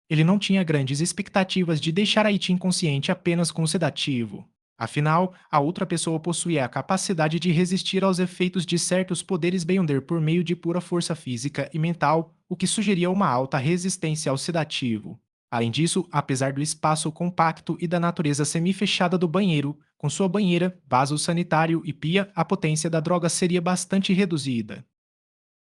Ele não tinha grandes expectativas de deixar Ait inconsciente apenas com o sedativo. Afinal, a outra pessoa possuía a capacidade de resistir aos efeitos de certos poderes Beyonder por meio de pura força física e mental, o que sugeria uma alta resistência ao sedativo. Além disso, apesar do espaço compacto e da natureza semi-fechada do banheiro, com sua banheira, vaso sanitário e pia, a potência da droga seria bastante reduzida.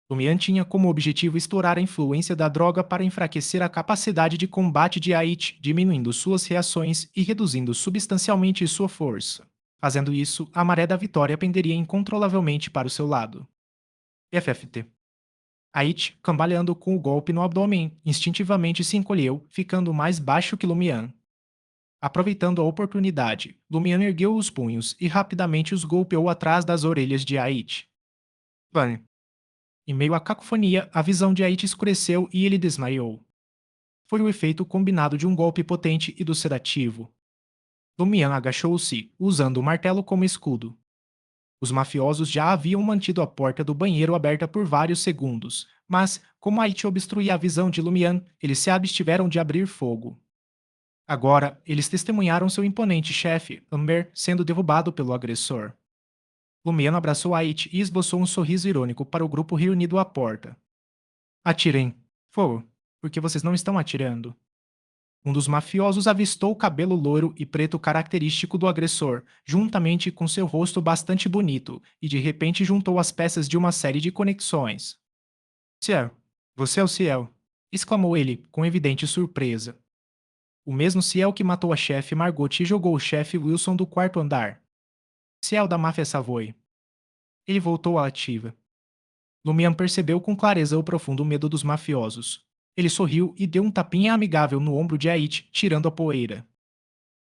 Lumian tinha como objetivo explorar a influência da droga para enfraquecer a capacidade de combate de Ait, diminuindo suas reações e reduzindo substancialmente sua força. Fazendo isso, a maré da vitória penderia incontrolavelmente para o seu lado. FFT. Ait, cambaleando com o golpe no abdômen, instintivamente se encolheu, ficando mais baixo que Lumian. Aproveitando a oportunidade, Lumian ergueu os punhos e rapidamente os golpeou atrás das orelhas de Ait. Van. Em meio à cacofonia, a visão de Ait escureceu e ele desmaiou. Foi o efeito combinado de um golpe potente e do sedativo. Lumian agachou-se, usando o martelo como escudo. Os mafiosos já haviam mantido a porta do banheiro aberta por vários segundos, mas, como Ait obstruía a visão de Lumian, eles se abstiveram de abrir fogo. Agora, eles testemunharam seu imponente chefe, Amber, sendo derrubado pelo agressor. Lumian abraçou Ait e esboçou um sorriso irônico para o grupo reunido à porta. Atirem. Fogo. Porque vocês não estão atirando. Um dos mafiosos avistou o cabelo loiro e preto característico do agressor, juntamente com seu rosto bastante bonito, e de repente juntou as peças de uma série de conexões. Ciel, você é o Ciel, exclamou ele, com evidente surpresa. O mesmo Ciel que matou a chefe Margot e jogou o chefe Wilson do quarto andar. Ciel da máfia Savoy. Ele voltou à ativa. Lumian percebeu com clareza o profundo medo dos mafiosos. Ele sorriu e deu um tapinha amigável no ombro de Ait, tirando a poeira.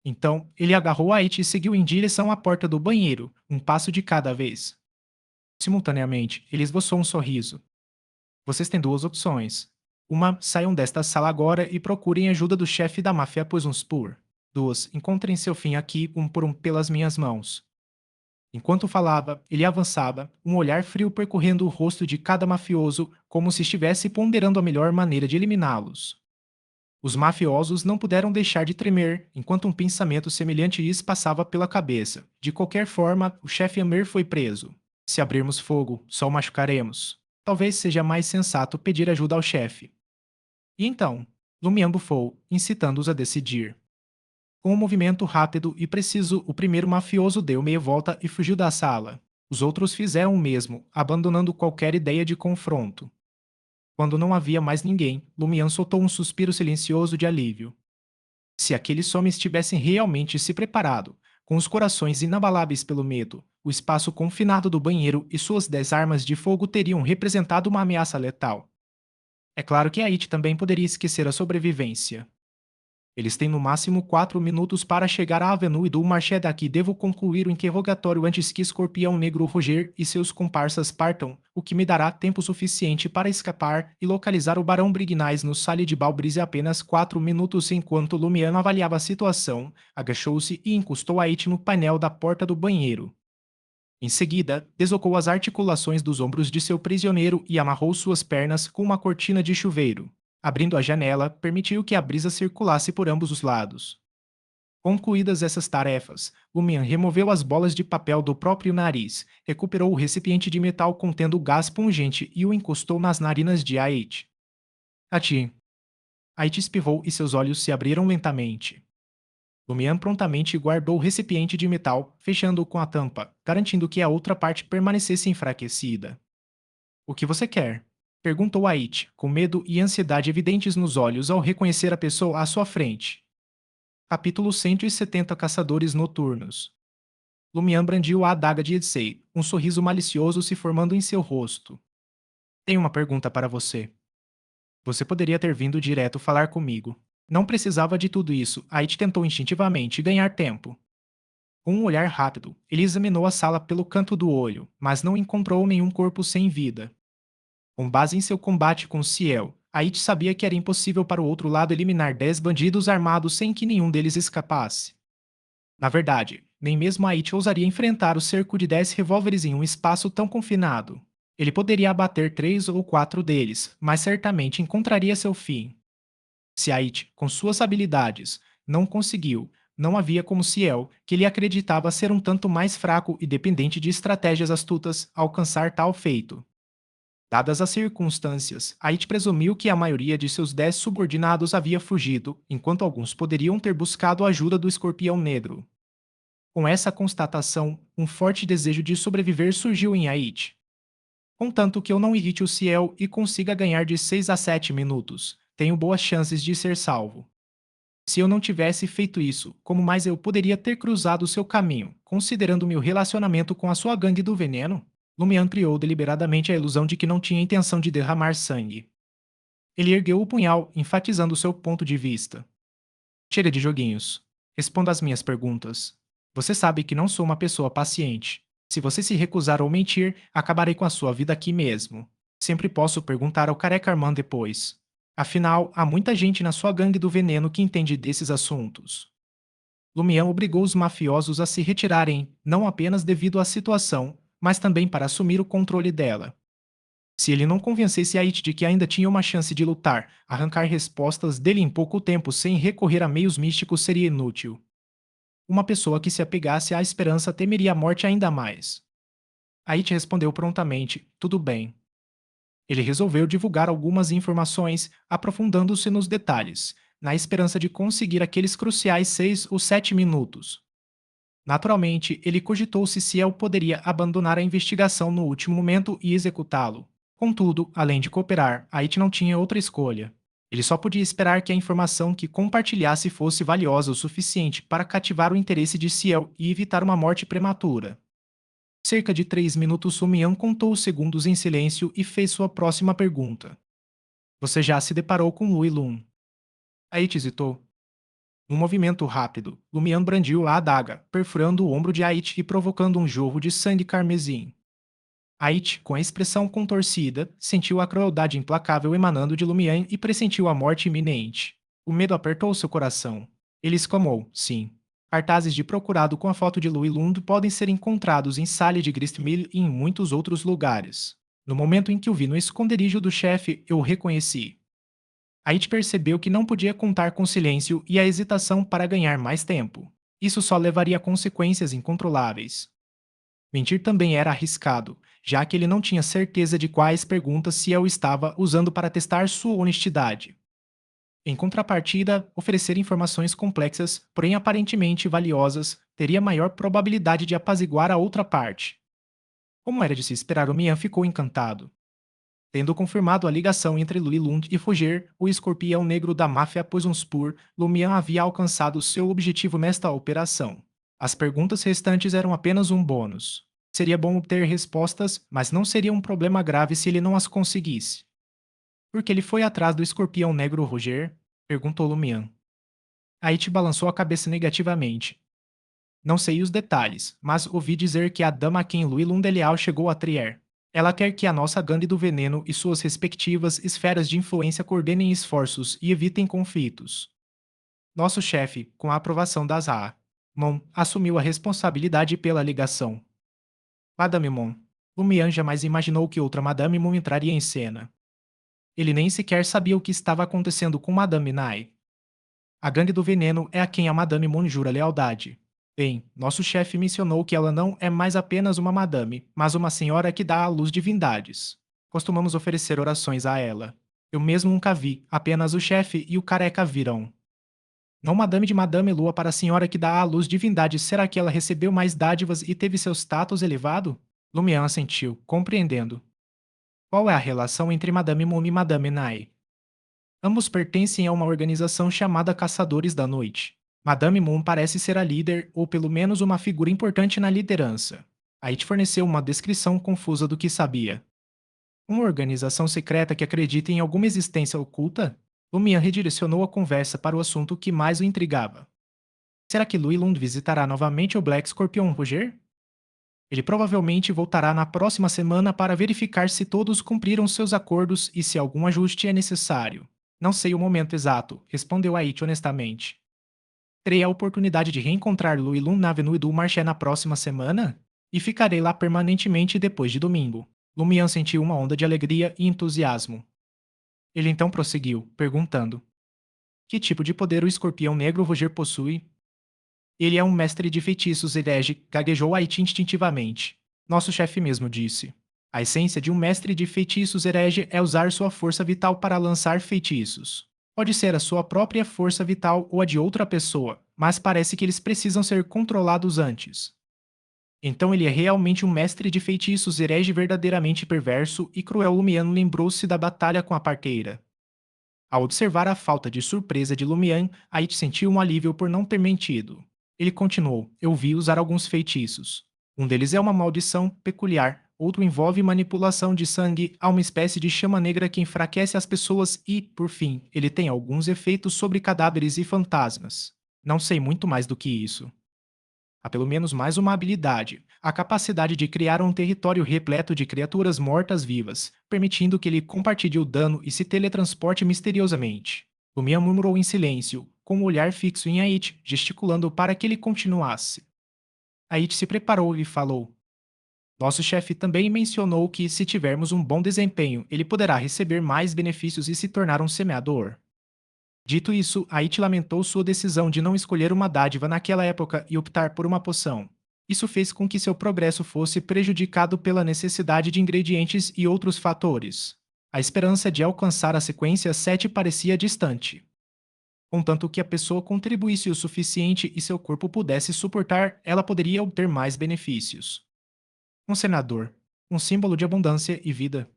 Então, ele agarrou Ait e seguiu em direção à porta do banheiro, um passo de cada vez. Simultaneamente, ele esboçou um sorriso. Vocês têm duas opções. Uma, saiam desta sala agora e procurem ajuda do chefe da máfia Poisonspur. Duas, encontrem seu fim aqui um por um pelas minhas mãos. Enquanto falava, ele avançava, um olhar frio percorrendo o rosto de cada mafioso, como se estivesse ponderando a melhor maneira de eliminá-los. Os mafiosos não puderam deixar de tremer enquanto um pensamento semelhante lhes passava pela cabeça. De qualquer forma, o chefe Amer foi preso. Se abrirmos fogo, só o machucaremos. Talvez seja mais sensato pedir ajuda ao chefe. E então, Lumian bufou, incitando-os a decidir. Com um movimento rápido e preciso, o primeiro mafioso deu meia volta e fugiu da sala. Os outros fizeram o mesmo, abandonando qualquer ideia de confronto. Quando não havia mais ninguém, Lumian soltou um suspiro silencioso de alívio. Se aqueles homens tivessem realmente se preparado, com os corações inabaláveis pelo medo, o espaço confinado do banheiro e suas 10 armas de fogo teriam representado uma ameaça letal. É claro que Ait também poderia esquecer a sobrevivência. Eles têm no máximo 4 minutos para chegar à Avenue do Marché daqui. Devo concluir o interrogatório antes que Escorpião Negro Roger e seus comparsas partam, o que me dará tempo suficiente para escapar e localizar o Barão Brignais no Salle de Balbrise apenas 4 minutos. Enquanto Lumiano avaliava a situação, agachou-se e encostou a It no painel da porta do banheiro. Em seguida, deslocou as articulações dos ombros de seu prisioneiro e amarrou suas pernas com uma cortina de chuveiro. Abrindo a janela, permitiu que a brisa circulasse por ambos os lados. Concluídas essas tarefas, Lumian removeu as bolas de papel do próprio nariz, recuperou o recipiente de metal contendo gás pungente e o encostou nas narinas de Ait. Ati. Ait espirrou e seus olhos se abriram lentamente. Lumian prontamente guardou o recipiente de metal, fechando-o com a tampa, garantindo que a outra parte permanecesse enfraquecida. O que você quer? Perguntou Ait, com medo e ansiedade evidentes nos olhos ao reconhecer a pessoa à sua frente. Capítulo 170 Caçadores Noturnos. Lumian brandiu a adaga de Edsei, um sorriso malicioso se formando em seu rosto. Tenho uma pergunta para você. Você poderia ter vindo direto falar comigo. Não precisava de tudo isso. Ait tentou instintivamente ganhar tempo. Com um olhar rápido, ele examinou a sala pelo canto do olho, mas não encontrou nenhum corpo sem vida. Com base em seu combate com Ciel, Ait sabia que era impossível para o outro lado eliminar 10 bandidos armados sem que nenhum deles escapasse. Na verdade, nem mesmo Ait ousaria enfrentar o cerco de 10 revólveres em um espaço tão confinado. Ele poderia abater 3 ou 4 deles, mas certamente encontraria seu fim. Se Ait, com suas habilidades, não conseguiu, não havia como Ciel, que ele acreditava ser um tanto mais fraco e dependente de estratégias astutas, alcançar tal feito. Dadas as circunstâncias, Ait presumiu que a maioria de seus 10 subordinados havia fugido, enquanto alguns poderiam ter buscado a ajuda do Escorpião Negro. Com essa constatação, um forte desejo de sobreviver surgiu em Ait. Contanto que eu não irrite o Ciel e consiga ganhar de 6 a 7 minutos, tenho boas chances de ser salvo. Se eu não tivesse feito isso, como mais eu poderia ter cruzado seu caminho, considerando meu relacionamento com a sua gangue do veneno? Lumian criou deliberadamente a ilusão de que não tinha intenção de derramar sangue. Ele ergueu o punhal, enfatizando seu ponto de vista. Chega de joguinhos. Responda às minhas perguntas. Você sabe que não sou uma pessoa paciente. Se você se recusar ou mentir, acabarei com a sua vida aqui mesmo. Sempre posso perguntar ao Careca Armand depois. Afinal, há muita gente na sua gangue do veneno que entende desses assuntos. Lumian obrigou os mafiosos a se retirarem, não apenas devido à situação, mas também para assumir o controle dela. Se ele não convencesse Ait de que ainda tinha uma chance de lutar, arrancar respostas dele em pouco tempo sem recorrer a meios místicos seria inútil. Uma pessoa que se apegasse à esperança temeria a morte ainda mais. Ait respondeu prontamente: tudo bem. Ele resolveu divulgar algumas informações, aprofundando-se nos detalhes, na esperança de conseguir aqueles cruciais 6 ou 7 minutos. Naturalmente, ele cogitou se Ciel poderia abandonar a investigação no último momento e executá-lo. Contudo, além de cooperar, Ait não tinha outra escolha. Ele só podia esperar que a informação que compartilhasse fosse valiosa o suficiente para cativar o interesse de Ciel e evitar uma morte prematura. Cerca de 3 minutos, Sumian contou os segundos em silêncio e fez sua próxima pergunta. Você já se deparou com Lui Lun? Ait hesitou. Num movimento rápido, Lumian brandiu a adaga, perfurando o ombro de Ait e provocando um jorro de sangue carmesim. Ait, com a expressão contorcida, sentiu a crueldade implacável emanando de Lumian e pressentiu a morte iminente. O medo apertou seu coração. Ele exclamou, sim. Cartazes de procurado com a foto de Louis Lund podem ser encontrados em Salle de Gristmill e em muitos outros lugares. No momento em que o vi no esconderijo do chefe, eu o reconheci. Ait percebeu que não podia contar com silêncio e a hesitação para ganhar mais tempo. Isso só levaria a consequências incontroláveis. Mentir também era arriscado, já que ele não tinha certeza de quais perguntas Ciel estava usando para testar sua honestidade. Em contrapartida, oferecer informações complexas, porém aparentemente valiosas, teria maior probabilidade de apaziguar a outra parte. Como era de se esperar, o Mian ficou encantado. Tendo confirmado a ligação entre Louis Lund e Foger, o escorpião negro da máfia Poisonspur, Lumian havia alcançado seu objetivo nesta operação. As perguntas restantes eram apenas um bônus. Seria bom obter respostas, mas não seria um problema grave se ele não as conseguisse. Por que ele foi atrás do escorpião negro Roger? Perguntou Lumian. Aite balançou a cabeça negativamente. Não sei os detalhes, mas ouvi dizer que a dama a quem Louis Lundelial chegou a Trier. Ela quer que a nossa gangue do veneno e suas respectivas esferas de influência coordenem esforços e evitem conflitos. Nosso chefe, com a aprovação da ZA, Mon, assumiu a responsabilidade pela ligação. Madame Mon. Lumian jamais imaginou que outra Madame Mon entraria em cena. Ele nem sequer sabia o que estava acontecendo com Madame Nai. A gangue do veneno é a quem a Madame Mon jura lealdade. Bem, nosso chefe mencionou que ela não é mais apenas uma madame, mas uma senhora que dá à luz divindades. Costumamos oferecer orações a ela. Eu mesmo nunca vi, apenas o chefe e o careca viram. Não madame de Madame Lua para a senhora que dá à luz divindades, será que ela recebeu mais dádivas e teve seu status elevado? Lumian assentiu, compreendendo. Qual é a relação entre Madame Mon e Madame Nai? Ambos pertencem a uma organização chamada Caçadores da Noite. Madame Moon parece ser a líder, ou pelo menos uma figura importante na liderança. Aí te forneceu uma descrição confusa do que sabia. Uma organização secreta que acredita em alguma existência oculta? Lumian redirecionou a conversa para o assunto que mais o intrigava. Será que Louis Lund visitará novamente o Black Scorpion Roger? Ele provavelmente voltará na próxima semana para verificar se todos cumpriram seus acordos e se algum ajuste é necessário. Não sei o momento exato, respondeu Aichi honestamente. Terei a oportunidade de reencontrar Louis Lun na Avenue du Marché na próxima semana? E ficarei lá permanentemente depois de domingo. Lumian sentiu uma onda de alegria e entusiasmo. Ele então prosseguiu, perguntando: que tipo de poder o escorpião negro Roger possui? Ele é um mestre de feitiços herege, gaguejou Haiti instintivamente. Nosso chefe mesmo disse. A essência de um mestre de feitiços herege é usar sua força vital para lançar feitiços. Pode ser a sua própria força vital ou a de outra pessoa, mas parece que eles precisam ser controlados antes. Então ele é realmente um mestre de feitiços herege verdadeiramente perverso e cruel. Lumian lembrou-se da batalha com a parteira. Ao observar a falta de surpresa de Lumian, Ait sentiu um alívio por não ter mentido. Ele continuou: eu vi usar alguns feitiços. Um deles é uma maldição peculiar, outro envolve manipulação de sangue a uma espécie de chama negra que enfraquece as pessoas e, por fim, ele tem alguns efeitos sobre cadáveres e fantasmas. Não sei muito mais do que isso. Há pelo menos mais uma habilidade: a capacidade de criar um território repleto de criaturas mortas-vivas, permitindo que ele compartilhe o dano e se teletransporte misteriosamente. Lumian murmurou em silêncio, com o olhar fixo em Ait, gesticulando para que ele continuasse. Ait se preparou e falou: nosso chefe também mencionou que, se tivermos um bom desempenho, ele poderá receber mais benefícios e se tornar um semeador. Dito isso, Ait lamentou sua decisão de não escolher uma dádiva naquela época e optar por uma poção. Isso fez com que seu progresso fosse prejudicado pela necessidade de ingredientes e outros fatores. A esperança de alcançar a sequência 7 parecia distante. Contanto que a pessoa contribuísse o suficiente e seu corpo pudesse suportar, ela poderia obter mais benefícios. Um senador. Um símbolo de abundância e vida.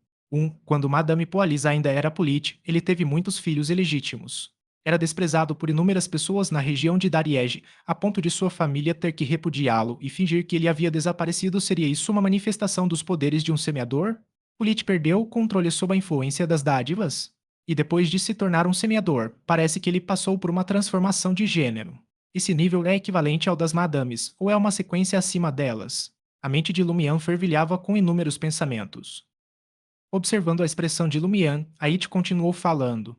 Quando Madame Poalise ainda era polite, ele teve muitos filhos ilegítimos. Era desprezado por inúmeras pessoas na região de Dariege, a ponto de sua família ter que repudiá-lo e fingir que ele havia desaparecido. Seria isso uma manifestação dos poderes de um semeador? Polite perdeu o controle sob a influência das dádivas? E depois de se tornar um semeador, parece que ele passou por uma transformação de gênero. Esse nível é equivalente ao das madames, ou é uma sequência acima delas? A mente de Lumian fervilhava com inúmeros pensamentos. Observando a expressão de Lumian, Ait continuou falando.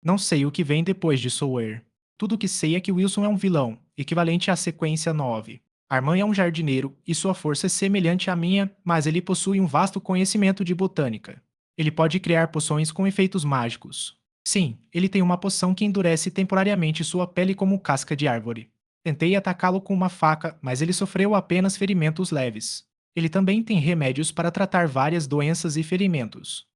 Não sei o que vem depois de Sawyer. Tudo o que sei é que Wilson é um vilão, equivalente à sequência 9. Armand é um jardineiro, e sua força é semelhante à minha, mas ele possui um vasto conhecimento de botânica. Ele pode criar poções com efeitos mágicos. Sim, ele tem uma poção que endurece temporariamente sua pele como casca de árvore. Tentei atacá-lo com uma faca, mas ele sofreu apenas ferimentos leves. Ele também tem remédios para tratar várias doenças e ferimentos.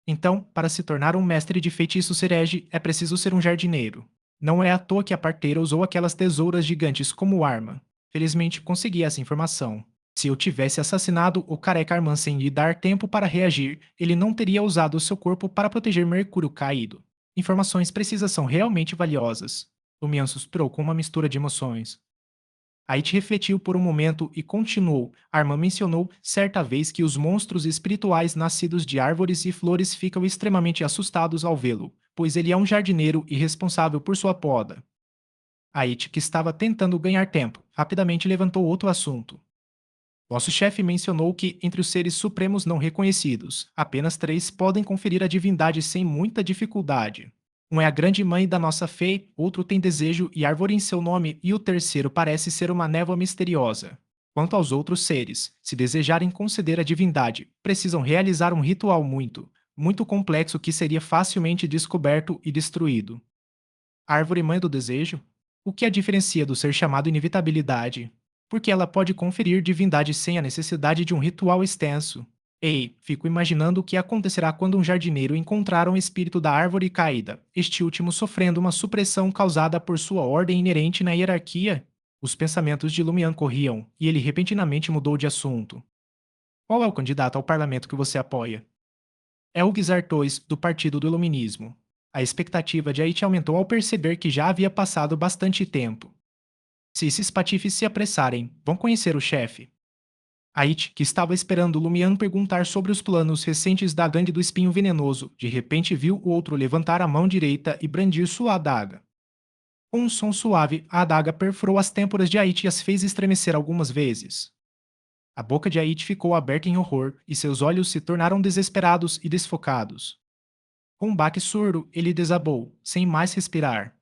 Então, para se tornar um mestre de feitiço serege, é preciso ser um jardineiro. Não é à toa que a parteira usou aquelas tesouras gigantes como arma. Felizmente consegui essa informação. Se eu tivesse assassinado o careca Armand sem lhe dar tempo para reagir, ele não teria usado o seu corpo para proteger Mercúrio caído. Informações precisas são realmente valiosas. Lumian suspirou com uma mistura de emoções. Ait refletiu por um momento e continuou. Armand mencionou certa vez que os monstros espirituais nascidos de árvores e flores ficam extremamente assustados ao vê-lo, pois ele é um jardineiro e responsável por sua poda. Ait, que estava tentando ganhar tempo, rapidamente levantou outro assunto. Nosso chefe mencionou que, entre os seres supremos não reconhecidos, apenas 3 podem conferir a divindade sem muita dificuldade. Um é a grande mãe da nossa fé, outro tem desejo e árvore em seu nome, e o terceiro parece ser uma névoa misteriosa. Quanto aos outros seres, se desejarem conceder a divindade, precisam realizar um ritual muito complexo que seria facilmente descoberto e destruído. A árvore mãe do desejo? O que a diferencia do ser chamado inevitabilidade? Porque ela pode conferir divindade sem a necessidade de um ritual extenso. Ei, fico imaginando o que acontecerá quando um jardineiro encontrar um espírito da árvore caída, este último sofrendo uma supressão causada por sua ordem inerente na hierarquia. Os pensamentos de Lumian corriam, e ele repentinamente mudou de assunto. Qual é o candidato ao parlamento que você apoia? É o Artois, do Partido do Iluminismo. A expectativa de Haiti aumentou ao perceber que já havia passado bastante tempo. Se esses patifes se apressarem, vão conhecer o chefe. Haiti, que estava esperando Lumian perguntar sobre os planos recentes da gangue do espinho venenoso, de repente viu o outro levantar a mão direita e brandir sua adaga. Com um som suave, a adaga perfurou as têmporas de Haiti e as fez estremecer algumas vezes. A boca de Haiti ficou aberta em horror e seus olhos se tornaram desesperados e desfocados. Com um baque surdo, ele desabou, sem mais respirar.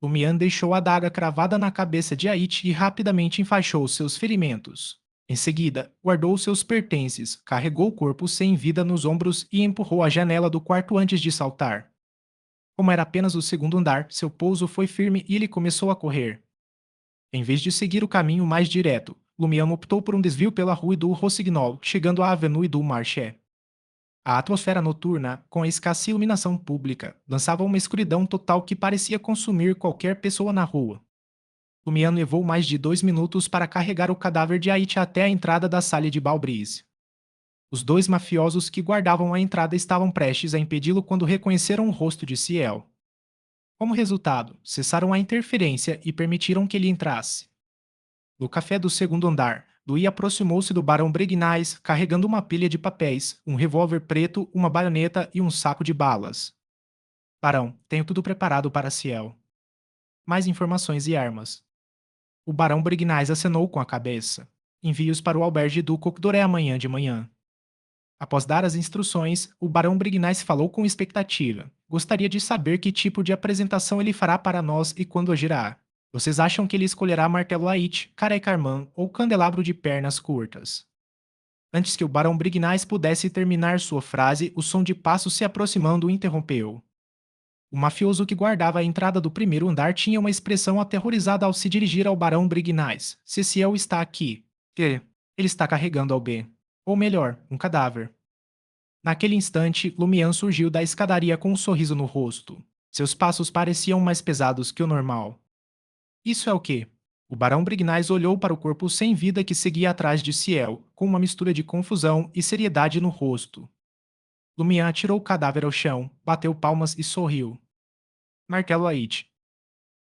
Lumian deixou a adaga cravada na cabeça de Ait e rapidamente enfaixou seus ferimentos. Em seguida, guardou seus pertences, carregou o corpo sem vida nos ombros e empurrou a janela do quarto antes de saltar. Como era apenas o segundo andar, seu pouso foi firme e ele começou a correr. Em vez de seguir o caminho mais direto, Lumian optou por um desvio pela rue do Rossignol, chegando à Avenue du Marché. A atmosfera noturna, com a escassa iluminação pública, lançava uma escuridão total que parecia consumir qualquer pessoa na rua. Lumian levou mais de 2 minutos para carregar o cadáver de Ait até a entrada da sala de Balbrise. Os 2 mafiosos que guardavam a entrada estavam prestes a impedi-lo quando reconheceram o rosto de Ciel. Como resultado, cessaram a interferência e permitiram que ele entrasse. No café do segundo andar, Louis aproximou-se do barão Breguinais carregando uma pilha de papéis, um revólver preto, uma baioneta e um saco de balas. Barão, tenho tudo preparado para Ciel. Mais informações e armas. O barão Breguinais acenou com a cabeça. Envie-os para o albergue do Coq-Doré amanhã de manhã. Após dar as instruções, o barão Brignais falou com expectativa. Gostaria de saber que tipo de apresentação ele fará para nós e quando agirá. Vocês acham que ele escolherá martelo Ait, careca Armand ou candelabro de pernas curtas? Antes que o barão Brignais pudesse terminar sua frase, o som de passos se aproximando o interrompeu. O mafioso que guardava a entrada do primeiro andar tinha uma expressão aterrorizada ao se dirigir ao barão Brignais. Ceciel está aqui. Que? Ele está carregando ao B. Ou melhor, um cadáver. Naquele instante, Lumian surgiu da escadaria com um sorriso no rosto. Seus passos pareciam mais pesados que o normal. Isso é o quê? O barão Brignais olhou para o corpo sem vida que seguia atrás de Ciel, com uma mistura de confusão e seriedade no rosto. Lumian atirou o cadáver ao chão, bateu palmas e sorriu. Martelo Ait,